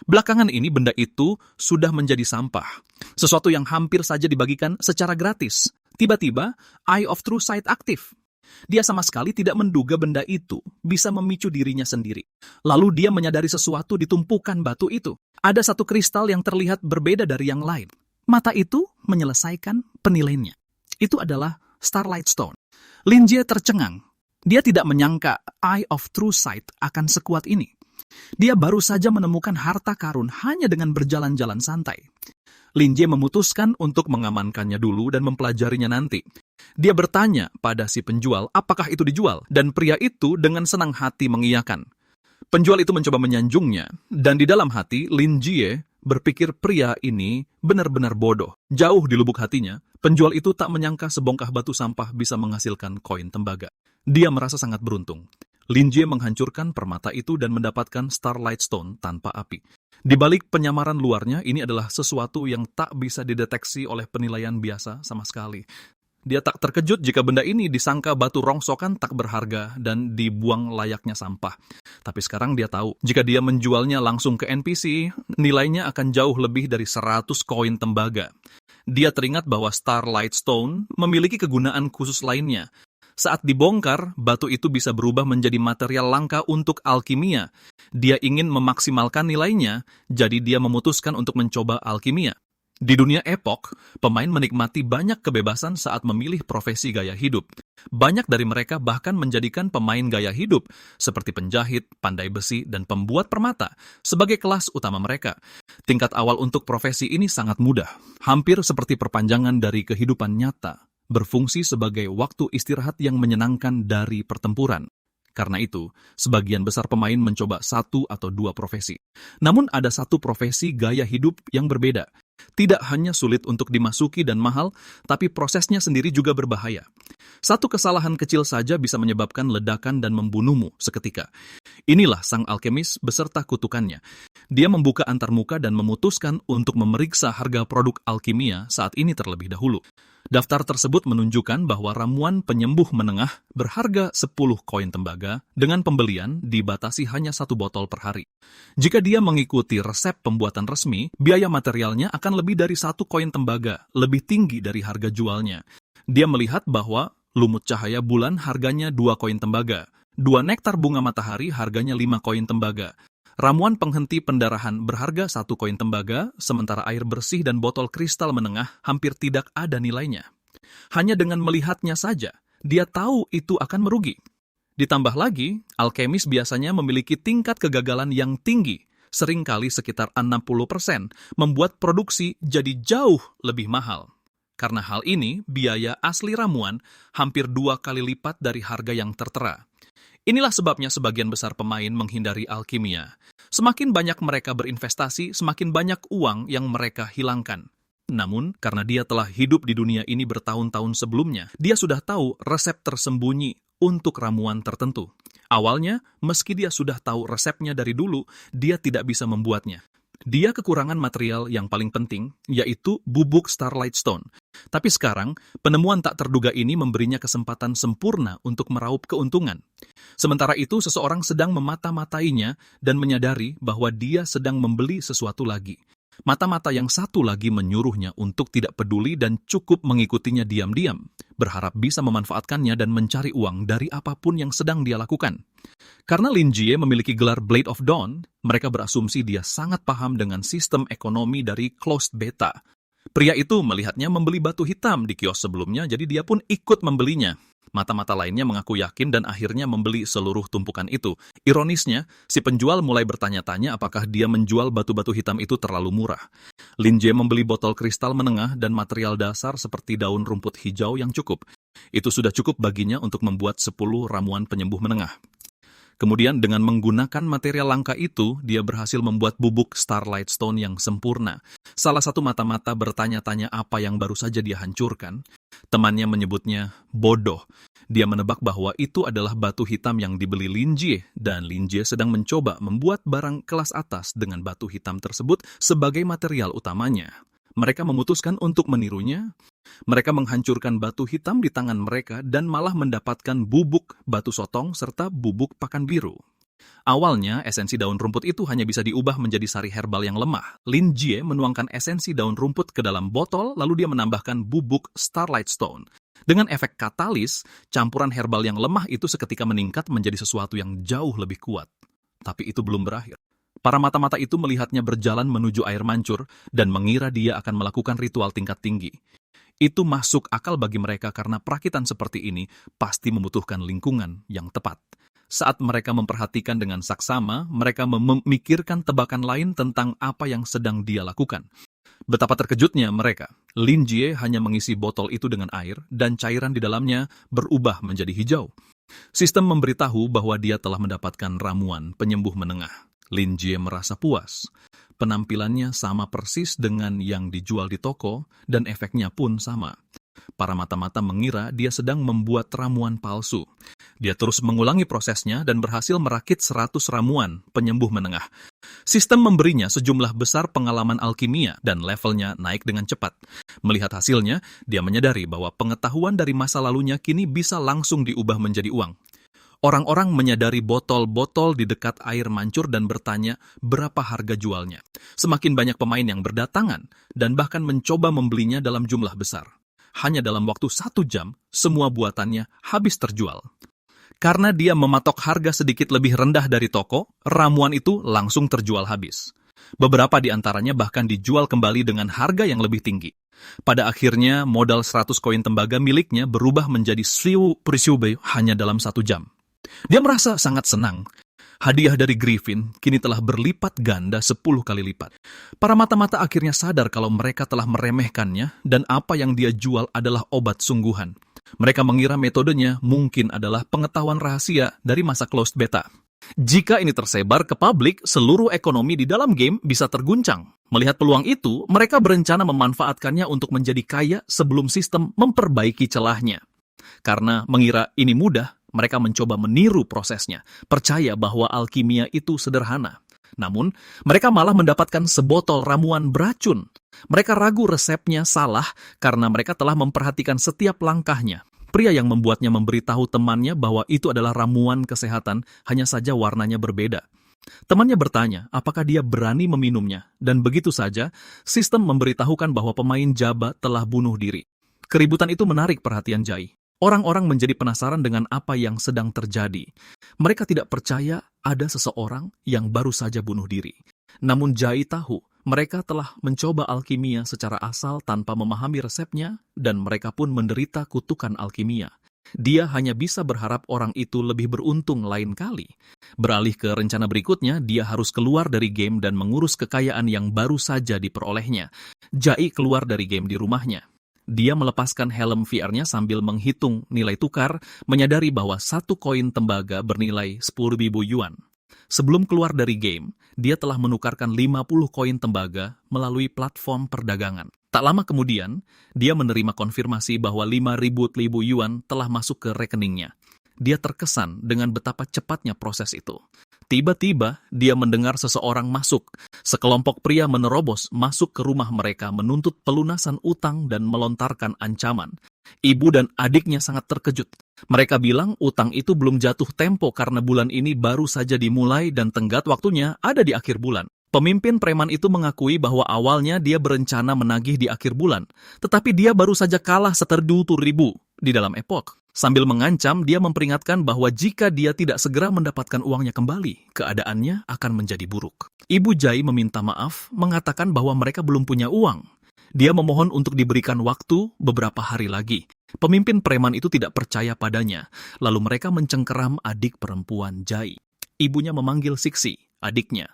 [SPEAKER 1] Belakangan ini benda itu sudah menjadi sampah, sesuatu yang hampir saja dibagikan secara gratis. Tiba-tiba, Eye of True Sight aktif. Dia sama sekali tidak menduga benda itu bisa memicu dirinya sendiri. Lalu dia menyadari sesuatu di tumpukan batu itu. Ada satu kristal yang terlihat berbeda dari yang lain. Mata itu menyelesaikan penilaiannya. Itu adalah Starlight Stone. Lin Jie tercengang. Dia tidak menyangka Eye of True Sight akan sekuat ini. Dia baru saja menemukan harta karun hanya dengan berjalan-jalan santai. Lin Jie memutuskan untuk mengamankannya dulu dan mempelajarinya nanti. Dia bertanya pada si penjual apakah itu dijual, dan pria itu dengan senang hati mengiyakan. Penjual itu mencoba menyanjungnya, dan di dalam hati Lin Jie berpikir pria ini benar-benar bodoh. Jauh di lubuk hatinya, penjual itu tak menyangka sebongkah batu sampah bisa menghasilkan koin tembaga. Dia merasa sangat beruntung. Lin Jie menghancurkan permata itu dan mendapatkan Starlight Stone tanpa api. Di balik penyamaran luarnya, ini adalah sesuatu yang tak bisa dideteksi oleh penilaian biasa sama sekali. Dia tak terkejut jika benda ini disangka batu rongsokan tak berharga dan dibuang layaknya sampah. Tapi sekarang dia tahu, jika dia menjualnya langsung ke NPC, nilainya akan jauh lebih dari 100 koin tembaga. Dia teringat bahwa Starlight Stone memiliki kegunaan khusus lainnya. Saat dibongkar, batu itu bisa berubah menjadi material langka untuk alkimia. Dia ingin memaksimalkan nilainya, jadi dia memutuskan untuk mencoba alkimia. Di dunia epok, pemain menikmati banyak kebebasan saat memilih profesi gaya hidup. Banyak dari mereka bahkan menjadikan pemain gaya hidup, seperti penjahit, pandai besi, dan pembuat permata, sebagai kelas utama mereka. Tingkat awal untuk profesi ini sangat mudah, hampir seperti perpanjangan dari kehidupan nyata, berfungsi sebagai waktu istirahat yang menyenangkan dari pertempuran. Karena itu, sebagian besar pemain mencoba 1 atau 2 profesi. Namun ada satu profesi gaya hidup yang berbeda. Tidak hanya sulit untuk dimasuki dan mahal, tapi prosesnya sendiri juga berbahaya. Satu kesalahan kecil saja bisa menyebabkan ledakan dan membunuhmu seketika. Inilah sang alkemis beserta kutukannya. Dia membuka antarmuka dan memutuskan untuk memeriksa harga produk alkimia saat ini terlebih dahulu. Daftar tersebut menunjukkan bahwa ramuan penyembuh menengah berharga 10 koin tembaga dengan pembelian dibatasi hanya 1 botol per hari. Jika dia mengikuti resep pembuatan resmi, biaya materialnya akan lebih dari 1 koin tembaga, lebih tinggi dari harga jualnya. Dia melihat bahwa lumut cahaya bulan harganya 2 koin tembaga, 2 nektar bunga matahari harganya 5 koin tembaga. Ramuan penghenti pendarahan berharga 1 koin tembaga, sementara air bersih dan botol kristal menengah hampir tidak ada nilainya. Hanya dengan melihatnya saja, dia tahu itu akan merugi. Ditambah lagi, alkemis biasanya memiliki tingkat kegagalan yang tinggi, seringkali sekitar 60%, membuat produksi jadi jauh lebih mahal. Karena hal ini, biaya asli ramuan hampir 2 kali lipat dari harga yang tertera. Inilah sebabnya sebagian besar pemain menghindari alkimia. Semakin banyak mereka berinvestasi, semakin banyak uang yang mereka hilangkan. Namun, karena dia telah hidup di dunia ini bertahun-tahun sebelumnya, dia sudah tahu resep tersembunyi untuk ramuan tertentu. Awalnya, meski dia sudah tahu resepnya dari dulu, dia tidak bisa membuatnya. Dia kekurangan material yang paling penting, yaitu bubuk Starlight Stone. Tapi sekarang, penemuan tak terduga ini memberinya kesempatan sempurna untuk meraup keuntungan. Sementara itu, seseorang sedang memata-matainya dan menyadari bahwa dia sedang membeli sesuatu lagi. Mata-mata yang satu lagi menyuruhnya untuk tidak peduli dan cukup mengikutinya diam-diam, berharap bisa memanfaatkannya dan mencari uang dari apapun yang sedang dia lakukan. Karena Lin Jie memiliki gelar Blade of Dawn, mereka berasumsi dia sangat paham dengan sistem ekonomi dari closed beta. Pria itu melihatnya membeli batu hitam di kios sebelumnya, jadi dia pun ikut membelinya. Mata-mata lainnya mengaku yakin dan akhirnya membeli seluruh tumpukan itu. Ironisnya, si penjual mulai bertanya-tanya apakah dia menjual batu-batu hitam itu terlalu murah. Lin Jie membeli botol kristal menengah dan material dasar seperti daun rumput hijau yang cukup. Itu sudah cukup baginya untuk membuat 10 ramuan penyembuh menengah. Kemudian dengan menggunakan material langka itu, dia berhasil membuat bubuk Starlight Stone yang sempurna. Salah satu mata-mata bertanya-tanya apa yang baru saja dia hancurkan. Temannya menyebutnya bodoh. Dia menebak bahwa itu adalah batu hitam yang dibeli Lin Jie, dan Lin Jie sedang mencoba membuat barang kelas atas dengan batu hitam tersebut sebagai material utamanya. Mereka memutuskan untuk menirunya. Mereka menghancurkan batu hitam di tangan mereka dan malah mendapatkan bubuk batu sotong serta bubuk pakan biru. Awalnya, esensi daun rumput itu hanya bisa diubah menjadi sari herbal yang lemah. Lin Jie menuangkan esensi daun rumput ke dalam botol, lalu dia menambahkan bubuk Starlight Stone. Dengan efek katalis, campuran herbal yang lemah itu seketika meningkat menjadi sesuatu yang jauh lebih kuat. Tapi itu belum berakhir. Para mata-mata itu melihatnya berjalan menuju air mancur dan mengira dia akan melakukan ritual tingkat tinggi. Itu masuk akal bagi mereka karena perakitan seperti ini pasti membutuhkan lingkungan yang tepat. Saat mereka memperhatikan dengan saksama, mereka memikirkan tebakan lain tentang apa yang sedang dia lakukan. Betapa terkejutnya mereka. Lin Jie hanya mengisi botol itu dengan air dan cairan di dalamnya berubah menjadi hijau. Sistem memberitahu bahwa dia telah mendapatkan ramuan penyembuh menengah. Lin Jie merasa puas. Penampilannya sama persis dengan yang dijual di toko dan efeknya pun sama. Para mata-mata mengira dia sedang membuat ramuan palsu. Dia terus mengulangi prosesnya dan berhasil merakit 100 ramuan penyembuh menengah. Sistem memberinya sejumlah besar pengalaman alkimia dan levelnya naik dengan cepat. Melihat hasilnya, dia menyadari bahwa pengetahuan dari masa lalunya kini bisa langsung diubah menjadi uang. Orang-orang menyadari botol-botol di dekat air mancur dan bertanya berapa harga jualnya. Semakin banyak pemain yang berdatangan dan bahkan mencoba membelinya dalam jumlah besar. Hanya dalam waktu 1 jam, semua buatannya habis terjual. Karena dia mematok harga sedikit lebih rendah dari toko, ramuan itu langsung terjual habis. Beberapa di antaranya bahkan dijual kembali dengan harga yang lebih tinggi. Pada akhirnya, modal 100 koin tembaga miliknya berubah menjadi 1000 prisube hanya dalam 1 jam. Dia merasa sangat senang. Hadiah dari Griffin kini telah berlipat ganda 10 kali lipat. Para mata-mata akhirnya sadar kalau mereka telah meremehkannya dan apa yang dia jual adalah obat sungguhan. Mereka mengira metodenya mungkin adalah pengetahuan rahasia dari masa closed beta. Jika ini tersebar ke publik, seluruh ekonomi di dalam game bisa terguncang. Melihat peluang itu, mereka berencana memanfaatkannya untuk menjadi kaya sebelum sistem memperbaiki celahnya. Karena mengira ini mudah, mereka mencoba meniru prosesnya, percaya bahwa alkimia itu sederhana. Namun, mereka malah mendapatkan sebotol ramuan beracun. Mereka ragu resepnya salah karena mereka telah memperhatikan setiap langkahnya. Pria yang membuatnya memberitahu temannya bahwa itu adalah ramuan kesehatan, hanya saja warnanya berbeda. Temannya bertanya apakah dia berani meminumnya, dan begitu saja, sistem memberitahukan bahwa pemain Jaba telah bunuh diri. Keributan itu menarik perhatian Jai. Orang-orang menjadi penasaran dengan apa yang sedang terjadi. Mereka tidak percaya ada seseorang yang baru saja bunuh diri. Namun Jai tahu, mereka telah mencoba alkimia secara asal tanpa memahami resepnya, dan mereka pun menderita kutukan alkimia. Dia hanya bisa berharap orang itu lebih beruntung lain kali. Beralih ke rencana berikutnya, dia harus keluar dari game dan mengurus kekayaan yang baru saja diperolehnya. Jai keluar dari game di rumahnya. Dia melepaskan helm VR-nya sambil menghitung nilai tukar, menyadari bahwa 1 koin tembaga bernilai 10.000 yuan. Sebelum keluar dari game, dia telah menukarkan 50 koin tembaga melalui platform perdagangan. Tak lama kemudian, dia menerima konfirmasi bahwa 5.000 yuan telah masuk ke rekeningnya. Dia terkesan dengan betapa cepatnya proses itu. Tiba-tiba, dia mendengar seseorang masuk. Sekelompok pria menerobos masuk ke rumah mereka menuntut pelunasan utang dan melontarkan ancaman. Ibu dan adiknya sangat terkejut. Mereka bilang utang itu belum jatuh tempo karena bulan ini baru saja dimulai dan tenggat waktunya ada di akhir bulan. Pemimpin preman itu mengakui bahwa awalnya dia berencana menagih di akhir bulan, tetapi dia baru saja kalah 1.000 di dalam epok. Sambil mengancam, dia memperingatkan bahwa jika dia tidak segera mendapatkan uangnya kembali, keadaannya akan menjadi buruk. Ibu Jai meminta maaf, mengatakan bahwa mereka belum punya uang. Dia memohon untuk diberikan waktu beberapa hari lagi. Pemimpin preman itu tidak percaya padanya, lalu mereka mencengkeram adik perempuan Jai. Ibunya memanggil Siksi, adiknya.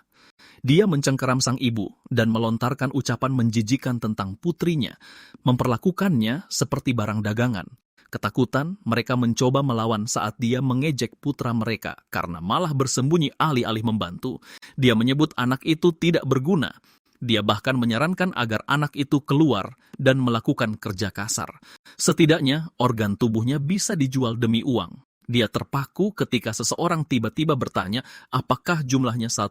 [SPEAKER 1] Dia mencengkeram sang ibu dan melontarkan ucapan menjijikan tentang putrinya, memperlakukannya seperti barang dagangan. Ketakutan, mereka mencoba melawan saat dia mengejek putra mereka karena malah bersembunyi alih-alih membantu. Dia menyebut anak itu tidak berguna. Dia bahkan menyarankan agar anak itu keluar dan melakukan kerja kasar. Setidaknya, organ tubuhnya bisa dijual demi uang. Dia terpaku ketika seseorang tiba-tiba bertanya apakah jumlahnya 1.000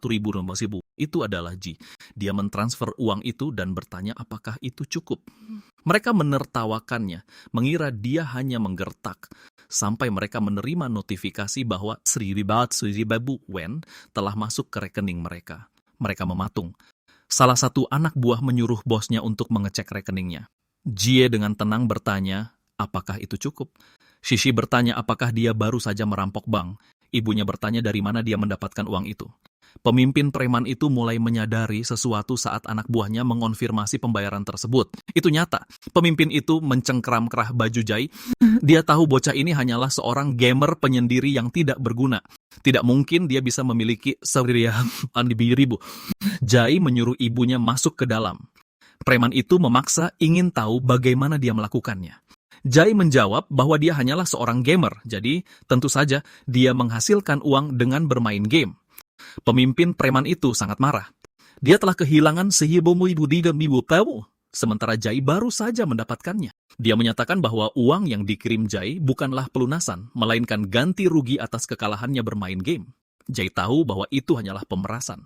[SPEAKER 1] itu adalah Ji. Dia mentransfer uang itu dan bertanya apakah itu cukup. Mereka menertawakannya, mengira dia hanya menggertak, sampai mereka menerima notifikasi bahwa 1.000 wen telah masuk ke rekening mereka. Mereka mematung. Salah satu anak buah menyuruh bosnya untuk mengecek rekeningnya. Jie dengan tenang bertanya, Apakah itu cukup? Shishi bertanya apakah dia baru saja merampok bank. Ibunya bertanya dari mana dia mendapatkan uang itu. Pemimpin preman itu mulai menyadari sesuatu saat anak buahnya mengonfirmasi pembayaran tersebut. Itu nyata. Pemimpin itu mencengkram kerah baju Jai. Dia tahu bocah ini hanyalah seorang gamer penyendiri yang tidak berguna. Tidak mungkin dia bisa memiliki ribu. Jai menyuruh ibunya masuk ke dalam. Preman itu memaksa ingin tahu bagaimana dia melakukannya. Jai menjawab bahwa dia hanyalah seorang gamer, jadi tentu saja dia menghasilkan uang dengan bermain game. Pemimpin preman itu sangat marah. Dia telah kehilangan tahu, sementara Jai baru saja mendapatkannya. Dia menyatakan bahwa uang yang dikirim Jai bukanlah pelunasan, melainkan ganti rugi atas kekalahannya bermain game. Jai tahu bahwa itu hanyalah pemerasan.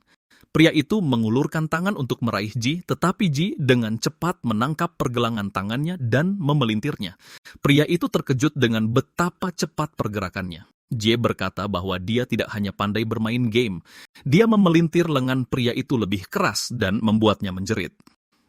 [SPEAKER 1] Pria itu mengulurkan tangan untuk meraih Ji, tetapi Ji dengan cepat menangkap pergelangan tangannya dan memelintirnya. Pria itu terkejut dengan betapa cepat pergerakannya. Jie berkata bahwa dia tidak hanya pandai bermain game, dia memelintir lengan pria itu lebih keras dan membuatnya menjerit.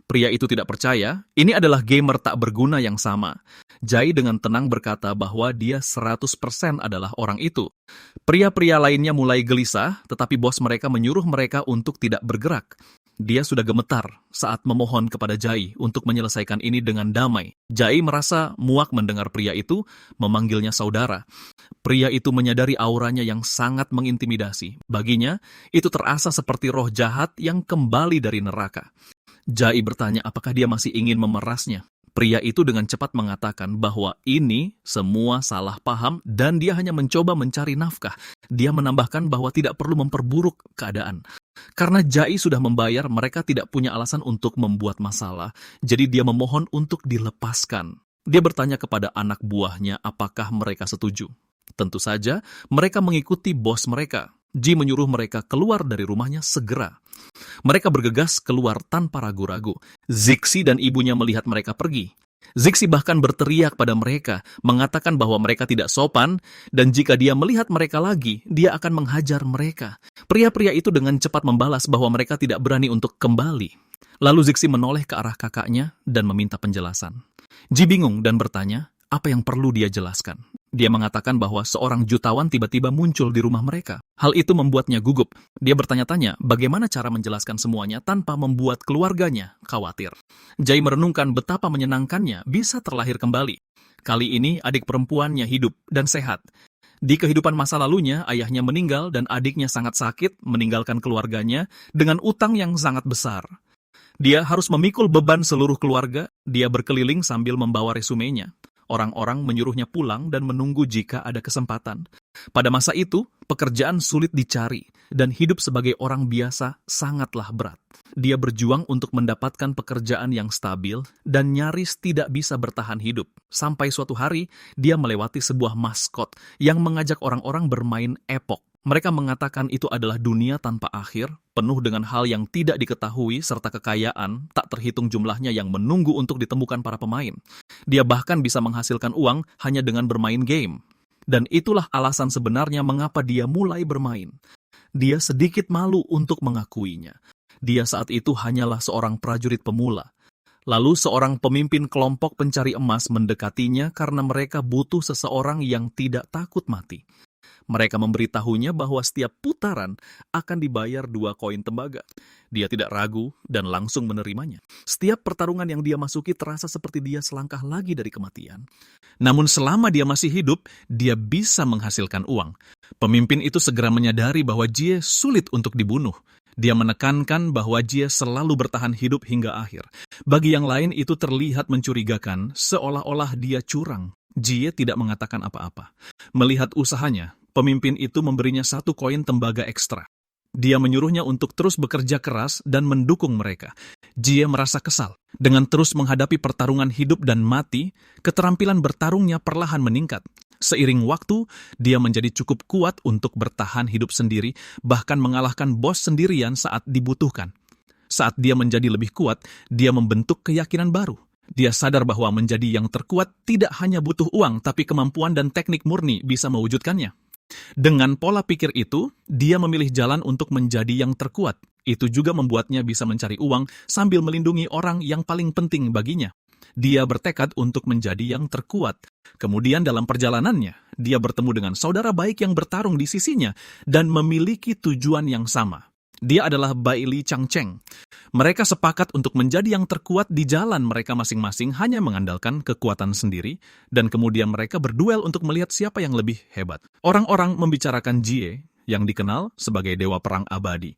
[SPEAKER 1] Pria itu tidak percaya, ini adalah gamer tak berguna yang sama. Jai dengan tenang berkata bahwa dia 100% adalah orang itu. Pria-pria lainnya mulai gelisah, tetapi bos mereka menyuruh mereka untuk tidak bergerak. Dia sudah gemetar saat memohon kepada Jai untuk menyelesaikan ini dengan damai. Jai merasa muak mendengar pria itu memanggilnya saudara. Pria itu menyadari auranya yang sangat mengintimidasi. Baginya, itu terasa seperti roh jahat yang kembali dari neraka. Jai bertanya apakah dia masih ingin memerasnya. Pria itu dengan cepat mengatakan bahwa ini semua salah paham dan dia hanya mencoba mencari nafkah. Dia menambahkan bahwa tidak perlu memperburuk keadaan. Karena Jai sudah membayar, mereka tidak punya alasan untuk membuat masalah. Jadi dia memohon untuk dilepaskan. Dia bertanya kepada anak buahnya apakah mereka setuju. Tentu saja, mereka mengikuti bos mereka. Ji menyuruh mereka keluar dari rumahnya segera. Mereka bergegas keluar tanpa ragu-ragu. Zixi dan ibunya melihat mereka pergi. Zixi bahkan berteriak pada mereka, mengatakan bahwa mereka tidak sopan, dan jika dia melihat mereka lagi, dia akan menghajar mereka. Pria-pria itu dengan cepat membalas bahwa mereka tidak berani untuk kembali. Lalu Zixi menoleh ke arah kakaknya dan meminta penjelasan. Ji bingung dan bertanya, apa yang perlu dia jelaskan? Dia mengatakan bahwa seorang jutawan tiba-tiba muncul di rumah mereka. Hal itu membuatnya gugup. Dia bertanya-tanya bagaimana cara menjelaskan semuanya tanpa membuat keluarganya khawatir. Jai merenungkan betapa menyenangkannya bisa terlahir kembali. Kali ini adik perempuannya hidup dan sehat. Di kehidupan masa lalunya, ayahnya meninggal dan adiknya sangat sakit meninggalkan keluarganya dengan utang yang sangat besar. Dia harus memikul beban seluruh keluarga. Dia berkeliling sambil membawa resumenya. Orang-orang menyuruhnya pulang dan menunggu jika ada kesempatan. Pada masa itu, pekerjaan sulit dicari, dan hidup sebagai orang biasa sangatlah berat. Dia berjuang untuk mendapatkan pekerjaan yang stabil, dan nyaris tidak bisa bertahan hidup. Sampai suatu hari, dia melewati sebuah maskot yang mengajak orang-orang bermain epok. Mereka mengatakan itu adalah dunia tanpa akhir, penuh dengan hal yang tidak diketahui serta kekayaan tak terhitung jumlahnya yang menunggu untuk ditemukan para pemain. Dia bahkan bisa menghasilkan uang hanya dengan bermain game. Dan itulah alasan sebenarnya mengapa dia mulai bermain. Dia sedikit malu untuk mengakuinya. Dia saat itu hanyalah seorang prajurit pemula. Lalu seorang pemimpin kelompok pencari emas mendekatinya karena mereka butuh seseorang yang tidak takut mati. Mereka memberitahunya bahwa setiap putaran akan dibayar 2 koin tembaga. Dia tidak ragu dan langsung menerimanya. Setiap pertarungan yang dia masuki terasa seperti dia selangkah lagi dari kematian. Namun selama dia masih hidup, dia bisa menghasilkan uang. Pemimpin itu segera menyadari bahwa Jie sulit untuk dibunuh. Dia menekankan bahwa Jie selalu bertahan hidup hingga akhir. Bagi yang lain itu terlihat mencurigakan, seolah-olah dia curang. Jie tidak mengatakan apa-apa. Melihat usahanya, pemimpin itu memberinya 1 koin tembaga ekstra. Dia menyuruhnya untuk terus bekerja keras dan mendukung mereka. Jie merasa kesal. Dengan terus menghadapi pertarungan hidup dan mati, keterampilan bertarungnya perlahan meningkat. Seiring waktu, dia menjadi cukup kuat untuk bertahan hidup sendiri, bahkan mengalahkan bos sendirian saat dibutuhkan. Saat dia menjadi lebih kuat, dia membentuk keyakinan baru. Dia sadar bahwa menjadi yang terkuat tidak hanya butuh uang, tapi kemampuan dan teknik murni bisa mewujudkannya. Dengan pola pikir itu, dia memilih jalan untuk menjadi yang terkuat. Itu juga membuatnya bisa mencari uang sambil melindungi orang yang paling penting baginya. Dia bertekad untuk menjadi yang terkuat. Kemudian dalam perjalanannya, dia bertemu dengan saudara baik yang bertarung di sisinya dan memiliki tujuan yang sama. Dia adalah Bai Li Changcheng. Mereka sepakat untuk menjadi yang terkuat di jalan mereka masing-masing hanya mengandalkan kekuatan sendiri, dan kemudian mereka berduel untuk melihat siapa yang lebih hebat. Orang-orang membicarakan Jie, yang dikenal sebagai dewa perang abadi.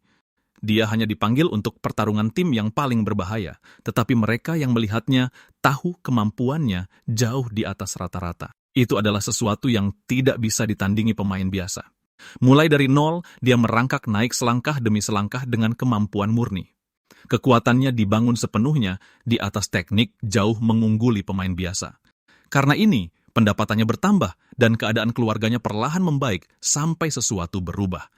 [SPEAKER 1] Dia hanya dipanggil untuk pertarungan tim yang paling berbahaya, tetapi mereka yang melihatnya tahu kemampuannya jauh di atas rata-rata. Itu adalah sesuatu yang tidak bisa ditandingi pemain biasa. Mulai dari nol, dia merangkak naik selangkah demi selangkah dengan kemampuan murni. Kekuatannya dibangun sepenuhnya di atas teknik jauh mengungguli pemain biasa. Karena ini, pendapatannya bertambah dan keadaan keluarganya perlahan membaik sampai sesuatu berubah.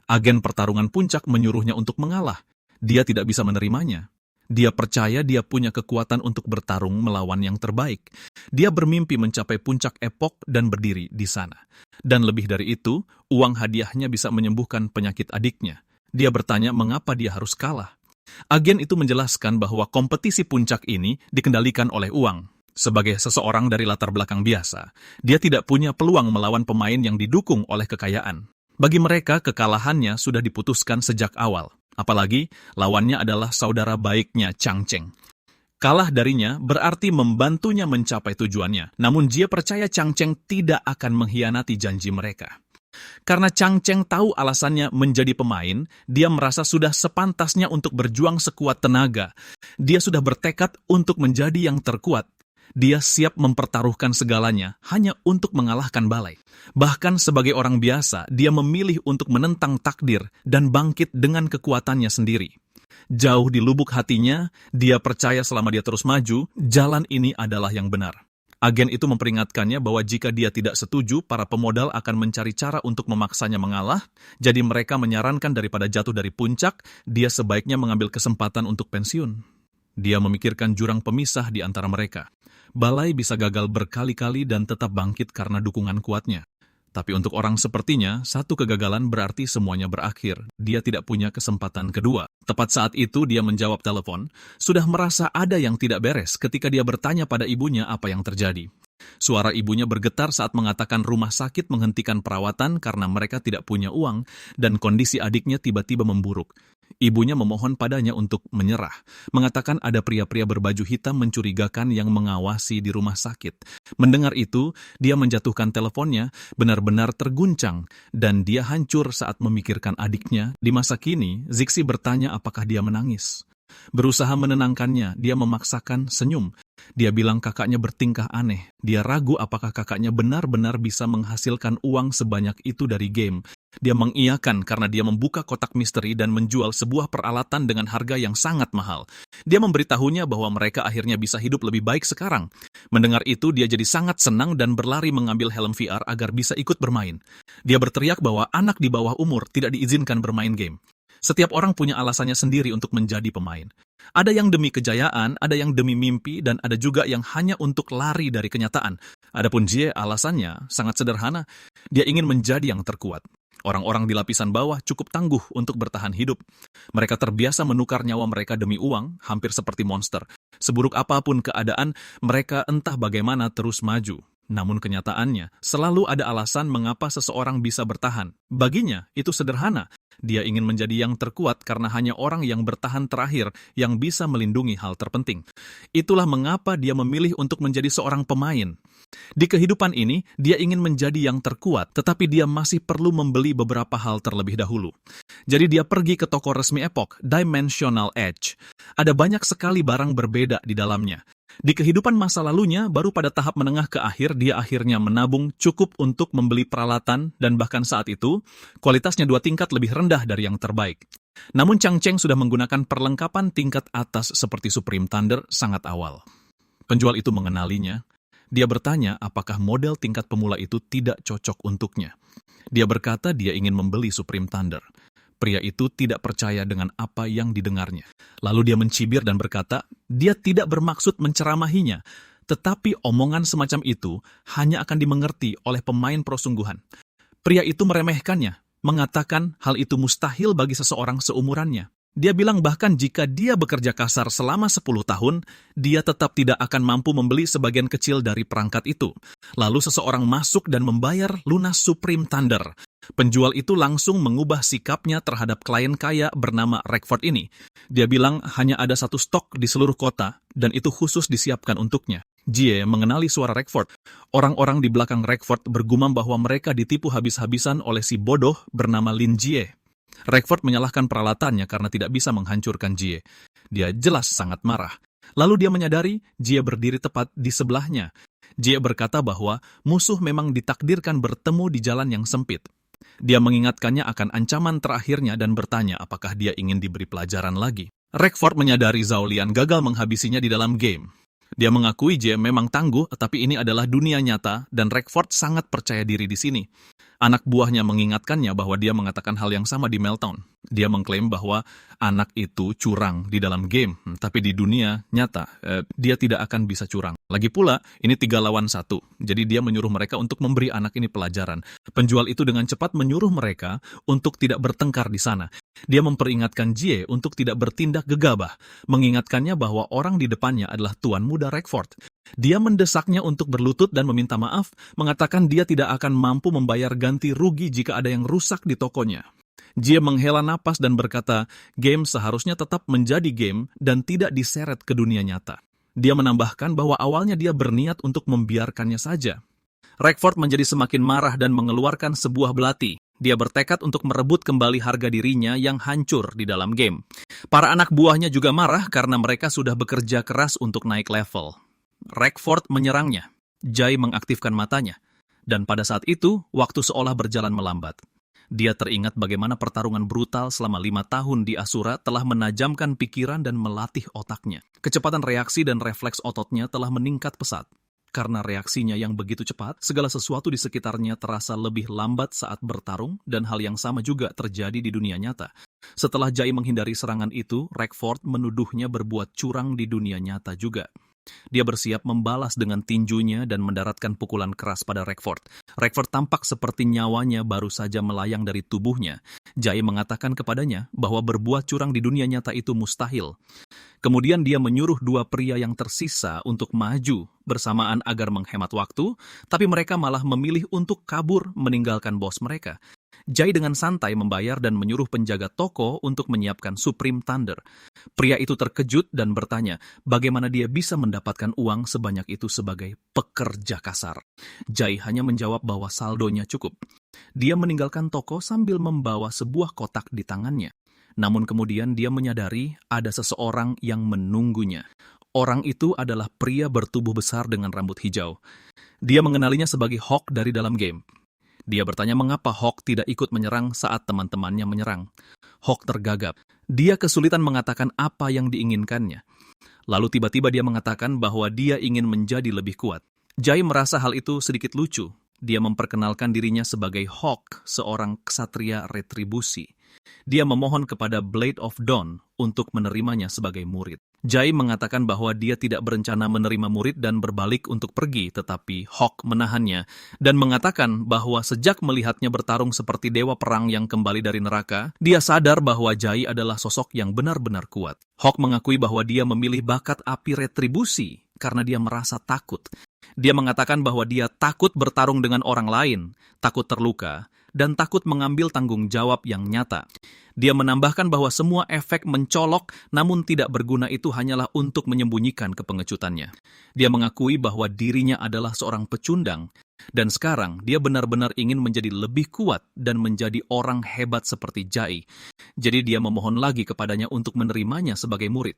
[SPEAKER 1] Agen pertarungan puncak menyuruhnya untuk mengalah. Dia tidak bisa menerimanya. Dia percaya dia punya kekuatan untuk bertarung melawan yang terbaik. Dia bermimpi mencapai puncak epok dan berdiri di sana. Dan lebih dari itu, uang hadiahnya bisa menyembuhkan penyakit adiknya. Dia bertanya mengapa dia harus kalah. Agen itu menjelaskan bahwa kompetisi puncak ini dikendalikan oleh uang. Sebagai seseorang dari latar belakang biasa, dia tidak punya peluang melawan pemain yang didukung oleh kekayaan. Bagi mereka, kekalahannya sudah diputuskan sejak awal. Apalagi, lawannya adalah saudara baiknya Chang Cheng. Kalah darinya berarti membantunya mencapai tujuannya. Namun Jie percaya Chang Cheng tidak akan mengkhianati janji mereka. Karena Chang Cheng tahu alasannya menjadi pemain, dia merasa sudah sepantasnya untuk berjuang sekuat tenaga. Dia sudah bertekad untuk menjadi yang terkuat. Dia siap mempertaruhkan segalanya hanya untuk mengalahkan Balai. Bahkan sebagai orang biasa, dia memilih untuk menentang takdir dan bangkit dengan kekuatannya sendiri. Jauh di lubuk hatinya, dia percaya selama dia terus maju, jalan ini adalah yang benar. Agen itu memperingatkannya bahwa jika dia tidak setuju, para pemodal akan mencari cara untuk memaksanya mengalah, jadi mereka menyarankan daripada jatuh dari puncak, dia sebaiknya mengambil kesempatan untuk pensiun. Dia memikirkan jurang pemisah di antara mereka. Balai bisa gagal berkali-kali dan tetap bangkit karena dukungan kuatnya. Tapi untuk orang sepertinya, satu kegagalan berarti semuanya berakhir. Dia tidak punya kesempatan kedua. Tepat saat itu dia menjawab telepon, sudah merasa ada yang tidak beres ketika dia bertanya pada ibunya apa yang terjadi. Suara ibunya bergetar saat mengatakan rumah sakit menghentikan perawatan karena mereka tidak punya uang dan kondisi adiknya tiba-tiba memburuk. Ibunya memohon padanya untuk menyerah, mengatakan ada pria-pria berbaju hitam mencurigakan yang mengawasi di rumah sakit. Mendengar itu, dia menjatuhkan teleponnya, benar-benar terguncang, dan dia hancur saat memikirkan adiknya. Di masa kini, Zixi bertanya apakah dia menangis. Berusaha menenangkannya, dia memaksakan senyum. Dia bilang kakaknya bertingkah aneh. Dia ragu apakah kakaknya benar-benar bisa menghasilkan uang sebanyak itu dari game. Dia mengiyakan karena dia membuka kotak misteri dan menjual sebuah peralatan dengan harga yang sangat mahal. Dia memberitahunya bahwa mereka akhirnya bisa hidup lebih baik sekarang. Mendengar itu, dia jadi sangat senang dan berlari mengambil helm VR agar bisa ikut bermain. Dia berteriak bahwa anak di bawah umur tidak diizinkan bermain game. Setiap orang punya alasannya sendiri untuk menjadi pemain. Ada yang demi kejayaan, ada yang demi mimpi, dan ada juga yang hanya untuk lari dari kenyataan. Adapun Jie, alasannya sangat sederhana. Dia ingin menjadi yang terkuat. Orang-orang di lapisan bawah cukup tangguh untuk bertahan hidup. Mereka terbiasa menukar nyawa mereka demi uang, hampir seperti monster. Seburuk apapun keadaan, mereka entah bagaimana terus maju. Namun kenyataannya, selalu ada alasan mengapa seseorang bisa bertahan. Baginya, itu sederhana. Dia ingin menjadi yang terkuat karena hanya orang yang bertahan terakhir yang bisa melindungi hal terpenting. Itulah mengapa dia memilih untuk menjadi seorang pemain. Di kehidupan ini, dia ingin menjadi yang terkuat, tetapi dia masih perlu membeli beberapa hal terlebih dahulu. Jadi dia pergi ke toko resmi Epoch, Dimensional Edge. Ada banyak sekali barang berbeda di dalamnya. Di kehidupan masa lalunya, baru pada tahap menengah ke akhir, dia akhirnya menabung cukup untuk membeli peralatan dan bahkan saat itu, kualitasnya 2 tingkat lebih rendah dari yang terbaik. Namun Chang Cheng sudah menggunakan perlengkapan tingkat atas seperti Supreme Thunder sangat awal. Penjual itu mengenalinya. Dia bertanya apakah model tingkat pemula itu tidak cocok untuknya. Dia berkata dia ingin membeli Supreme Thunder. Pria itu tidak percaya dengan apa yang didengarnya. Lalu dia mencibir dan berkata, dia tidak bermaksud menceramahinya, tetapi omongan semacam itu hanya akan dimengerti oleh pemain prosungguhan. Pria itu meremehkannya, mengatakan hal itu mustahil bagi seseorang seumurannya. Dia bilang bahkan jika dia bekerja kasar selama 10 tahun, dia tetap tidak akan mampu membeli sebagian kecil dari perangkat itu. Lalu seseorang masuk dan membayar lunas Supreme Thunder. Penjual itu langsung mengubah sikapnya terhadap klien kaya bernama Rackford ini. Dia bilang hanya ada satu stok di seluruh kota, dan itu khusus disiapkan untuknya. Jie mengenali suara Rackford. Orang-orang di belakang Rackford bergumam bahwa mereka ditipu habis-habisan oleh si bodoh bernama Lin Jie. Rackford menyalahkan peralatannya karena tidak bisa menghancurkan Jie. Dia jelas sangat marah. Lalu dia menyadari Jie berdiri tepat di sebelahnya. Jie berkata bahwa musuh memang ditakdirkan bertemu di jalan yang sempit. Dia mengingatkannya akan ancaman terakhirnya dan bertanya apakah dia ingin diberi pelajaran lagi. Rackford menyadari Zhao Lian gagal menghabisinya di dalam game. Dia mengakui Jie memang tangguh, tapi ini adalah dunia nyata dan Rackford sangat percaya diri di sini. Anak buahnya mengingatkannya bahwa dia mengatakan hal yang sama di Meltdown. Dia mengklaim bahwa anak itu curang di dalam game, tapi di dunia nyata dia tidak akan bisa curang. Lagi pula, ini 3 lawan 1, jadi dia menyuruh mereka untuk memberi anak ini pelajaran. Penjual itu dengan cepat menyuruh mereka untuk tidak bertengkar di sana. Dia memperingatkan Jie untuk tidak bertindak gegabah, mengingatkannya bahwa orang di depannya adalah Tuan Muda Rackford. Dia mendesaknya untuk berlutut dan meminta maaf, mengatakan dia tidak akan mampu membayar ganti rugi jika ada yang rusak di tokonya. Jie menghela napas dan berkata, game seharusnya tetap menjadi game dan tidak diseret ke dunia nyata. Dia menambahkan bahwa awalnya dia berniat untuk membiarkannya saja. Rackford menjadi semakin marah dan mengeluarkan sebuah belati. Dia bertekad untuk merebut kembali harga dirinya yang hancur di dalam game. Para anak buahnya juga marah karena mereka sudah bekerja keras untuk naik level. Rackford menyerangnya. Jai mengaktifkan matanya. Dan pada saat itu, waktu seolah berjalan melambat. Dia teringat bagaimana pertarungan brutal selama 5 tahun di Asura telah menajamkan pikiran dan melatih otaknya. Kecepatan reaksi dan refleks ototnya telah meningkat pesat. Karena reaksinya yang begitu cepat, segala sesuatu di sekitarnya terasa lebih lambat saat bertarung, dan hal yang sama juga terjadi di dunia nyata. Setelah Jai menghindari serangan itu, Rackford menuduhnya berbuat curang di dunia nyata juga. Dia bersiap membalas dengan tinjunya dan mendaratkan pukulan keras pada Rackford. Rackford tampak seperti nyawanya baru saja melayang dari tubuhnya. Jai mengatakan kepadanya bahwa berbuat curang di dunia nyata itu mustahil. Kemudian dia menyuruh 2 pria yang tersisa untuk maju bersamaan agar menghemat waktu, tapi mereka malah memilih untuk kabur meninggalkan bos mereka. Jai dengan santai membayar dan menyuruh penjaga toko untuk menyiapkan Supreme Thunder. Pria itu terkejut dan bertanya bagaimana dia bisa mendapatkan uang sebanyak itu sebagai pekerja kasar. Jai hanya menjawab bahwa saldonya cukup. Dia meninggalkan toko sambil membawa sebuah kotak di tangannya. Namun kemudian dia menyadari ada seseorang yang menunggunya. Orang itu adalah pria bertubuh besar dengan rambut hijau. Dia mengenalinya sebagai Hawk dari dalam game. Dia bertanya mengapa Hawk tidak ikut menyerang saat teman-temannya menyerang. Hawk tergagap. Dia kesulitan mengatakan apa yang diinginkannya. Lalu tiba-tiba dia mengatakan bahwa dia ingin menjadi lebih kuat. Jai merasa hal itu sedikit lucu. Dia memperkenalkan dirinya sebagai Hawk, seorang ksatria retribusi. Dia memohon kepada Blade of Dawn untuk menerimanya sebagai murid. Jai mengatakan bahwa dia tidak berencana menerima murid dan berbalik untuk pergi, tetapi Hawk menahannya dan mengatakan bahwa sejak melihatnya bertarung seperti dewa perang yang kembali dari neraka, dia sadar bahwa Jai adalah sosok yang benar-benar kuat. Hawk mengakui bahwa dia memilih bakat api retribusi karena dia merasa takut. Dia mengatakan bahwa dia takut bertarung dengan orang lain, takut terluka, dan takut mengambil tanggung jawab yang nyata. Dia menambahkan bahwa semua efek mencolok namun tidak berguna itu hanyalah untuk menyembunyikan kepengecutannya. Dia mengakui bahwa dirinya adalah seorang pecundang, dan sekarang dia benar-benar ingin menjadi lebih kuat dan menjadi orang hebat seperti Jai. Jadi dia memohon lagi kepadanya untuk menerimanya sebagai murid.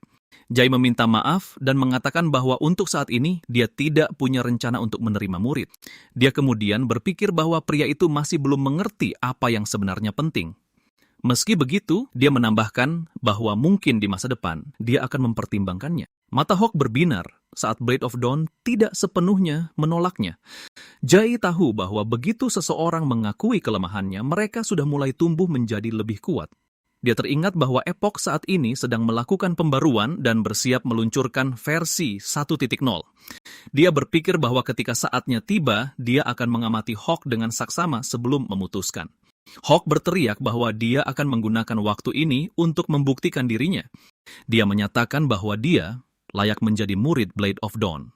[SPEAKER 1] Jai meminta maaf dan mengatakan bahwa untuk saat ini dia tidak punya rencana untuk menerima murid. Dia kemudian berpikir bahwa pria itu masih belum mengerti apa yang sebenarnya penting. Meski begitu, dia menambahkan bahwa mungkin di masa depan dia akan mempertimbangkannya. Mata Hawk berbinar saat Blade of Dawn tidak sepenuhnya menolaknya. Jai tahu bahwa begitu seseorang mengakui kelemahannya, mereka sudah mulai tumbuh menjadi lebih kuat. Dia teringat bahwa Epoch saat ini sedang melakukan pembaruan dan bersiap meluncurkan versi 1.0. Dia berpikir bahwa ketika saatnya tiba, dia akan mengamati Hawk dengan saksama sebelum memutuskan. Hawk berteriak bahwa dia akan menggunakan waktu ini untuk membuktikan dirinya. Dia menyatakan bahwa dia layak menjadi murid Blade of Dawn.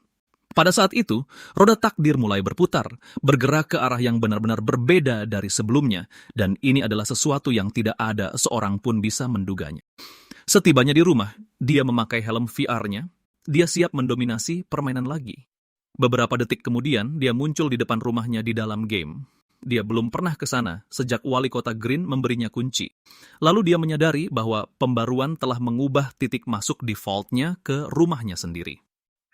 [SPEAKER 1] Pada saat itu, roda takdir mulai berputar, bergerak ke arah yang benar-benar berbeda dari sebelumnya, dan ini adalah sesuatu yang tidak ada seorang pun bisa menduganya. Setibanya di rumah, dia memakai helm VR-nya, dia siap mendominasi permainan lagi. Beberapa detik kemudian, dia muncul di depan rumahnya di dalam game. Dia belum pernah ke sana sejak wali kota Green memberinya kunci. Lalu dia menyadari bahwa pembaruan telah mengubah titik masuk default-nya ke rumahnya sendiri.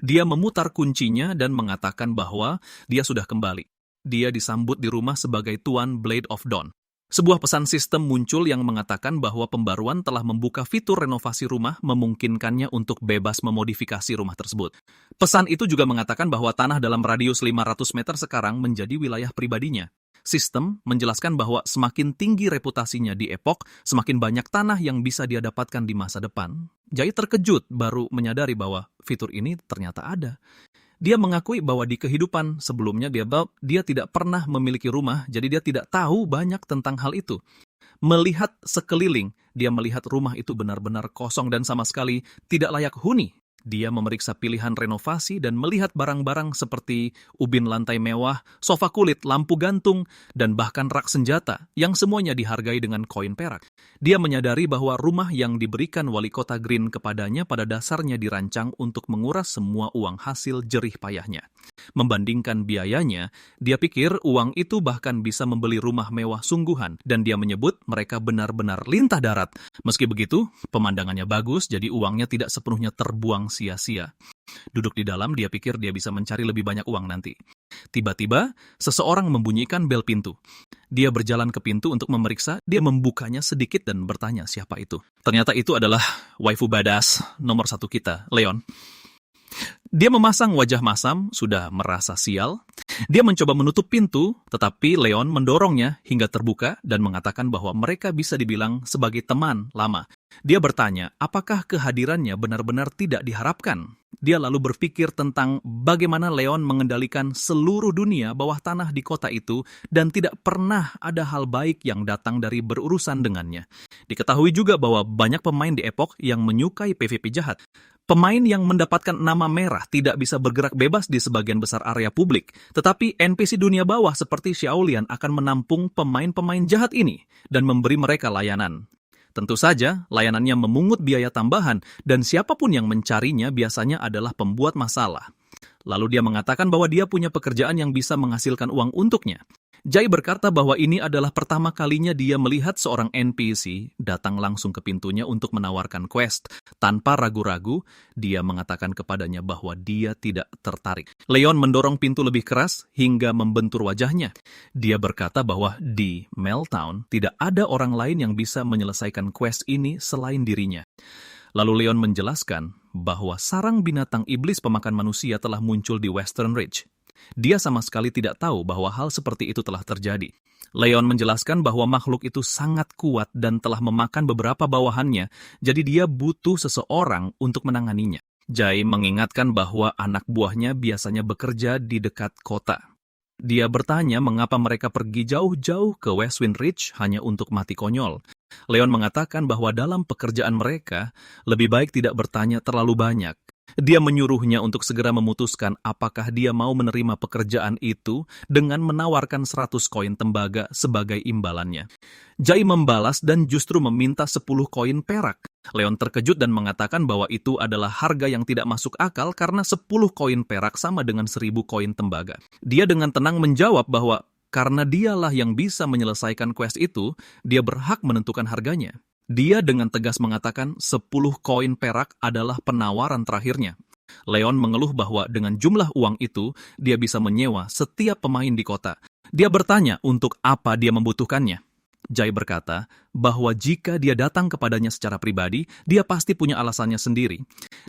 [SPEAKER 1] Dia memutar kuncinya dan mengatakan bahwa dia sudah kembali. Dia disambut di rumah sebagai Tuan Blade of Dawn. Sebuah pesan sistem muncul yang mengatakan bahwa pembaruan telah membuka fitur renovasi rumah memungkinkannya untuk bebas memodifikasi rumah tersebut. Pesan itu juga mengatakan bahwa tanah dalam radius 500 meter sekarang menjadi wilayah pribadinya. Sistem menjelaskan bahwa semakin tinggi reputasinya di Epoch, semakin banyak tanah yang bisa dia dapatkan di masa depan. Jai terkejut baru menyadari bahwa fitur ini ternyata ada. Dia mengakui bahwa di kehidupan sebelumnya dia tidak pernah memiliki rumah, jadi dia tidak tahu banyak tentang hal itu. Melihat sekeliling, dia melihat rumah itu benar-benar kosong dan sama sekali tidak layak huni. Dia memeriksa pilihan renovasi dan melihat barang-barang seperti ubin lantai mewah, sofa kulit, lampu gantung, dan bahkan rak senjata yang semuanya dihargai dengan koin perak. Dia menyadari bahwa rumah yang diberikan wali kota Green kepadanya pada dasarnya dirancang untuk menguras semua uang hasil jerih payahnya. Membandingkan biayanya, dia pikir uang itu bahkan bisa membeli rumah mewah sungguhan, dan dia menyebut mereka benar-benar lintah darat. Meski begitu, pemandangannya bagus, jadi uangnya tidak sepenuhnya terbuang sia-sia. Duduk di dalam, dia pikir dia bisa mencari lebih banyak uang nanti. Tiba-tiba, seseorang membunyikan bel pintu. Dia berjalan ke pintu untuk memeriksa, dia membukanya sedikit dan bertanya siapa itu. Ternyata itu adalah waifu badass nomor 1 kita, Leon. Dia memasang wajah masam, sudah merasa sial. Dia mencoba menutup pintu, tetapi Leon mendorongnya hingga terbuka dan mengatakan bahwa mereka bisa dibilang sebagai teman lama. Dia bertanya, apakah kehadirannya benar-benar tidak diharapkan? Dia lalu berpikir tentang bagaimana Leon mengendalikan seluruh dunia bawah tanah di kota itu dan tidak pernah ada hal baik yang datang dari berurusan dengannya. Diketahui juga bahwa banyak pemain di Epoch yang menyukai PvP jahat. Pemain yang mendapatkan nama merah tidak bisa bergerak bebas di sebagian besar area publik, tetapi NPC dunia bawah seperti Xiaolian akan menampung pemain-pemain jahat ini dan memberi mereka layanan. Tentu saja, layanannya memungut biaya tambahan dan siapapun yang mencarinya biasanya adalah pembuat masalah. Lalu dia mengatakan bahwa dia punya pekerjaan yang bisa menghasilkan uang untuknya. Jai berkata bahwa ini adalah pertama kalinya dia melihat seorang NPC datang langsung ke pintunya untuk menawarkan quest. Tanpa ragu-ragu, dia mengatakan kepadanya bahwa dia tidak tertarik. Leon mendorong pintu lebih keras hingga membentur wajahnya. Dia berkata bahwa di Meltdown tidak ada orang lain yang bisa menyelesaikan quest ini selain dirinya. Lalu Leon menjelaskan bahwa sarang binatang iblis pemakan manusia telah muncul di Western Ridge. Dia sama sekali tidak tahu bahwa hal seperti itu telah terjadi. Leon menjelaskan bahwa makhluk itu sangat kuat dan telah memakan beberapa bawahannya, jadi dia butuh seseorang untuk menanganinya. Jai mengingatkan bahwa anak buahnya biasanya bekerja di dekat kota. Dia bertanya mengapa mereka pergi jauh-jauh ke Westwind Ridge hanya untuk mati konyol. Leon mengatakan bahwa dalam pekerjaan mereka, lebih baik tidak bertanya terlalu banyak. Dia menyuruhnya untuk segera memutuskan apakah dia mau menerima pekerjaan itu dengan menawarkan 100 koin tembaga sebagai imbalannya. Jai membalas dan justru meminta 10 koin perak. Leon terkejut dan mengatakan bahwa itu adalah harga yang tidak masuk akal karena 10 koin perak sama dengan 1000 koin tembaga. Dia dengan tenang menjawab bahwa karena dialah yang bisa menyelesaikan quest itu, dia berhak menentukan harganya. Dia dengan tegas mengatakan 10 koin perak adalah penawaran terakhirnya. Leon mengeluh bahwa dengan jumlah uang itu, dia bisa menyewa setiap pemain di kota. Dia bertanya untuk apa dia membutuhkannya. Jai berkata bahwa jika dia datang kepadanya secara pribadi, dia pasti punya alasannya sendiri.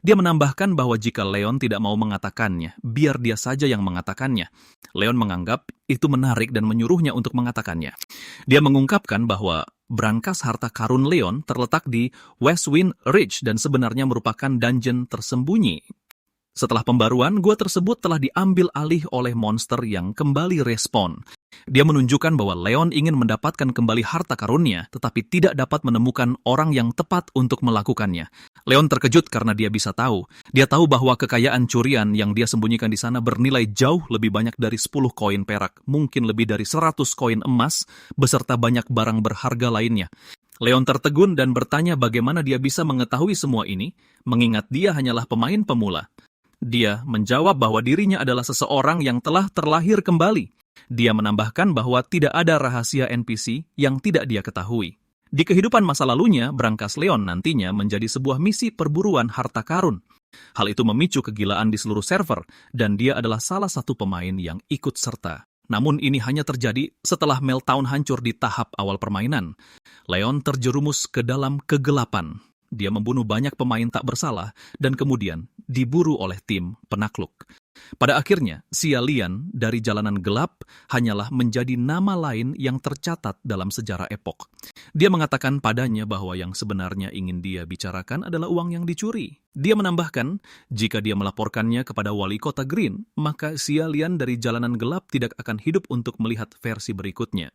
[SPEAKER 1] Dia menambahkan bahwa jika Leon tidak mau mengatakannya, biar dia saja yang mengatakannya. Leon menganggap itu menarik dan menyuruhnya untuk mengatakannya. Dia mengungkapkan bahwa brankas harta karun Leon terletak di Westwind Ridge dan sebenarnya merupakan dungeon tersembunyi. Setelah pembaruan, gua tersebut telah diambil alih oleh monster yang kembali respon. Dia menunjukkan bahwa Leon ingin mendapatkan kembali harta karunnya, tetapi tidak dapat menemukan orang yang tepat untuk melakukannya. Leon terkejut karena dia bisa tahu. Dia tahu bahwa kekayaan curian yang dia sembunyikan di sana bernilai jauh lebih banyak dari 10 koin perak, mungkin lebih dari 100 koin emas, beserta banyak barang berharga lainnya. Leon tertegun dan bertanya bagaimana dia bisa mengetahui semua ini, mengingat dia hanyalah pemain pemula. Dia menjawab bahwa dirinya adalah seseorang yang telah terlahir kembali. Dia menambahkan bahwa tidak ada rahasia NPC yang tidak dia ketahui. Di kehidupan masa lalunya, Brankas Leon nantinya menjadi sebuah misi perburuan harta karun. Hal itu memicu kegilaan di seluruh server, dan dia adalah salah satu pemain yang ikut serta. Namun ini hanya terjadi setelah Meltdown hancur di tahap awal permainan. Leon terjerumus ke dalam kegelapan. Dia membunuh banyak pemain tak bersalah dan kemudian diburu oleh tim penakluk. Pada akhirnya, Xialian dari Jalanan Gelap hanyalah menjadi nama lain yang tercatat dalam sejarah epok. Dia mengatakan padanya bahwa yang sebenarnya ingin dia bicarakan adalah uang yang dicuri. Dia menambahkan, jika dia melaporkannya kepada wali kota Green, maka Xialian dari Jalanan Gelap tidak akan hidup untuk melihat versi berikutnya.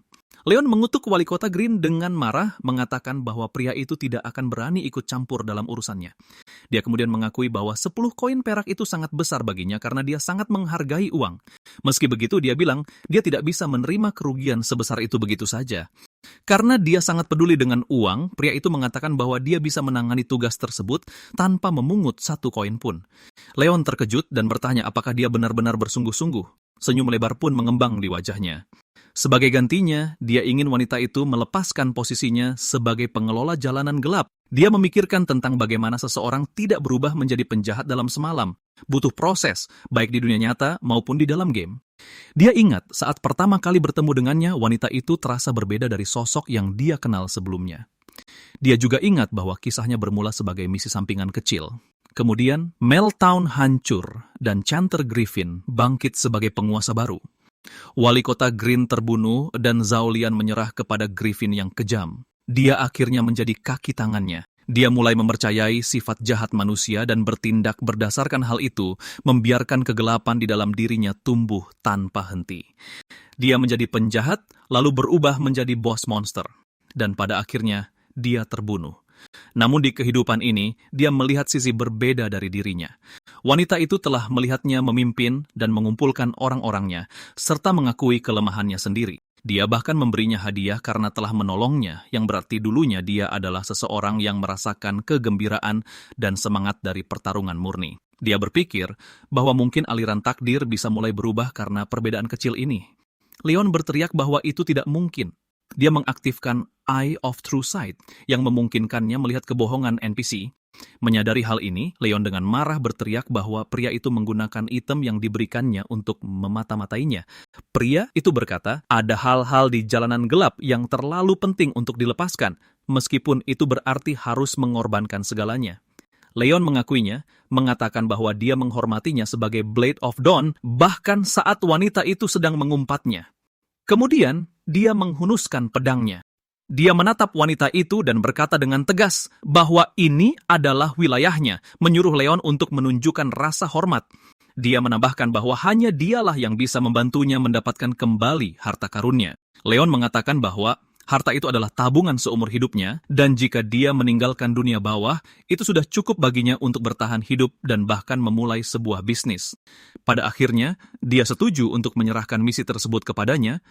[SPEAKER 1] Leon mengutuk wali kota Green dengan marah, mengatakan bahwa pria itu tidak akan berani ikut campur dalam urusannya. Dia kemudian mengakui bahwa 10 koin perak itu sangat besar baginya karena dia sangat menghargai uang. Meski begitu, dia bilang dia tidak bisa menerima kerugian sebesar itu begitu saja. Karena dia sangat peduli dengan uang, pria itu mengatakan bahwa dia bisa menangani tugas tersebut tanpa memungut 1 koin pun. Leon terkejut dan bertanya apakah dia benar-benar bersungguh-sungguh. Senyum lebar pun mengembang di wajahnya. Sebagai gantinya, dia ingin wanita itu melepaskan posisinya sebagai pengelola Jalanan Gelap. Dia memikirkan tentang bagaimana seseorang tidak berubah menjadi penjahat dalam semalam. Butuh proses, baik di dunia nyata maupun di dalam game. Dia ingat saat pertama kali bertemu dengannya, wanita itu terasa berbeda dari sosok yang dia kenal sebelumnya. Dia juga ingat bahwa kisahnya bermula sebagai misi sampingan kecil. Kemudian, Meltdown hancur dan Chanter Griffin bangkit sebagai penguasa baru. Wali kota Green terbunuh dan Xialian menyerah kepada Griffin yang kejam. Dia akhirnya menjadi kaki tangannya. Dia mulai mempercayai sifat jahat manusia dan bertindak berdasarkan hal itu, membiarkan kegelapan di dalam dirinya tumbuh tanpa henti. Dia menjadi penjahat, lalu berubah menjadi bos monster. Dan pada akhirnya, dia terbunuh. Namun di kehidupan ini, dia melihat sisi berbeda dari dirinya. Wanita itu telah melihatnya memimpin dan mengumpulkan orang-orangnya, serta mengakui kelemahannya sendiri. Dia bahkan memberinya hadiah karena telah menolongnya, yang berarti dulunya dia adalah seseorang yang merasakan kegembiraan dan semangat dari pertarungan murni. Dia berpikir bahwa mungkin aliran takdir bisa mulai berubah karena perbedaan kecil ini. Leon berteriak bahwa itu tidak mungkin. Dia mengaktifkan Eye of True Sight yang memungkinkannya melihat kebohongan NPC. Menyadari hal ini, Leon dengan marah berteriak bahwa pria itu menggunakan item yang diberikannya untuk memata-matainya. Pria itu berkata, ada hal-hal di Jalanan Gelap yang terlalu penting untuk dilepaskan, meskipun itu berarti harus mengorbankan segalanya. Leon mengakuinya, mengatakan bahwa dia menghormatinya sebagai Blade of Dawn, bahkan saat wanita itu sedang mengumpatnya. Kemudian, dia menghunuskan pedangnya. Dia menatap wanita itu dan berkata dengan tegas bahwa ini adalah wilayahnya, menyuruh Leon untuk menunjukkan rasa hormat. Dia menambahkan bahwa hanya dialah yang bisa membantunya mendapatkan kembali harta karunnya. Leon mengatakan bahwa harta itu adalah tabungan seumur hidupnya, dan jika dia meninggalkan dunia bawah, itu sudah cukup baginya untuk bertahan hidup dan bahkan memulai sebuah bisnis. Pada akhirnya, dia setuju untuk menyerahkan misi tersebut kepadanya,